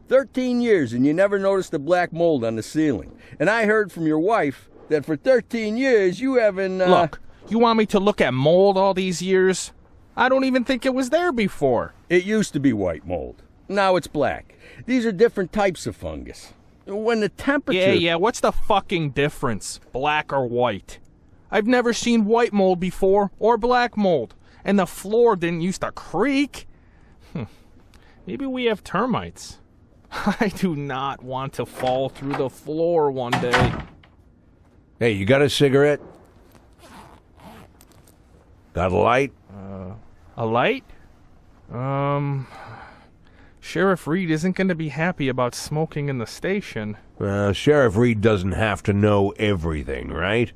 Speaker 4: 13 years and you never noticed the black mold on the ceiling. And I heard from your wife that for 13 years you haven't,
Speaker 6: Look, you want me to look at mold all these years? I don't even think it was there before.
Speaker 4: It used to be white mold. Now it's black. These are different types of fungus. When the temperature...
Speaker 6: Yeah, what's the fucking difference? Black or white? I've never seen white mold before, or black mold. And the floor didn't used to creak. Maybe we have termites. I do not want to fall through the floor one day.
Speaker 3: Hey, you got a cigarette? Got a light?
Speaker 6: A light? Sheriff Reed isn't going to be happy about smoking in the station.
Speaker 3: Sheriff Reed doesn't have to know everything, right?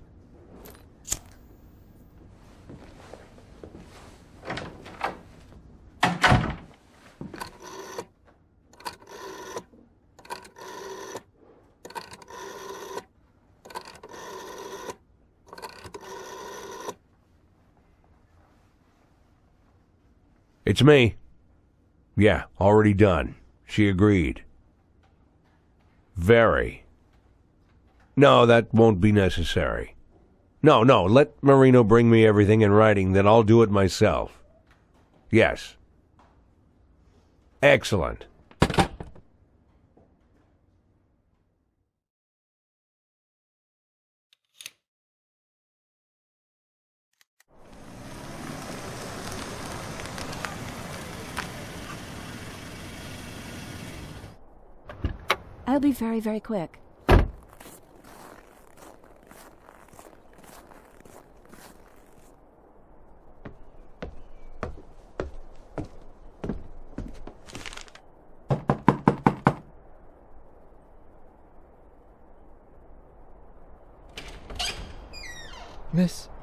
Speaker 3: It's me. Yeah, already done. She agreed. Very. No, that won't be necessary. No, let Marino bring me everything in writing, then I'll do it myself. Yes. Excellent.
Speaker 15: I'll be very, very quick.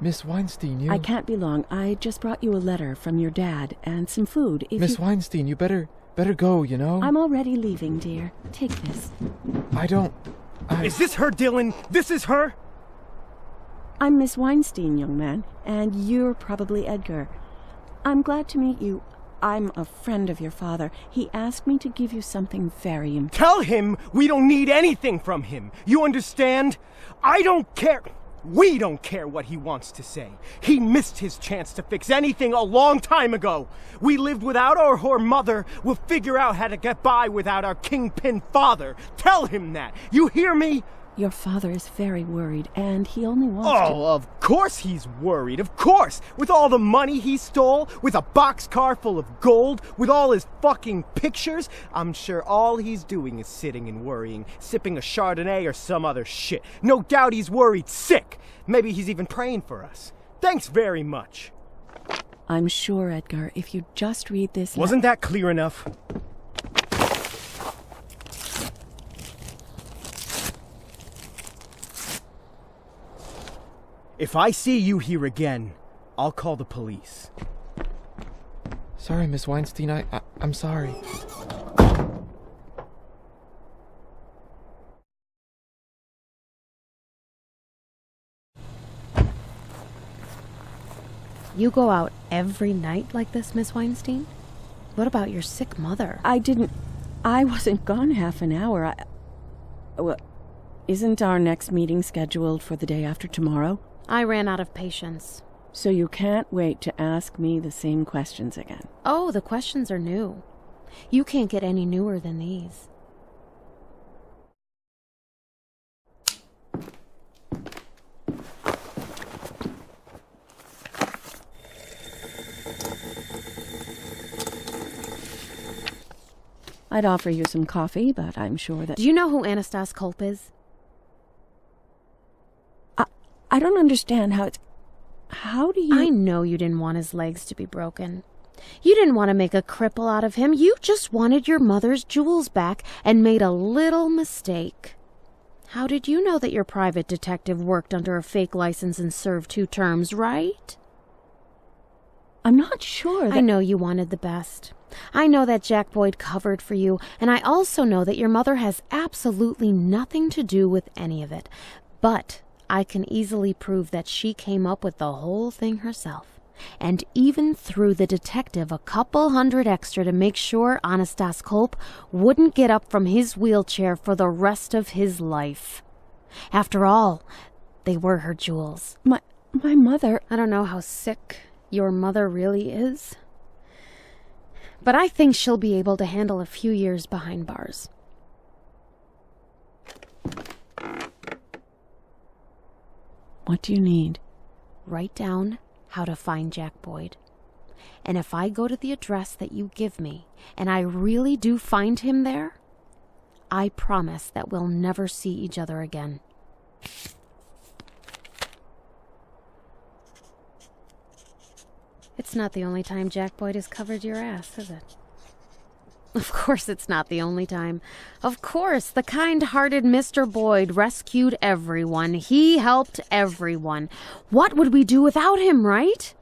Speaker 16: Miss Weinstein, you...
Speaker 15: I can't be long. I just brought you a letter from your dad and some food.
Speaker 16: Miss Weinstein, you better go, you know?
Speaker 15: I'm already leaving, dear. Take this.
Speaker 8: Is this her, Dylan? This is her?
Speaker 15: I'm Miss Weinstein, young man, and you're probably Edgar. I'm glad to meet you. I'm a friend of your father. He asked me to give you something very important.
Speaker 8: Tell him we don't need anything from him. You understand? I don't care. We don't care what he wants to say. He missed his chance to fix anything a long time ago. We lived without our whore mother. We'll figure out how to get by without our kingpin father. Tell him that. You hear me?
Speaker 15: Your father is very worried, and he only wants to...
Speaker 8: Oh, of course he's worried, of course! With all the money he stole, with a boxcar full of gold, with all his fucking pictures, I'm sure all he's doing is sitting and worrying, sipping a Chardonnay or some other shit. No doubt he's worried sick! Maybe he's even praying for us. Thanks very much.
Speaker 15: I'm sure, Edgar, if you just read this...
Speaker 8: Wasn't that clear enough? If I see you here again, I'll call the police.
Speaker 16: Sorry, Miss Weinstein, I'm sorry.
Speaker 13: You go out every night like this, Miss Weinstein? What about your sick mother?
Speaker 15: I wasn't gone half an hour. Well, isn't our next meeting scheduled for the day after tomorrow?
Speaker 13: I ran out of patience.
Speaker 15: So you can't wait to ask me the same questions again?
Speaker 13: Oh, the questions are new. You can't get any newer than these.
Speaker 15: I'd offer you some coffee, but I'm sure that...
Speaker 13: Do you know who Anastas Culp is?
Speaker 15: I don't understand how it's... How do you...
Speaker 13: I know you didn't want his legs to be broken. You didn't want to make a cripple out of him. You just wanted your mother's jewels back and made a little mistake. How did you know that your private detective worked under a fake license and served 2 terms, right?
Speaker 15: I'm not sure that...
Speaker 13: I know you wanted the best. I know that Jack Boyd covered for you, and I also know that your mother has absolutely nothing to do with any of it. But I can easily prove that she came up with the whole thing herself. And even threw the detective a couple hundred extra to make sure Anastas Culp wouldn't get up from his wheelchair for the rest of his life. After all, they were her jewels.
Speaker 15: My mother...
Speaker 13: I don't know how sick your mother really is, but I think she'll be able to handle a few years behind bars.
Speaker 15: What do you need?
Speaker 13: Write down how to find Jack Boyd. And if I go to the address that you give me, and I really do find him there, I promise that we'll never see each other again. It's not the only time Jack Boyd has covered your ass, is it? Of course it's not the only time. Of course, the kind-hearted Mr. Boyd rescued everyone. He helped everyone. What would we do without him, right?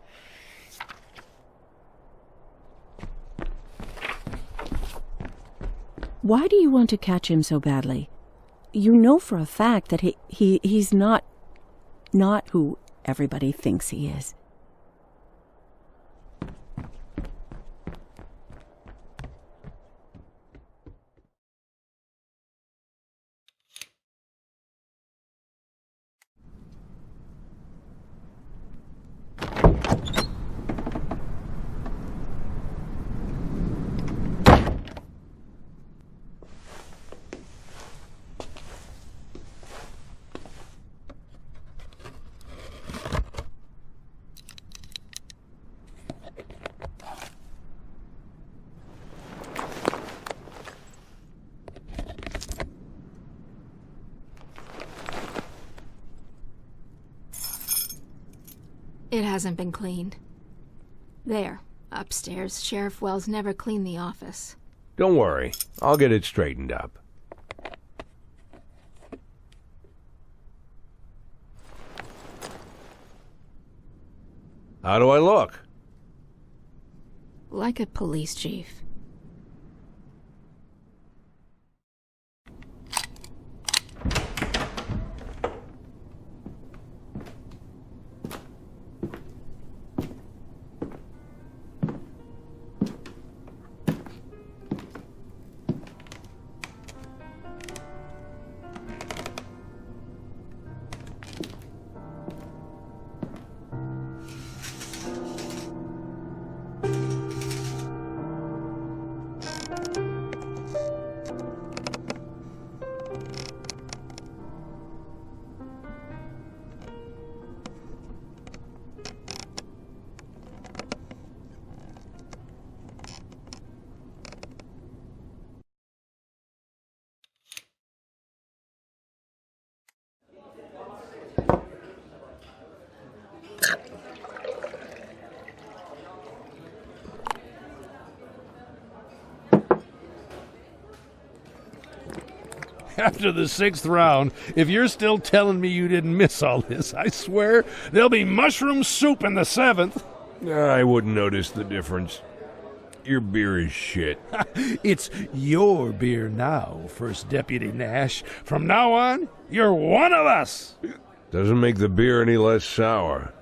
Speaker 15: Why do you want to catch him so badly? You know for a fact that he's not who everybody thinks he is.
Speaker 1: It hasn't been cleaned. There, upstairs, Sheriff Wells never cleaned the office.
Speaker 3: Don't worry. I'll get it straightened up. How do I look?
Speaker 1: Like a police chief.
Speaker 17: After the 6th round, if you're still telling me you didn't miss all this, I swear there'll be mushroom soup in the 7th.
Speaker 3: I wouldn't notice the difference. Your beer is shit.
Speaker 17: It's your beer now, First Deputy Nash. From now on, you're one of us.
Speaker 3: Doesn't make the beer any less sour.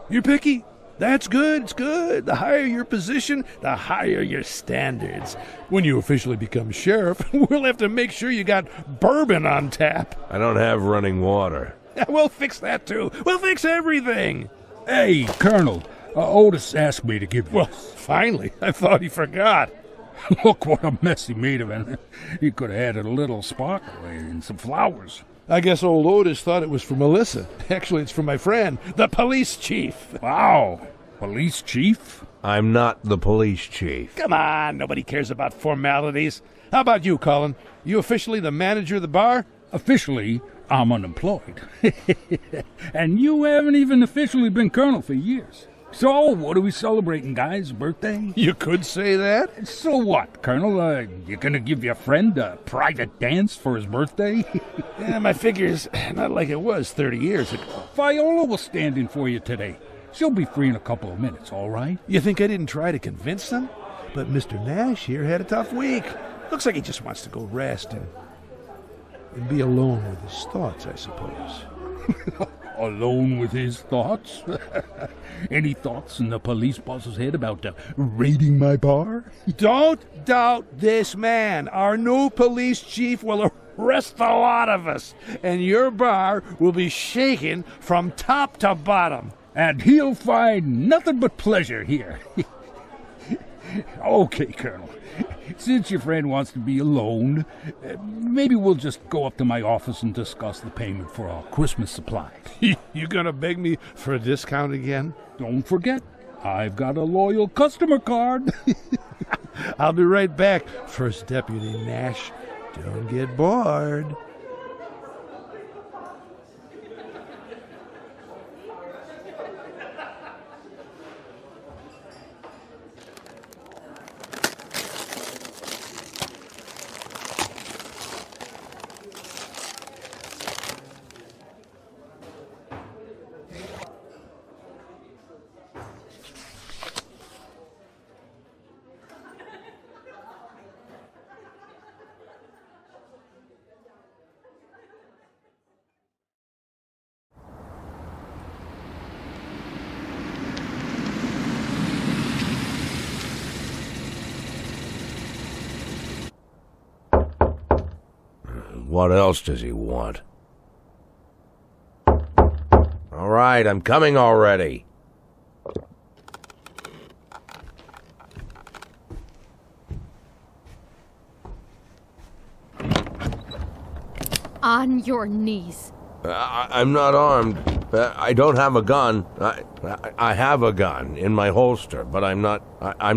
Speaker 17: You're picky? That's good, it's good. The higher your position, the higher your standards. When you officially become sheriff, we'll have to make sure you got bourbon on tap.
Speaker 3: I don't have running water.
Speaker 17: We'll fix that too. We'll fix everything.
Speaker 12: Hey, Colonel, Otis asked me to give you...
Speaker 17: Well, finally. I thought he forgot.
Speaker 12: Look what a mess he made of it. He could have added a little sparkle and some flowers.
Speaker 17: I guess old Otis thought it was for Melissa. Actually, it's for my friend, the police chief.
Speaker 12: Wow. Police chief?
Speaker 3: I'm not the police chief.
Speaker 17: Come on, nobody cares about formalities. How about you, Colin? You officially the manager of the bar?
Speaker 12: Officially, I'm unemployed. And you haven't even officially been colonel for years. So, what are we celebrating, guys? Birthday?
Speaker 17: You could say that.
Speaker 12: So what, Colonel? You gonna give your friend a private dance for his birthday?
Speaker 17: Yeah, my figure's not like it was 30 years ago.
Speaker 12: Viola will stand in for you today. She'll be free in a couple of minutes, all right?
Speaker 17: You think I didn't try to convince them? But Mr. Nash here had a tough week. Looks like he just wants to go rest and be alone with his thoughts, I suppose.
Speaker 12: Alone with his thoughts? Any thoughts in the police boss's head about raiding my bar?
Speaker 17: Don't doubt this man. Our new police chief will arrest a lot of us, and your bar will be shaken from top to bottom.
Speaker 12: And he'll find nothing but pleasure here. Okay, Colonel. Since your friend wants to be alone, maybe we'll just go up to my office and discuss the payment for our Christmas supplies.
Speaker 17: You gonna beg me for a discount again?
Speaker 12: Don't forget, I've got a loyal customer card.
Speaker 17: I'll be right back, First Deputy Nash. Don't get bored.
Speaker 3: What else does he want? All right, I'm coming already.
Speaker 13: On your knees.
Speaker 3: I'm not armed. I don't have a gun. I have a gun in my holster, but I'm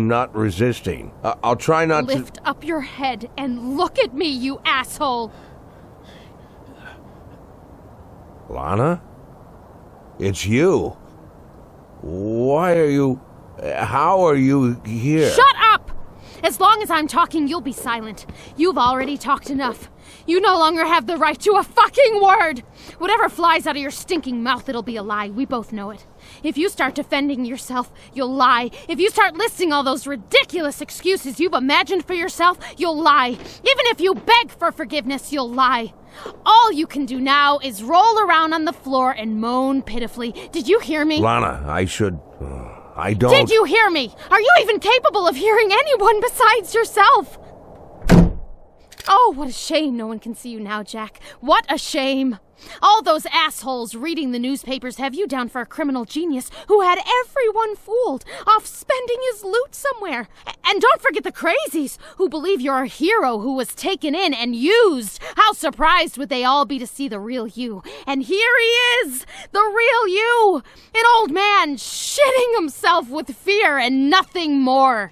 Speaker 3: not resisting. I'll try not to...
Speaker 13: Lift up your head and look at me, you asshole!
Speaker 3: Lana? It's you. Why are you... How are you here?
Speaker 13: Shut up! As long as I'm talking, you'll be silent. You've already talked enough. You no longer have the right to a fucking word! Whatever flies out of your stinking mouth, it'll be a lie. We both know it. If you start defending yourself, you'll lie. If you start listing all those ridiculous excuses you've imagined for yourself, you'll lie. Even if you beg for forgiveness, you'll lie. All you can do now is roll around on the floor and moan pitifully. Did you hear me?
Speaker 3: Lana, I should... I don't...
Speaker 13: Did you hear me? Are you even capable of hearing anyone besides yourself? Oh, what a shame no one can see you now, Jack. What a shame. All those assholes reading the newspapers have you down for a criminal genius who had everyone fooled, off spending his loot somewhere. And don't forget the crazies who believe you're a hero who was taken in and used. How surprised would they all be to see the real you? And here he is, the real you, an old man shitting himself with fear and nothing more.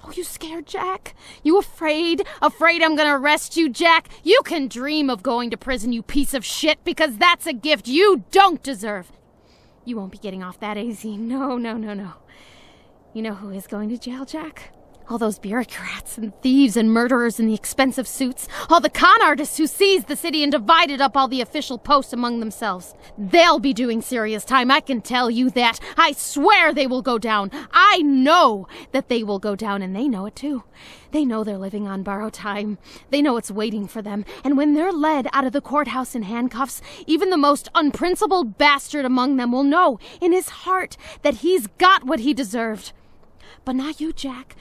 Speaker 13: Oh, you scared, Jack? You afraid? Afraid I'm gonna arrest you, Jack? You can dream of going to prison, you piece of shit, because that's a gift you don't deserve. You won't be getting off that easy. No. You know who is going to jail, Jack? All those bureaucrats and thieves and murderers in the expensive suits. All the con artists who seized the city and divided up all the official posts among themselves. They'll be doing serious time, I can tell you that. I swear they will go down. I know that they will go down, and they know it too. They know they're living on borrowed time. They know it's waiting for them. And when they're led out of the courthouse in handcuffs, even the most unprincipled bastard among them will know in his heart that he's got what he deserved. But not you, Jack.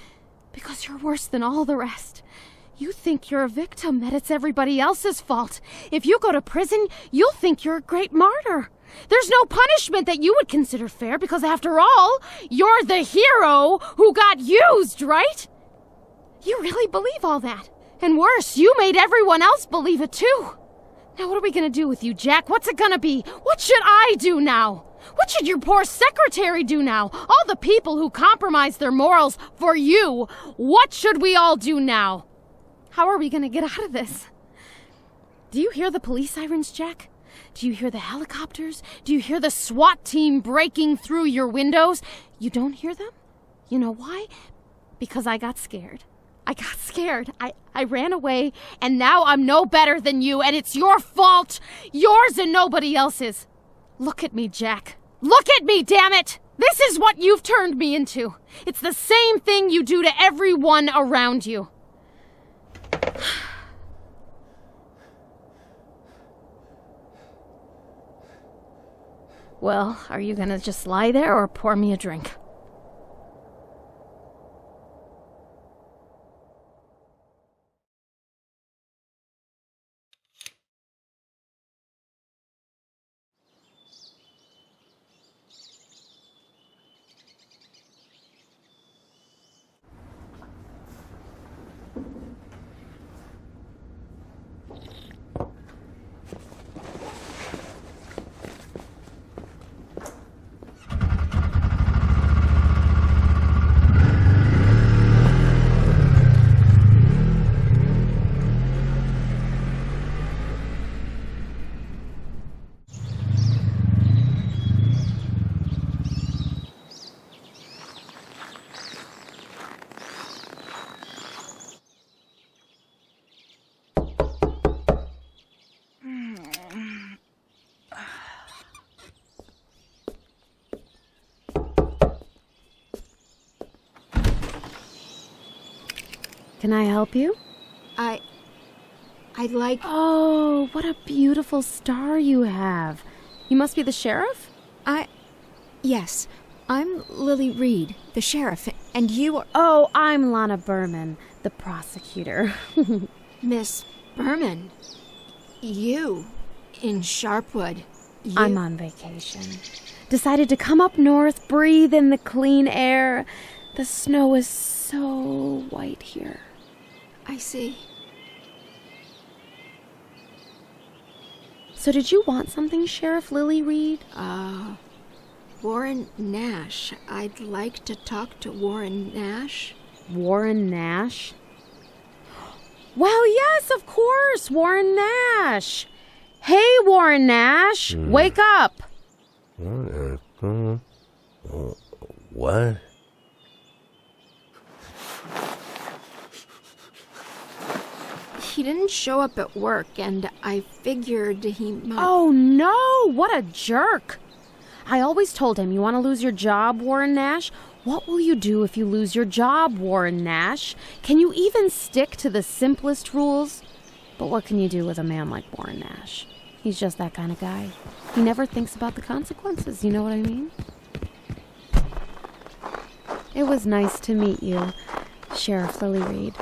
Speaker 13: Because you're worse than all the rest. You think you're a victim, that it's everybody else's fault. If you go to prison, you'll think you're a great martyr. There's no punishment that you would consider fair, because after all, you're the hero who got used, right? You really believe all that. And worse, you made everyone else believe it too. Now what are we gonna do with you, Jack? What's it gonna be? What should I do now? What should your poor secretary do now? All the people who compromise their morals for you. What should we all do now? How are we gonna get out of this? Do you hear the police sirens, Jack? Do you hear the helicopters? Do you hear the SWAT team breaking through your windows? You don't hear them? You know why? Because I got scared. I got scared. I ran away, and now I'm no better than you, and it's your fault. Yours and nobody else's. Look at me, Jack. Look at me, damn it! This is what you've turned me into. It's the same thing you do to everyone around you. Well, are you gonna just lie there or pour me a drink? Can I help you?
Speaker 1: I'd like...
Speaker 13: Oh, what a beautiful star you have. You must be the sheriff?
Speaker 1: Yes. I'm Lily Reed, the sheriff, and you are...
Speaker 13: Oh, I'm Lana Berman, the prosecutor.
Speaker 1: Miss Berman, you, in Sharpwood, you...
Speaker 13: I'm on vacation. Decided to come up north, breathe in the clean air. The snow is so white here.
Speaker 1: I see.
Speaker 13: So did you want something, Sheriff Lily Reed?
Speaker 1: Warren Nash. I'd like to talk to Warren Nash.
Speaker 13: Warren Nash? Well, yes, of course, Warren Nash. Hey, Warren Nash, wake up.
Speaker 3: What?
Speaker 1: He didn't show up at work, and I figured he might...
Speaker 13: Oh, no, what a jerk. I always told him, you want to lose your job, Warren Nash? What will you do if you lose your job, Warren Nash? Can you even stick to the simplest rules? But what can you do with a man like Warren Nash? He's just that kind of guy. He never thinks about the consequences, you know what I mean? It was nice to meet you, Sheriff Lily Reed.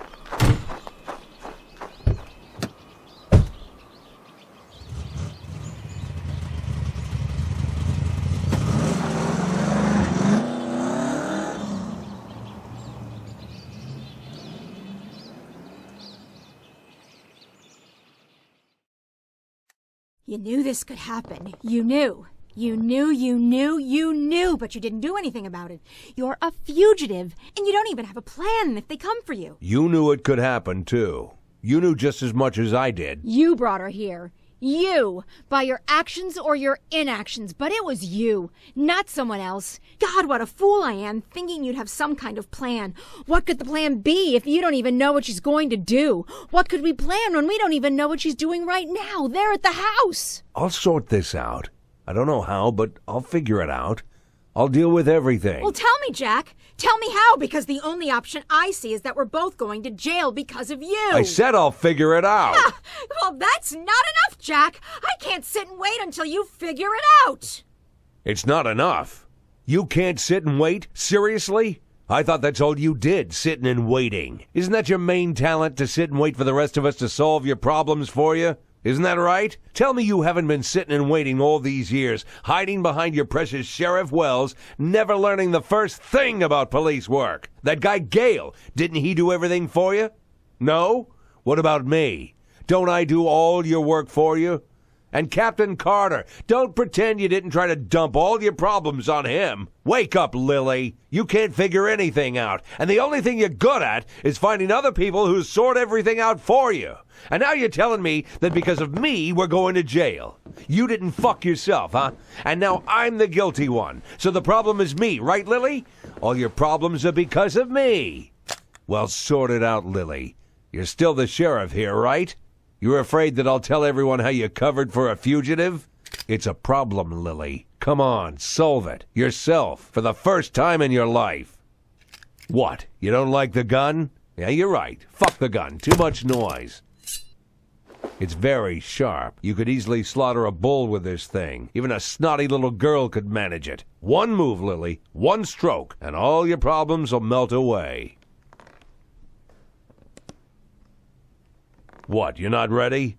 Speaker 5: You knew this could happen. You knew. You knew, but you didn't do anything about it. You're a fugitive, and you don't even have a plan if they come for you.
Speaker 3: You knew it could happen, too. You knew just as much as I did.
Speaker 5: You brought her here. You, by your actions or your inactions, but it was you, not someone else. God, what a fool I am, thinking you'd have some kind of plan. What could the plan be if you don't even know what she's going to do? What could we plan when we don't even know what she's doing right now, there at the house?
Speaker 3: I'll sort this out. I don't know how, but I'll figure it out. I'll deal with everything.
Speaker 5: Well, tell me, Jack. Tell me how, because the only option I see is that we're both going to jail because of you.
Speaker 3: I said I'll figure it out.
Speaker 5: Well, that's not enough, Jack. I can't sit and wait until you figure it out.
Speaker 3: It's not enough. You can't sit and wait? Seriously? I thought that's all you did, sitting and waiting. Isn't that your main talent, to sit and wait for the rest of us to solve your problems for you? Isn't that right? Tell me you haven't been sitting and waiting all these years, hiding behind your precious Sheriff Wells, never learning the first thing about police work. That guy Gale, didn't he do everything for you? No? What about me? Don't I do all your work for you? And Captain Carter, don't pretend you didn't try to dump all your problems on him. Wake up, Lily. You can't figure anything out. And the only thing you're good at is finding other people who sort everything out for you. And now you're telling me that because of me, we're going to jail. You didn't fuck yourself, huh? And now I'm the guilty one. So the problem is me, right, Lily? All your problems are because of me. Well, sort it out, Lily. You're still the sheriff here, right? You're afraid that I'll tell everyone how you covered for a fugitive? It's a problem, Lily. Come on, solve it. Yourself, for the first time in your life. What, you don't like the gun? Yeah, you're right. Fuck the gun. Too much noise. It's very sharp. You could easily slaughter a bull with this thing. Even a snotty little girl could manage it. One move, Lily. One stroke, and all your problems will melt away. What, you're not ready?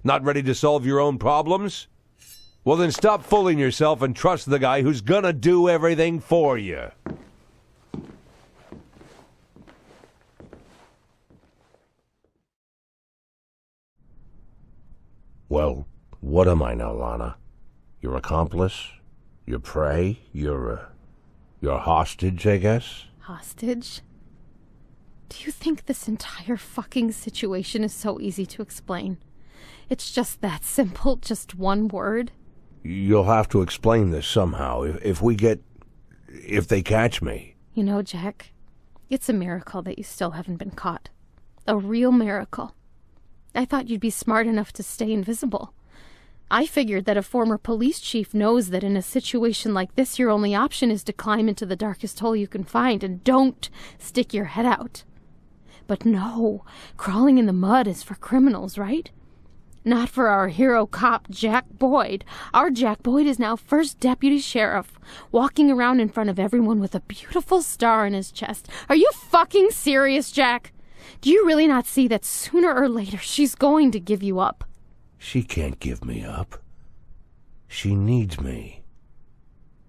Speaker 3: Not ready to solve your own problems? Well, then stop fooling yourself and trust the guy who's gonna do everything for you. Well, what am I now, Lana? Your accomplice? Your prey? Your hostage, I guess?
Speaker 13: Hostage? Do you think this entire fucking situation is so easy to explain? It's just that simple, just one word?
Speaker 3: You'll have to explain this somehow, if they catch me.
Speaker 13: You know, Jack, it's a miracle that you still haven't been caught. A real miracle. I thought you'd be smart enough to stay invisible. I figured that a former police chief knows that in a situation like this, your only option is to climb into the darkest hole you can find and don't stick your head out. But no, crawling in the mud is for criminals, right? Not for our hero cop, Jack Boyd. Our Jack Boyd is now first deputy sheriff, walking around in front of everyone with a beautiful star on his chest. Are you fucking serious, Jack? Do you really not see that sooner or later she's going to give you up?
Speaker 3: She can't give me up. She needs me.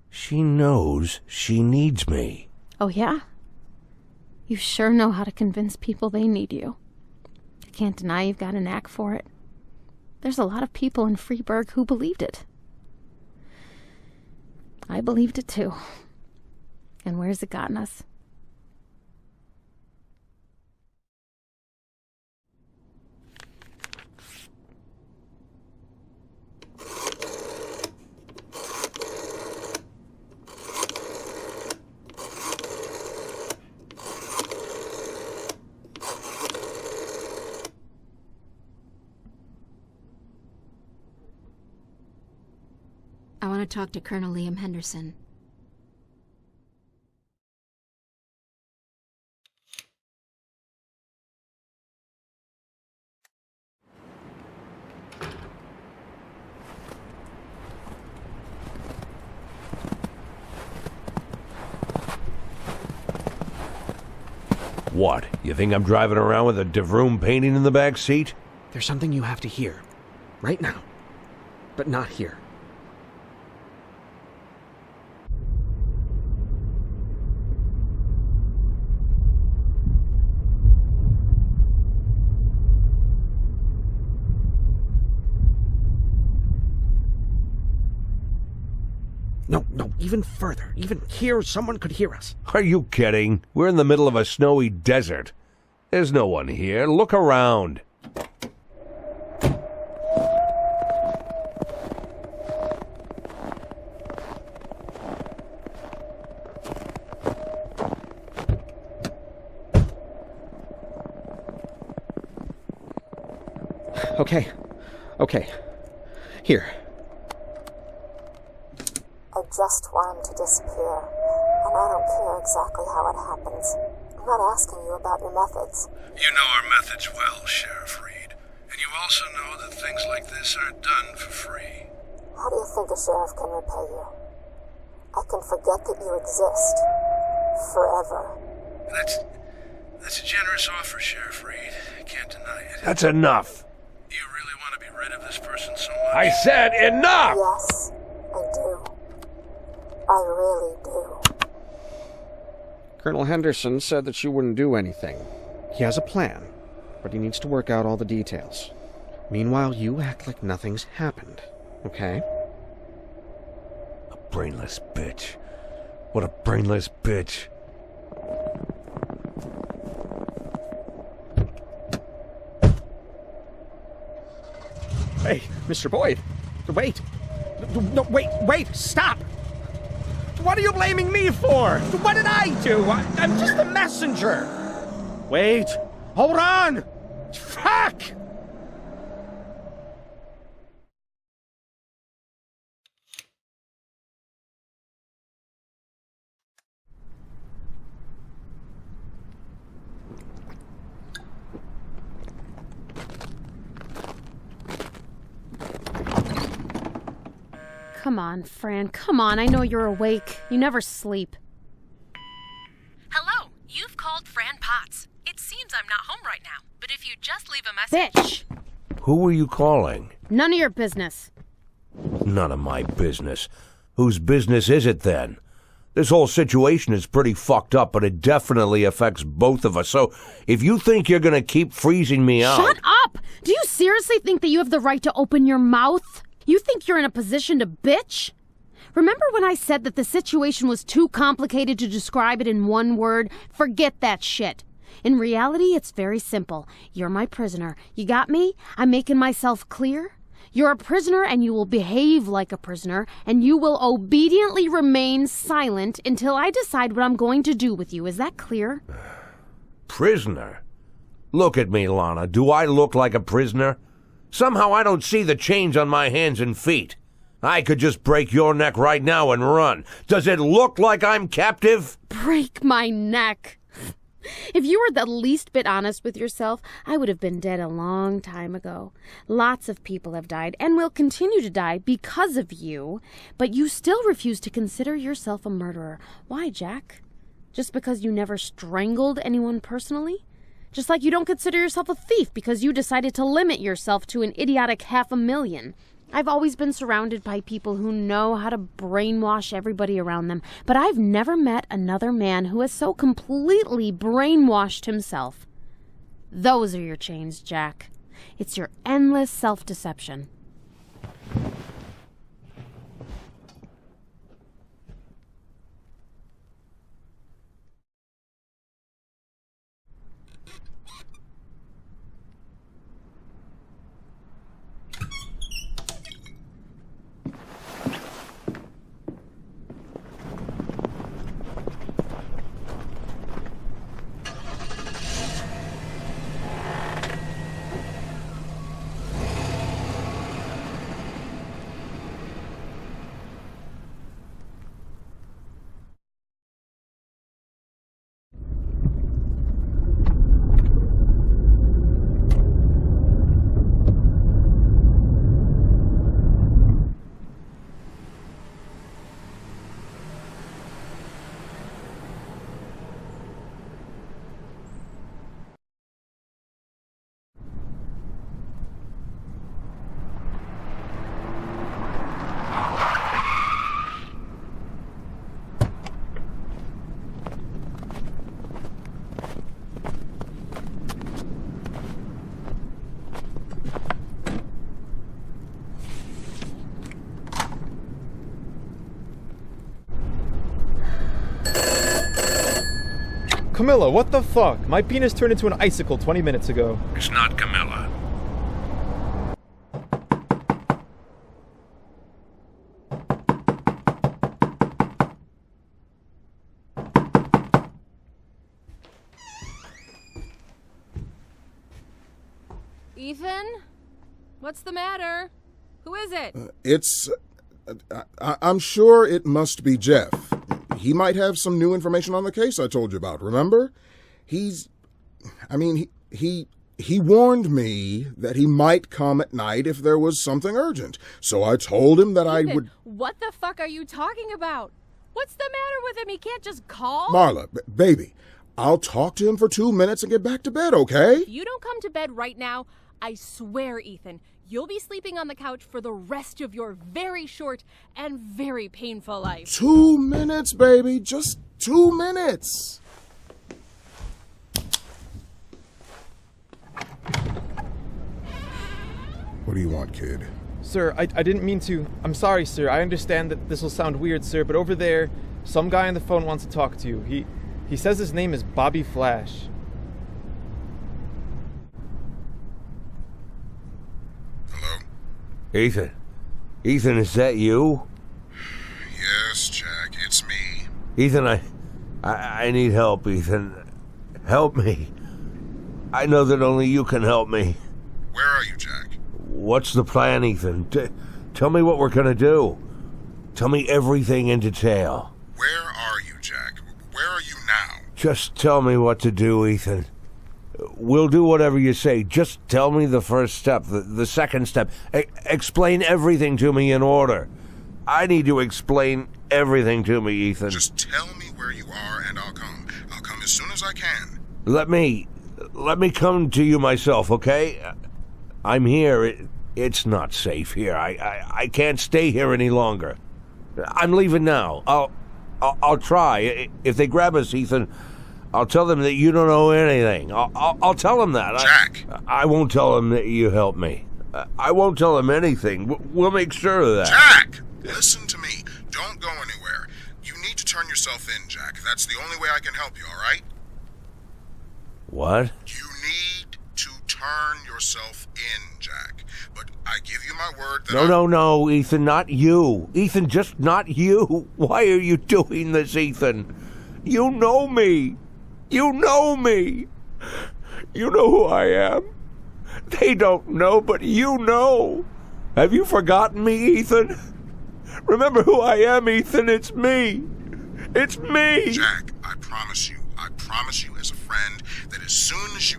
Speaker 3: She knows she needs me.
Speaker 13: Oh, yeah? You sure know how to convince people they need you. I can't deny you've got a knack for it. There's a lot of people in Freeburg who believed it. I believed it too. And where's it gotten us?
Speaker 1: I want to talk to Colonel Liam Henderson.
Speaker 3: What? You think I'm driving around with a DeVroom painting in the back seat?
Speaker 21: There's something you have to hear. Right now. But not here. No, even further. Even here, someone could hear us.
Speaker 3: Are you kidding? We're in the middle of a snowy desert. There's no one here. Look around.
Speaker 21: Okay. Here.
Speaker 7: I just want him to disappear, and I don't care exactly how it happens. I'm not asking you about your methods.
Speaker 17: You know our methods well, Sheriff Reed. And you also know that things like this aren't done for free.
Speaker 7: How do you think a sheriff can repay you? I can forget that you exist. Forever.
Speaker 17: That's a generous offer, Sheriff Reed. I can't deny it.
Speaker 3: That's enough.
Speaker 17: You really want to be rid of this person so much?
Speaker 3: I said enough!
Speaker 7: Yes, I do. I really do.
Speaker 21: Colonel Henderson said that you wouldn't do anything. He has a plan, but he needs to work out all the details.
Speaker 18: Meanwhile, you act like nothing's happened, okay?
Speaker 3: A brainless bitch. What a brainless bitch.
Speaker 21: Hey, Mr. Boyd. Wait. No, wait, stop! What are you blaming me for? What did I do? I'm just a messenger. Wait. Hold on! Fuck!
Speaker 13: Come on, Fran, come on. I know you're awake. You never sleep.
Speaker 10: Hello, you've called Fran Potts. It seems I'm not home right now, but if you just leave a message...
Speaker 13: Bitch!
Speaker 3: Who were you calling?
Speaker 13: None of your business.
Speaker 3: None of my business. Whose business is it then? This whole situation is pretty fucked up, but it definitely affects both of us. So if you think you're gonna keep freezing me out...
Speaker 13: Shut up! Do you seriously think that you have the right to open your mouth? You think you're in a position to bitch? Remember when I said that the situation was too complicated to describe it in one word? Forget that shit. In reality, it's very simple. You're my prisoner. You got me? I'm making myself clear? You're a prisoner and you will behave like a prisoner, and you will obediently remain silent until I decide what I'm going to do with you. Is that clear?
Speaker 3: Prisoner? Look at me, Lana. Do I look like a prisoner? Somehow I don't see the chains on my hands and feet. I could just break your neck right now and run. Does it look like I'm captive?
Speaker 13: Break my neck. If you were the least bit honest with yourself, I would have been dead a long time ago. Lots of people have died and will continue to die because of you, but you still refuse to consider yourself a murderer. Why, Jack? Just because you never strangled anyone personally? Just like you don't consider yourself a thief because you decided to limit yourself to an idiotic 500,000. I've always been surrounded by people who know how to brainwash everybody around them, but I've never met another man who has so completely brainwashed himself. Those are your chains, Jack. It's your endless self-deception.
Speaker 16: Camilla, what the fuck? My penis turned into an icicle 20 minutes ago.
Speaker 3: It's not Camilla.
Speaker 11: Ethan? What's the matter? Who is it?
Speaker 23: I'm sure it must be Jeff. He might have some new information on the case I told you about, remember? He warned me that he might come at night if there was something urgent. So I told him that
Speaker 11: Ethan,
Speaker 23: I would...
Speaker 11: What the fuck are you talking about? What's the matter with him? He can't just call?
Speaker 23: Marla, baby, I'll talk to him for 2 minutes and get back to bed, okay?
Speaker 11: If you don't come to bed right now, I swear, Ethan, you'll be sleeping on the couch for the rest of your very short and very painful life.
Speaker 23: 2 minutes, baby. Just 2 minutes. What do you want, kid?
Speaker 16: Sir, I didn't mean to. I'm sorry, sir. I understand that this will sound weird, sir, but over there, some guy on the phone wants to talk to you. He says his name is Bobby Flash.
Speaker 3: Ethan? Ethan, is that you?
Speaker 23: Yes, Jack, it's me.
Speaker 3: Ethan, I need help, Ethan. Help me. I know that only you can help me.
Speaker 23: Where are you, Jack?
Speaker 3: What's the plan, Ethan? Tell me what we're gonna do. Tell me everything in detail.
Speaker 23: Where are you, Jack? Where are you now?
Speaker 3: Just tell me what to do, Ethan. We'll do whatever you say. Just tell me the first step, the second step. Explain everything to me in order. I need to explain everything to me, Ethan.
Speaker 23: Just tell me where you are and I'll come. I'll come as soon as I can.
Speaker 3: Let me come to you myself, okay? I'm here. It's not safe here. I can't stay here any longer. I'm leaving now. I'll try. If they grab us, Ethan, I'll tell them that you don't know anything. I'll tell them that.
Speaker 23: Jack!
Speaker 3: I won't tell them that you helped me. I won't tell them anything. We'll make sure of that.
Speaker 23: Jack! Listen to me. Don't go anywhere. You need to turn yourself in, Jack. That's the only way I can help you, all right?
Speaker 3: What?
Speaker 23: You need to turn yourself in, Jack. But I give you my word that
Speaker 3: No, Ethan, not you. Ethan, just not you. Why are you doing this, Ethan? You know me. You know me. You know who I am. They don't know, but you know. Have you forgotten me, Ethan? Remember who I am, Ethan. It's me. It's me.
Speaker 23: Jack, I promise you as a friend that as soon as you...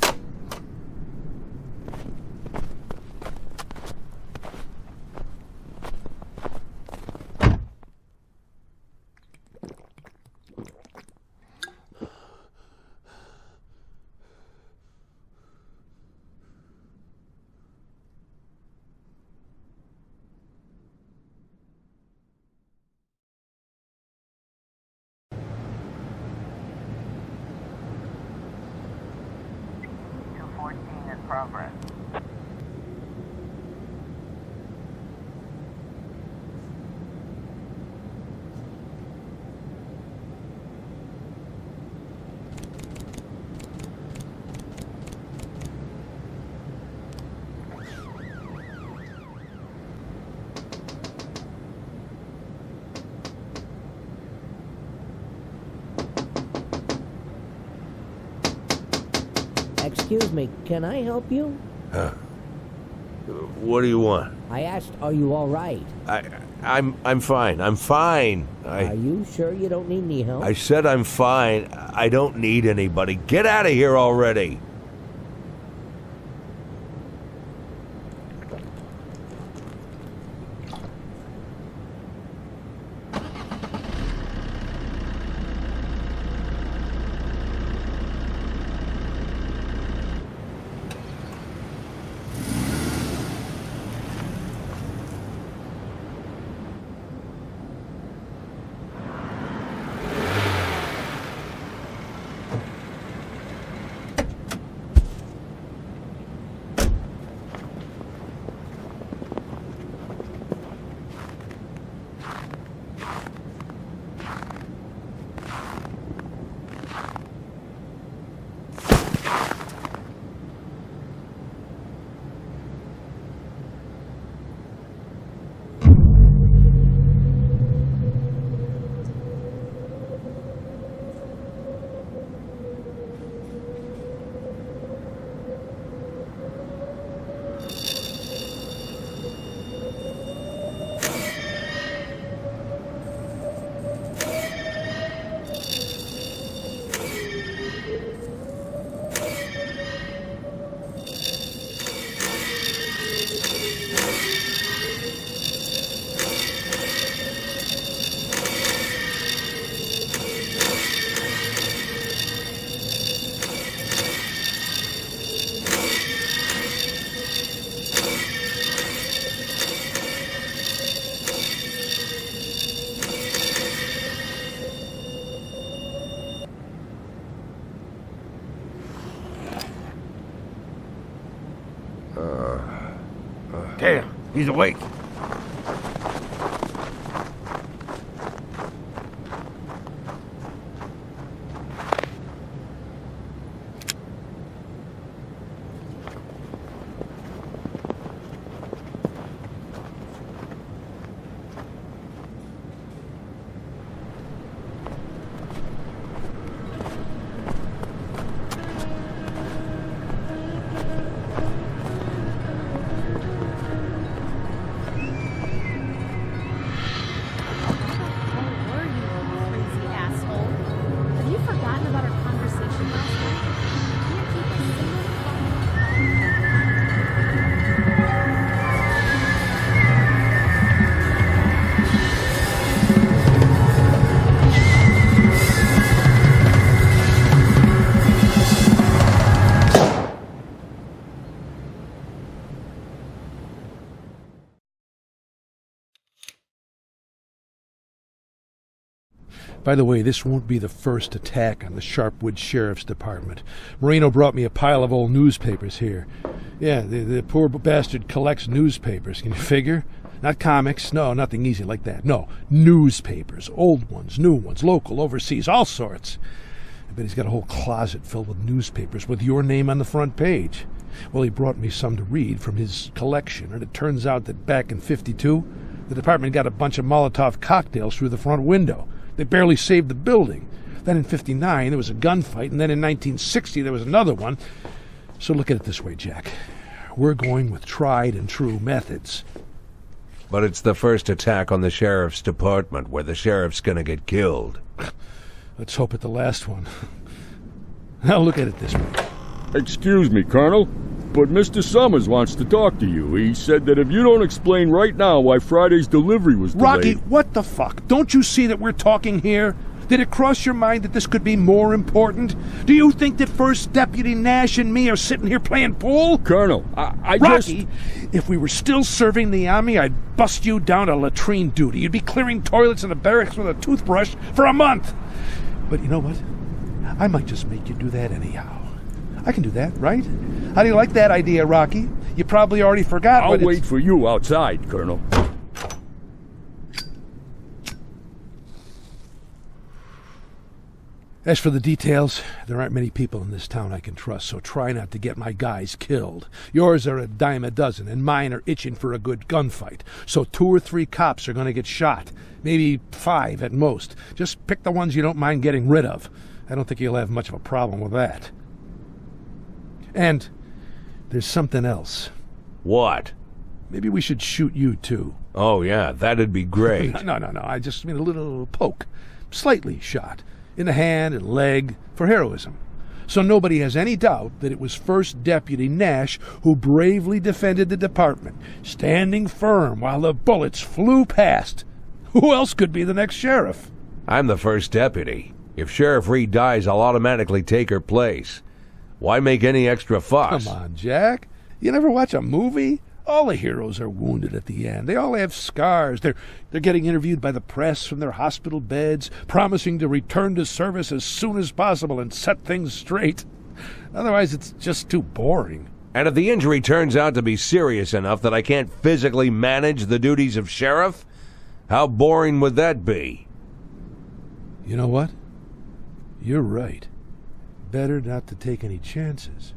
Speaker 2: Progress.
Speaker 9: Excuse me, can I help you?
Speaker 3: What do you want?
Speaker 9: I asked, are you all right?
Speaker 3: I'm fine. I'm fine.
Speaker 9: Are you sure you don't need any help?
Speaker 3: I said I'm fine. I don't need anybody. Get out of here already.
Speaker 14: Damn, he's awake.
Speaker 17: By the way, this won't be the first attack on the Sharpwood Sheriff's Department. Moreno brought me a pile of old newspapers here. Yeah, the poor bastard collects newspapers. Can you figure? Not comics. No, nothing easy like that. No, newspapers. Old ones, new ones, local, overseas, all sorts. I bet he's got a whole closet filled with newspapers with your name on the front page. Well, he brought me some to read from his collection, and it turns out that back in '52, the department got a bunch of Molotov cocktails through the front window. They barely saved the building. Then in '59, there was a gunfight, and then in 1960, there was another one. So look at it this way, Jack. We're going with tried and true methods.
Speaker 3: But it's the first attack on the sheriff's department where the sheriff's gonna get killed.
Speaker 17: Let's hope it's the last one. Now look at it this way.
Speaker 20: Excuse me, Colonel, but Mr. Summers wants to talk to you. He said that if you don't explain right now why Friday's delivery was delayed...
Speaker 17: Rocky, what the fuck? Don't you see that we're talking here? Did it cross your mind that this could be more important? Do you think that First Deputy Nash and me are sitting here playing pool?
Speaker 20: Colonel, I
Speaker 17: Rocky, if we were still serving the Army, I'd bust you down to latrine duty. You'd be clearing toilets in the barracks with a toothbrush for a month. But you know what? I might just make you do that anyhow. I can do that, right? How do you like that idea, Rocky? You probably already forgot
Speaker 20: I'll wait for you outside, Colonel.
Speaker 17: As for the details, there aren't many people in this town I can trust, so try not to get my guys killed. Yours are a dime a dozen, and mine are itching for a good gunfight. So 2 or 3 cops are going to get shot. Maybe 5 at most. Just pick the ones you don't mind getting rid of. I don't think you'll have much of a problem with that. And there's something else.
Speaker 3: What?
Speaker 17: Maybe we should shoot you, too.
Speaker 3: Oh, yeah, that'd be great.
Speaker 17: No. I just mean a little poke. Slightly shot. In the hand and leg for heroism. So nobody has any doubt that it was First Deputy Nash who bravely defended the department, standing firm while the bullets flew past. Who else could be the next sheriff?
Speaker 3: I'm the first deputy. If Sheriff Reed dies, I'll automatically take her place. Why make any extra fuss?
Speaker 17: Come on, Jack. You never watch a movie? All the heroes are wounded at the end. They all have scars. They're getting interviewed by the press from their hospital beds, promising to return to service as soon as possible and set things straight. Otherwise, it's just too boring.
Speaker 3: And if the injury turns out to be serious enough that I can't physically manage the duties of sheriff, how boring would that be?
Speaker 17: You know what? You're right. Better not to take any chances.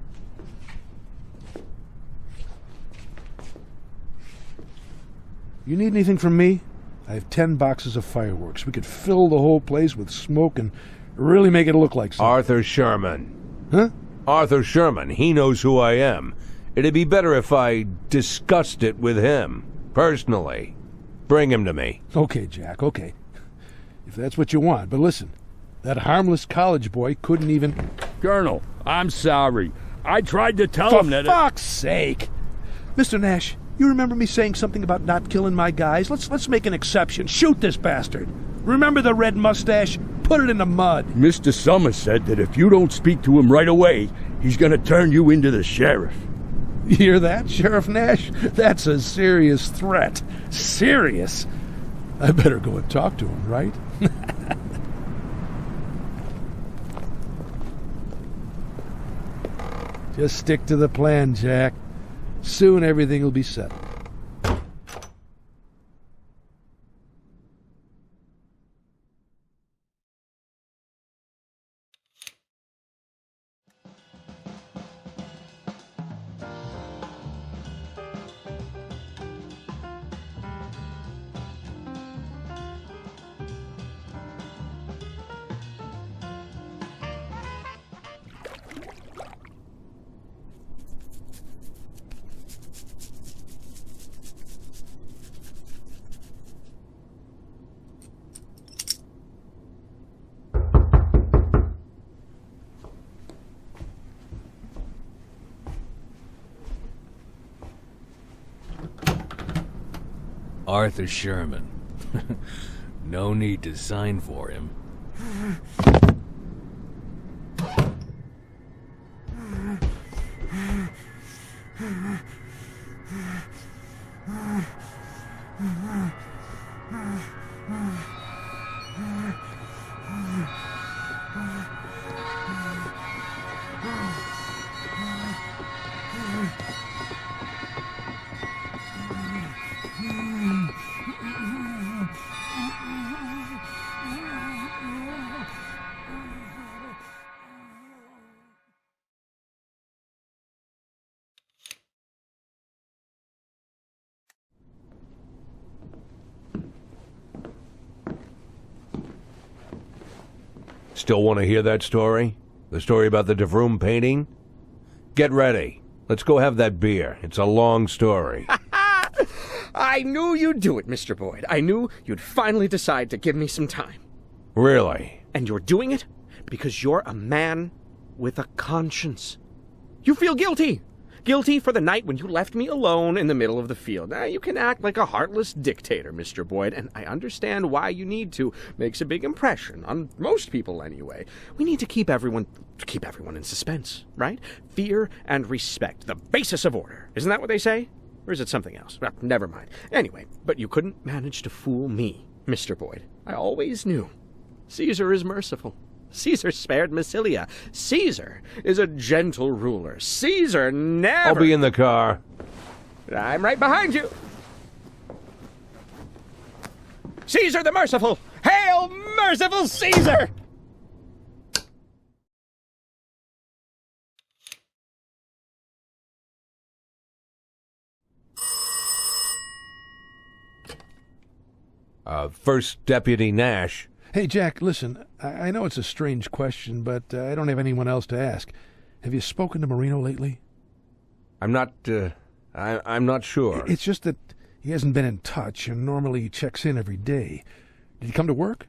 Speaker 17: You need anything from me? I have 10 boxes of fireworks. We could fill the whole place with smoke and really make it look like something.
Speaker 3: Arthur Sherman.
Speaker 17: Huh?
Speaker 3: Arthur Sherman. He knows who I am. It'd be better if I discussed it with him, personally. Bring him to me.
Speaker 17: Okay, Jack, okay. If that's what you want. But listen, that harmless college boy couldn't even...
Speaker 20: Colonel, I'm sorry. I tried to tell him that...
Speaker 17: For fuck's sake! Mr. Nash, you remember me saying something about not killing my guys? Let's make an exception. Shoot this bastard. Remember the red mustache? Put it in the mud.
Speaker 20: Mr. Summers said that if you don't speak to him right away, he's going to turn you into the sheriff.
Speaker 17: You hear that, Sheriff Nash? That's a serious threat. Serious. I better go and talk to him, right? Just stick to the plan, Jack. Soon everything will be settled.
Speaker 14: Arthur Sherman. No need to sign for him.
Speaker 3: Still want to hear that story? The story about the DeVroom painting? Get ready. Let's go have that beer. It's a long story.
Speaker 21: I knew you'd do it, Mr. Boyd. I knew you'd finally decide to give me some time.
Speaker 3: Really?
Speaker 21: And you're doing it because you're a man with a conscience. You feel guilty. Guilty for the night when you left me alone in the middle of the field. Now, you can act like a heartless dictator, Mr. Boyd, and I understand why you need to. Makes a big impression, on most people anyway. We need to keep everyone in suspense, right? Fear and respect, the basis of order. Isn't that what they say? Or is it something else? Well, never mind. Anyway, but you couldn't manage to fool me, Mr. Boyd. I always knew. Caesar is merciful. Caesar spared Massilia. Caesar is a gentle ruler. Caesar never...
Speaker 3: I'll be in the car.
Speaker 21: I'm right behind you. Caesar the merciful! Hail, merciful Caesar!
Speaker 3: First Deputy Nash.
Speaker 17: Hey, Jack, listen, I know it's a strange question, but I don't have anyone else to ask. Have you spoken to Marino lately?
Speaker 3: I'm not sure.
Speaker 17: It's just that he hasn't been in touch, and normally he checks in every day. Did he come to work?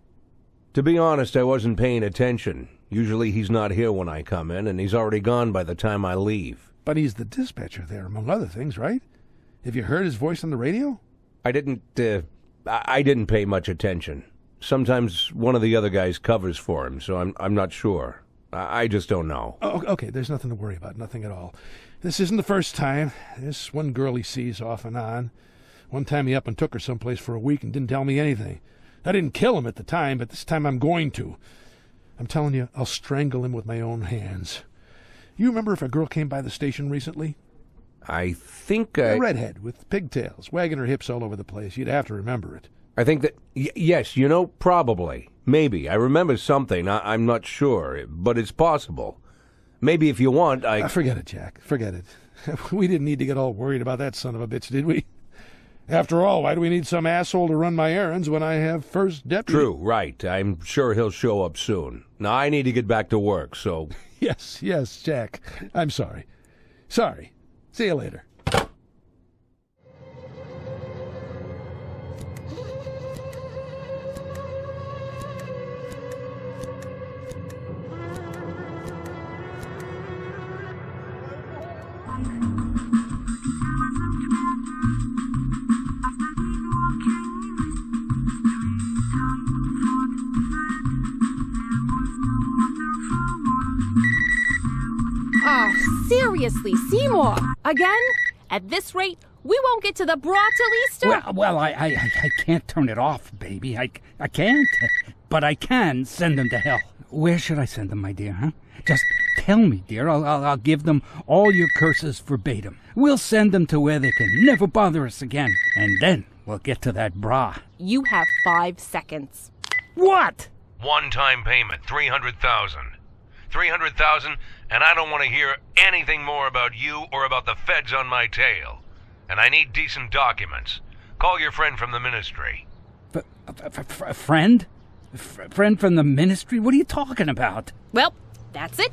Speaker 3: To be honest, I wasn't paying attention. Usually he's not here when I come in, and he's already gone by the time I leave.
Speaker 17: But he's the dispatcher there, among other things, right? Have you heard his voice on the radio?
Speaker 3: I didn't pay much attention. Sometimes one of the other guys covers for him, so I'm not sure. I just don't know.
Speaker 17: Oh, okay, there's nothing to worry about, nothing at all. This isn't the first time. This one girl he sees off and on. One time he up and took her someplace for a week and didn't tell me anything. I didn't kill him at the time, but this time I'm going to. I'm telling you, I'll strangle him with my own hands. You remember if a girl came by the station recently?
Speaker 3: I think
Speaker 17: A redhead with pigtails, wagging her hips all over the place. You'd have to remember it.
Speaker 3: I think that, yes, probably. Maybe. I remember something. I'm not sure, but it's possible. Maybe if you want,
Speaker 17: Forget it, Jack. Forget it. We didn't need to get all worried about that son of a bitch, did we? After all, why do we need some asshole to run my errands when I have first deputy?
Speaker 3: True, right. I'm sure he'll show up soon. Now, I need to get back to work, so...
Speaker 17: Yes, Jack. I'm sorry. Sorry. See you later.
Speaker 11: Oh, seriously, Seymour? Again? At this rate, we won't get to the bra till Easter?
Speaker 12: Well, I can't turn it off, baby. I can't. But I can send them to hell. Where should I send them, my dear, huh? Just tell me, dear. I'll give them all your curses verbatim. We'll send them to where they can never bother us again. And then we'll get to that bra.
Speaker 11: You have 5 seconds.
Speaker 12: What?
Speaker 3: One-time payment, $300,000. $300,000, and I don't want to hear anything more about you or about the feds on my tail. And I need decent documents. Call your friend from the ministry.
Speaker 12: Friend? Friend from the ministry? What are you talking about?
Speaker 11: Well, that's it.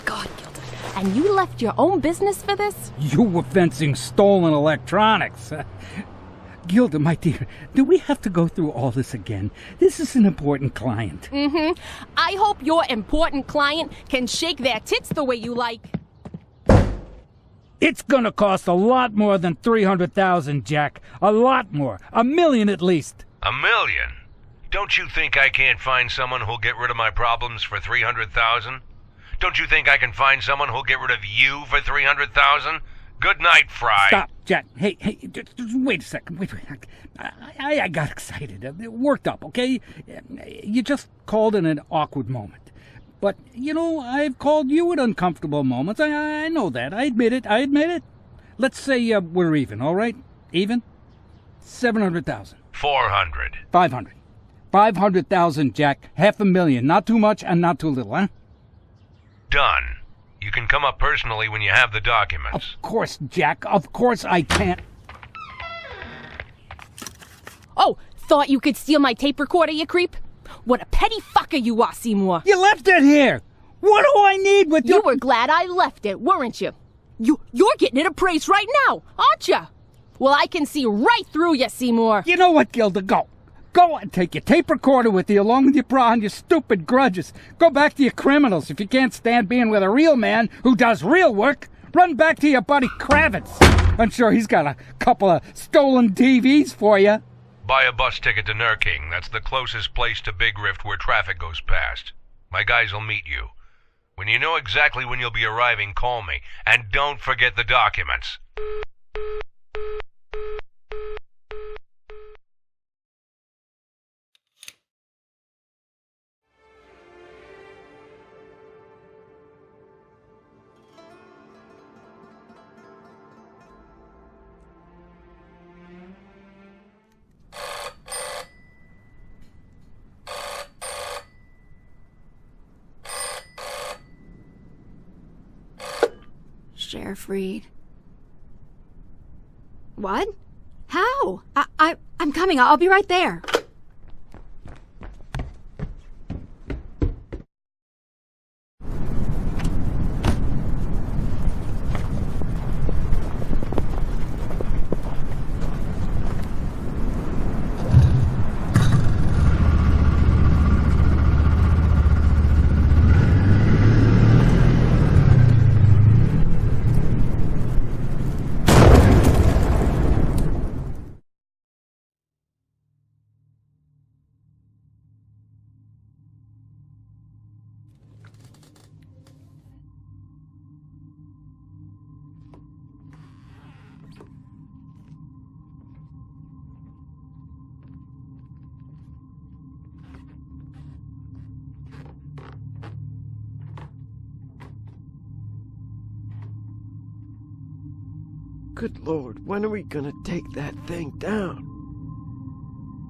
Speaker 11: God, Gilda. And you left your own business for this?
Speaker 12: You were fencing stolen electronics. Gilda, my dear, do we have to go through all this again? This is an important client.
Speaker 11: Mm-hmm. I hope your important client can shake their tits the way you like.
Speaker 12: It's gonna cost a lot more than $300,000, Jack. A lot more. $1 million at least.
Speaker 3: $1 million? Don't you think I can't find someone who'll get rid of my problems for $300,000? Don't you think I can find someone who'll get rid of you for $300,000? Good night, Fry.
Speaker 12: Stop, Jack. Hey, just wait a second. Wait. I got excited. It worked up, okay? You just called in an awkward moment. But, I've called you at uncomfortable moments. I know that. I admit it. Let's say we're even, all right? Even? 700,000.
Speaker 3: 400.
Speaker 12: 500. 500,000, Jack. $500,000. Not too much and not too little, huh?
Speaker 3: Done. You can come up personally when you have the documents.
Speaker 12: Of course, Jack. Of course I can't.
Speaker 11: Oh, thought you could steal my tape recorder, you creep? What a petty fucker you are, Seymour.
Speaker 12: You left it here. What do I need with
Speaker 11: You were glad I left it, weren't you? You're getting it appraised right now, aren't you? Well, I can see right through you, Seymour.
Speaker 12: You know what, Gilda? Go. Go and take your tape recorder with you along with your bra and your stupid grudges. Go back to your criminals if you can't stand being with a real man who does real work. Run back to your buddy Kravitz. I'm sure he's got a couple of stolen TVs for you.
Speaker 3: Buy a bus ticket to Nurking. That's the closest place to Big Rift where traffic goes past. My guys will meet you. When you know exactly when you'll be arriving, call me. And don't forget the documents.
Speaker 1: Sheriff Reed. What? How? I'm coming. I'll be right there.
Speaker 18: Good Lord, when are we gonna take that thing down?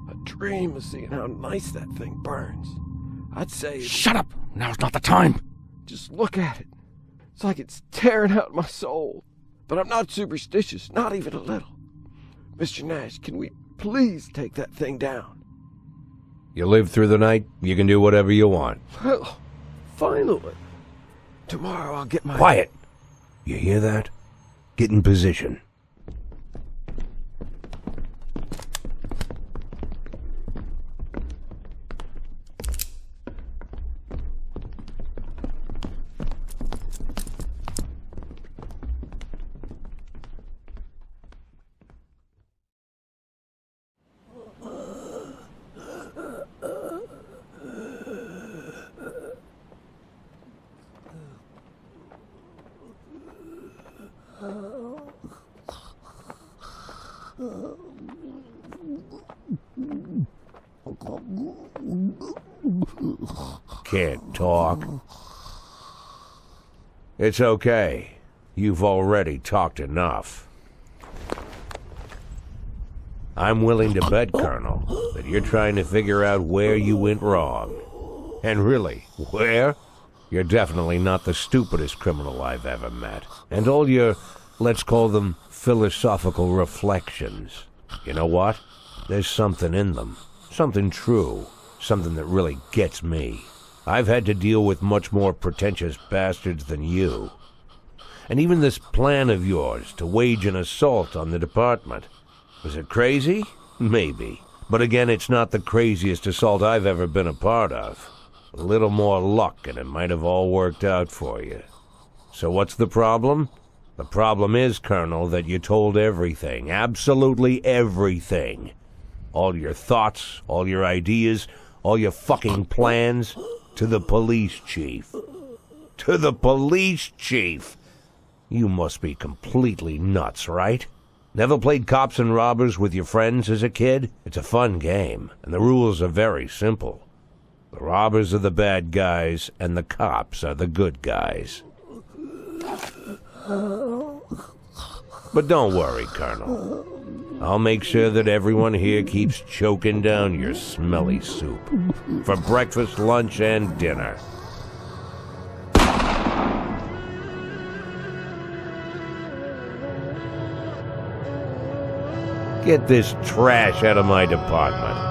Speaker 18: I dream of seeing how nice that thing burns. I'd say...
Speaker 21: Shut up! Now's not the time!
Speaker 18: Just look at it. It's like it's tearing out my soul. But I'm not superstitious, not even a little. Mr. Nash, can we please take that thing down?
Speaker 3: You live through the night, you can do whatever you want.
Speaker 18: Well, finally. Tomorrow I'll get my...
Speaker 3: Quiet! You hear that? Get in position. Can't talk. It's okay. You've already talked enough. I'm willing to bet, Colonel, that you're trying to figure out where you went wrong. And really, where? You're definitely not the stupidest criminal I've ever met. And all your, let's call them, philosophical reflections. You know what? There's something in them. Something true. Something that really gets me. I've had to deal with much more pretentious bastards than you. And even this plan of yours to wage an assault on the department. Was it crazy? Maybe. But again, it's not the craziest assault I've ever been a part of. A little more luck and it might have all worked out for you. So what's the problem? The problem is, Colonel, that you told everything, absolutely everything. All your thoughts, all your ideas, all your fucking plans to the police chief. To the police chief! You must be completely nuts, right? Never played cops and robbers with your friends as a kid? It's a fun game, and the rules are very simple. The robbers are the bad guys, and the cops are the good guys. But don't worry, Colonel. I'll make sure that everyone here keeps choking down your smelly soup. For breakfast, lunch, and dinner. Get this trash out of my department.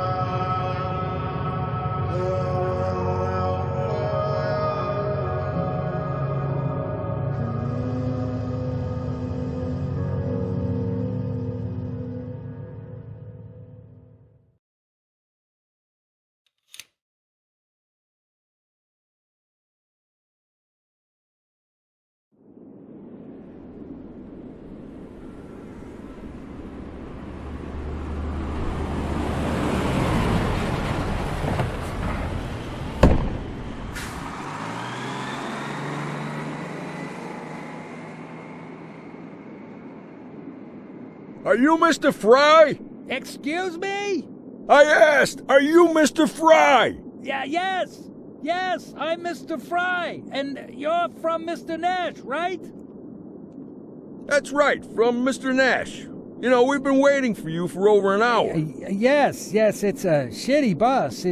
Speaker 20: Are you Mr. Fry?
Speaker 12: Excuse me?
Speaker 20: I asked, are you Mr. Fry?
Speaker 12: Yes, I'm Mr. Fry, and you're from Mr. Nash, right?
Speaker 20: That's right, from Mr. Nash. You know, we've been waiting for you for over an hour.
Speaker 12: Yes, it's a shitty bus.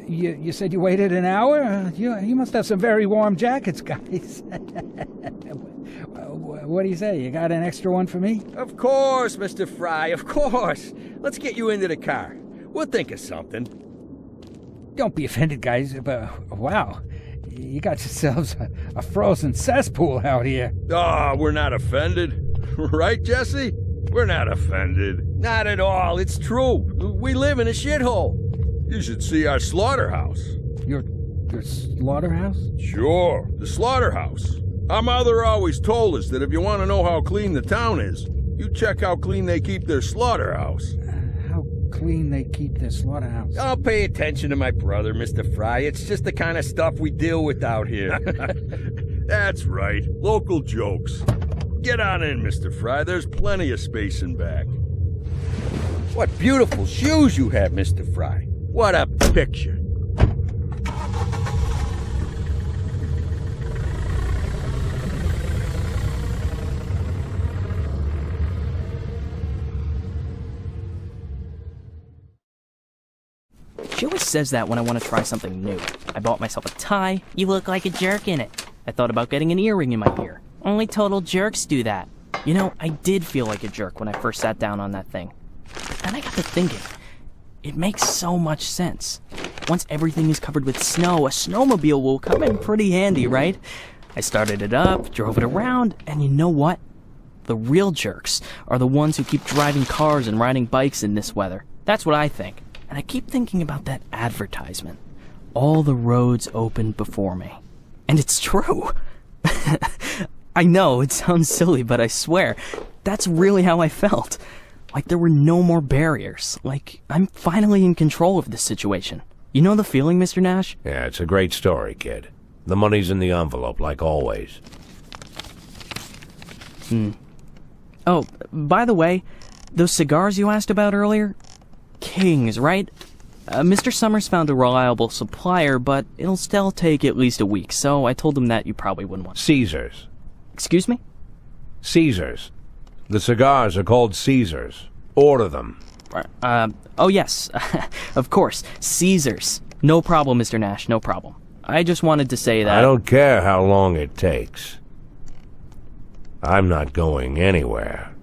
Speaker 12: You said you waited an hour? You must have some very warm jackets, guys. What do you say? You got an extra one for me?
Speaker 4: Of course, Mr. Fry, of course. Let's get you into the car. We'll think of something.
Speaker 12: Don't be offended, guys, but wow. You got yourselves a frozen cesspool out here.
Speaker 20: Ah, we're not offended. Right, Jesse? We're not offended.
Speaker 4: Not at all. It's true. We live in a shithole.
Speaker 20: You should see our slaughterhouse.
Speaker 12: Your slaughterhouse?
Speaker 20: Sure, the slaughterhouse. Our mother always told us that if you want to know how clean the town is, you check how clean they keep their slaughterhouse.
Speaker 12: How clean they keep their slaughterhouse?
Speaker 4: Don't pay attention to my brother, Mr. Fry. It's just the kind of stuff we deal with out here.
Speaker 20: That's right. Local jokes. Get on in, Mr. Fry. There's plenty of space in back.
Speaker 4: What beautiful shoes you have, Mr. Fry. What a picture.
Speaker 19: She always says that when I want to try something new. I bought myself a tie. You look like a jerk in it. I thought about getting an earring in my ear. Only total jerks do that. You know, I did feel like a jerk when I first sat down on that thing. And I got to thinking, it makes so much sense. Once everything is covered with snow, a snowmobile will come in pretty handy, right? I started it up, drove it around, and you know what? The real jerks are the ones who keep driving cars and riding bikes in this weather. That's what I think. And I keep thinking about that advertisement. All the roads open before me. And it's true. I know, it sounds silly, but I swear, that's really how I felt. Like there were no more barriers. Like I'm finally in control of this situation. You know the feeling, Mr. Nash?
Speaker 3: Yeah, it's a great story, kid. The money's in the envelope, like always.
Speaker 19: Oh, by the way, those cigars you asked about earlier? Kings, right? Mr. Summers found a reliable supplier, but it'll still take at least a week, so I told him that you probably wouldn't want.
Speaker 3: Caesars.
Speaker 19: Excuse me?
Speaker 3: Caesars. The cigars are called Caesars. Order them.
Speaker 19: Oh yes, of course, Caesars. No problem, Mr. Nash, no problem. I just wanted to say that...
Speaker 3: I don't care how long it takes. I'm not going anywhere.